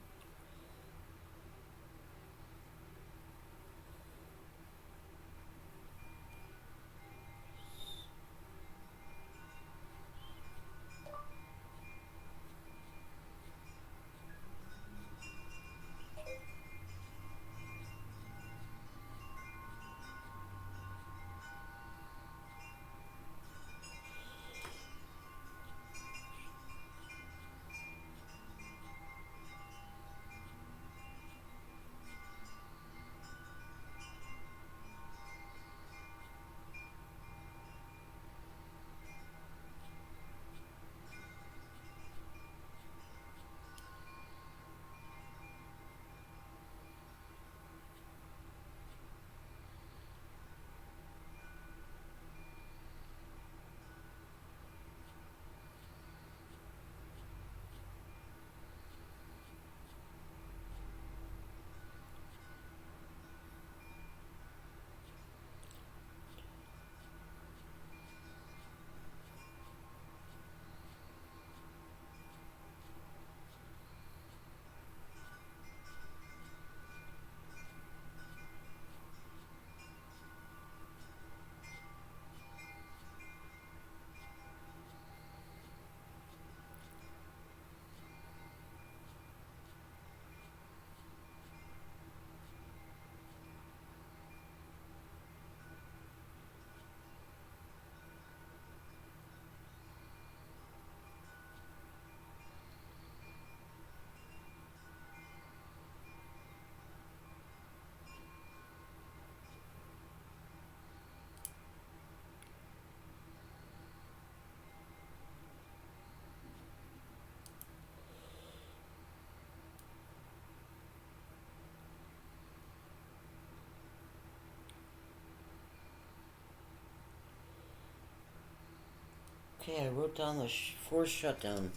Okay, I wrote down the forced shutdown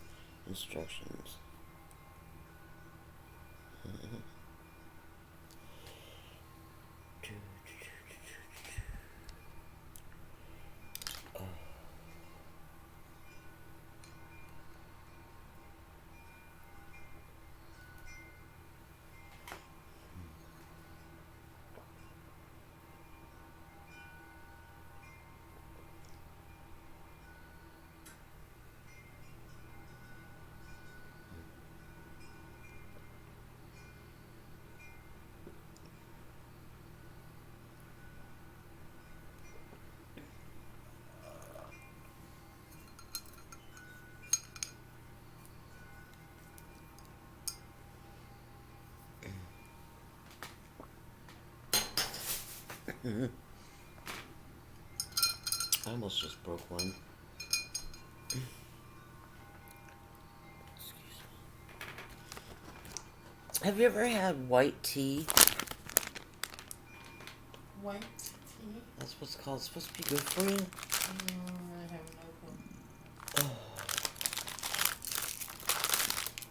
instructions. I almost just broke one. Have you ever had white tea? White tea? That's what it's called. It's supposed to be good for you. I have no clue.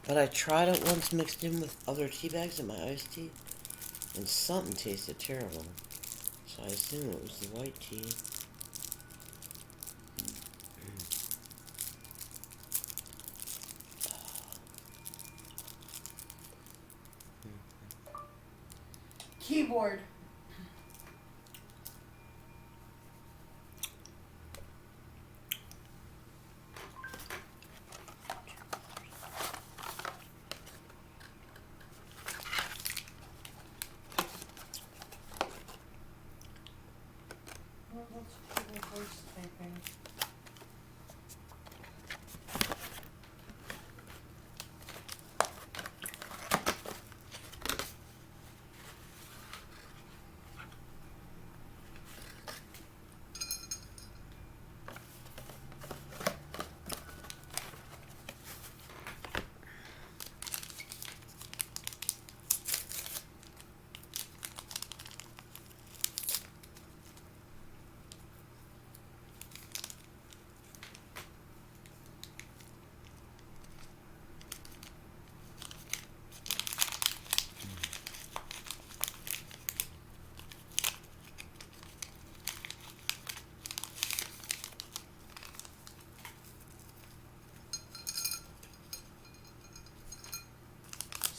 But I tried it once mixed in with other tea bags in my iced tea, and something tasted terrible. So I assume it was the white tea. Keyboard. Well, let's do the voice typing.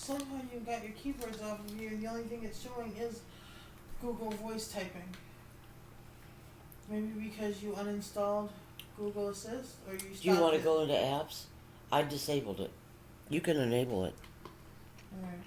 somehow you got your keyboards off of here. The only thing it's showing is Google Voice typing. Maybe because you uninstalled Google Assist, or you stopped Do you want to it. go into apps? I disabled it. You can enable it. Alright.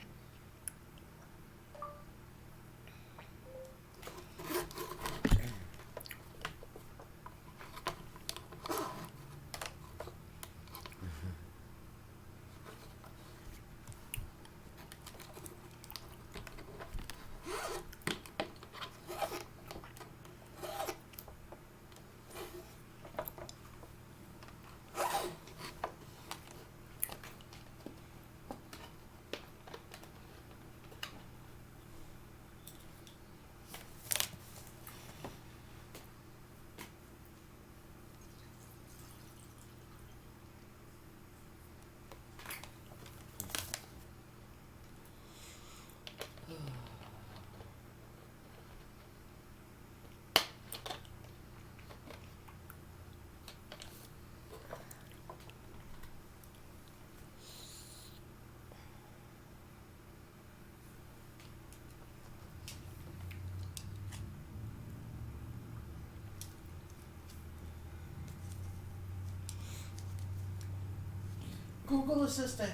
Google Assistant.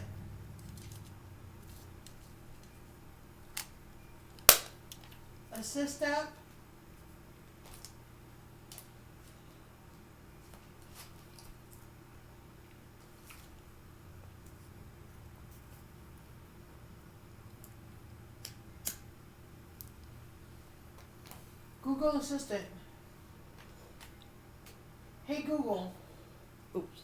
Assist app. Google Assistant. Hey Google. Oops.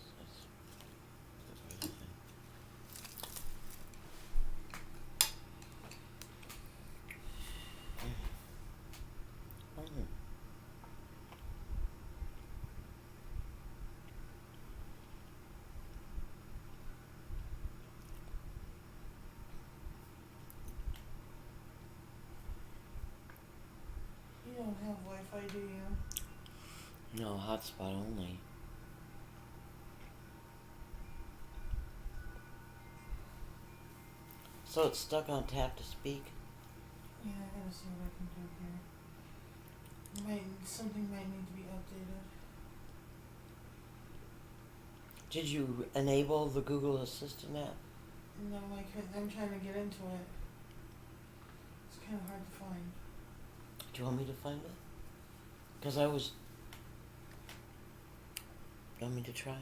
You don't have Wi-Fi, do you? No, hotspot only. So it's stuck on tap to speak. Yeah, I gotta see what I can do here. Something might need to be updated. Did you enable the Google Assistant app? No, I'm trying to get into it. It's kind of hard to find. Do you want me to find it? Because I was... You want me to try?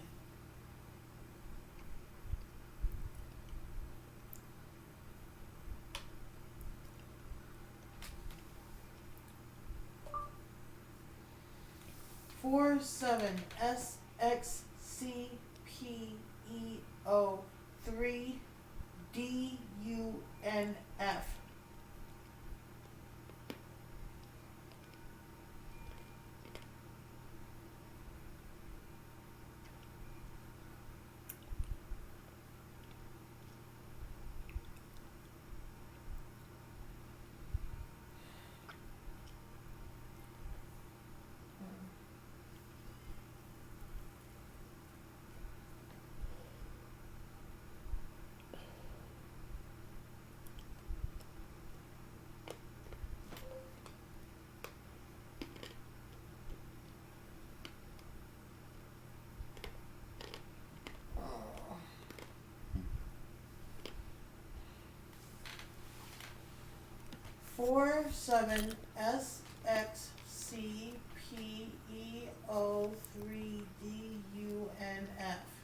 Four 7 SXCPEO 3 DUNF. Four 7 SXCPEO 3 DUNF.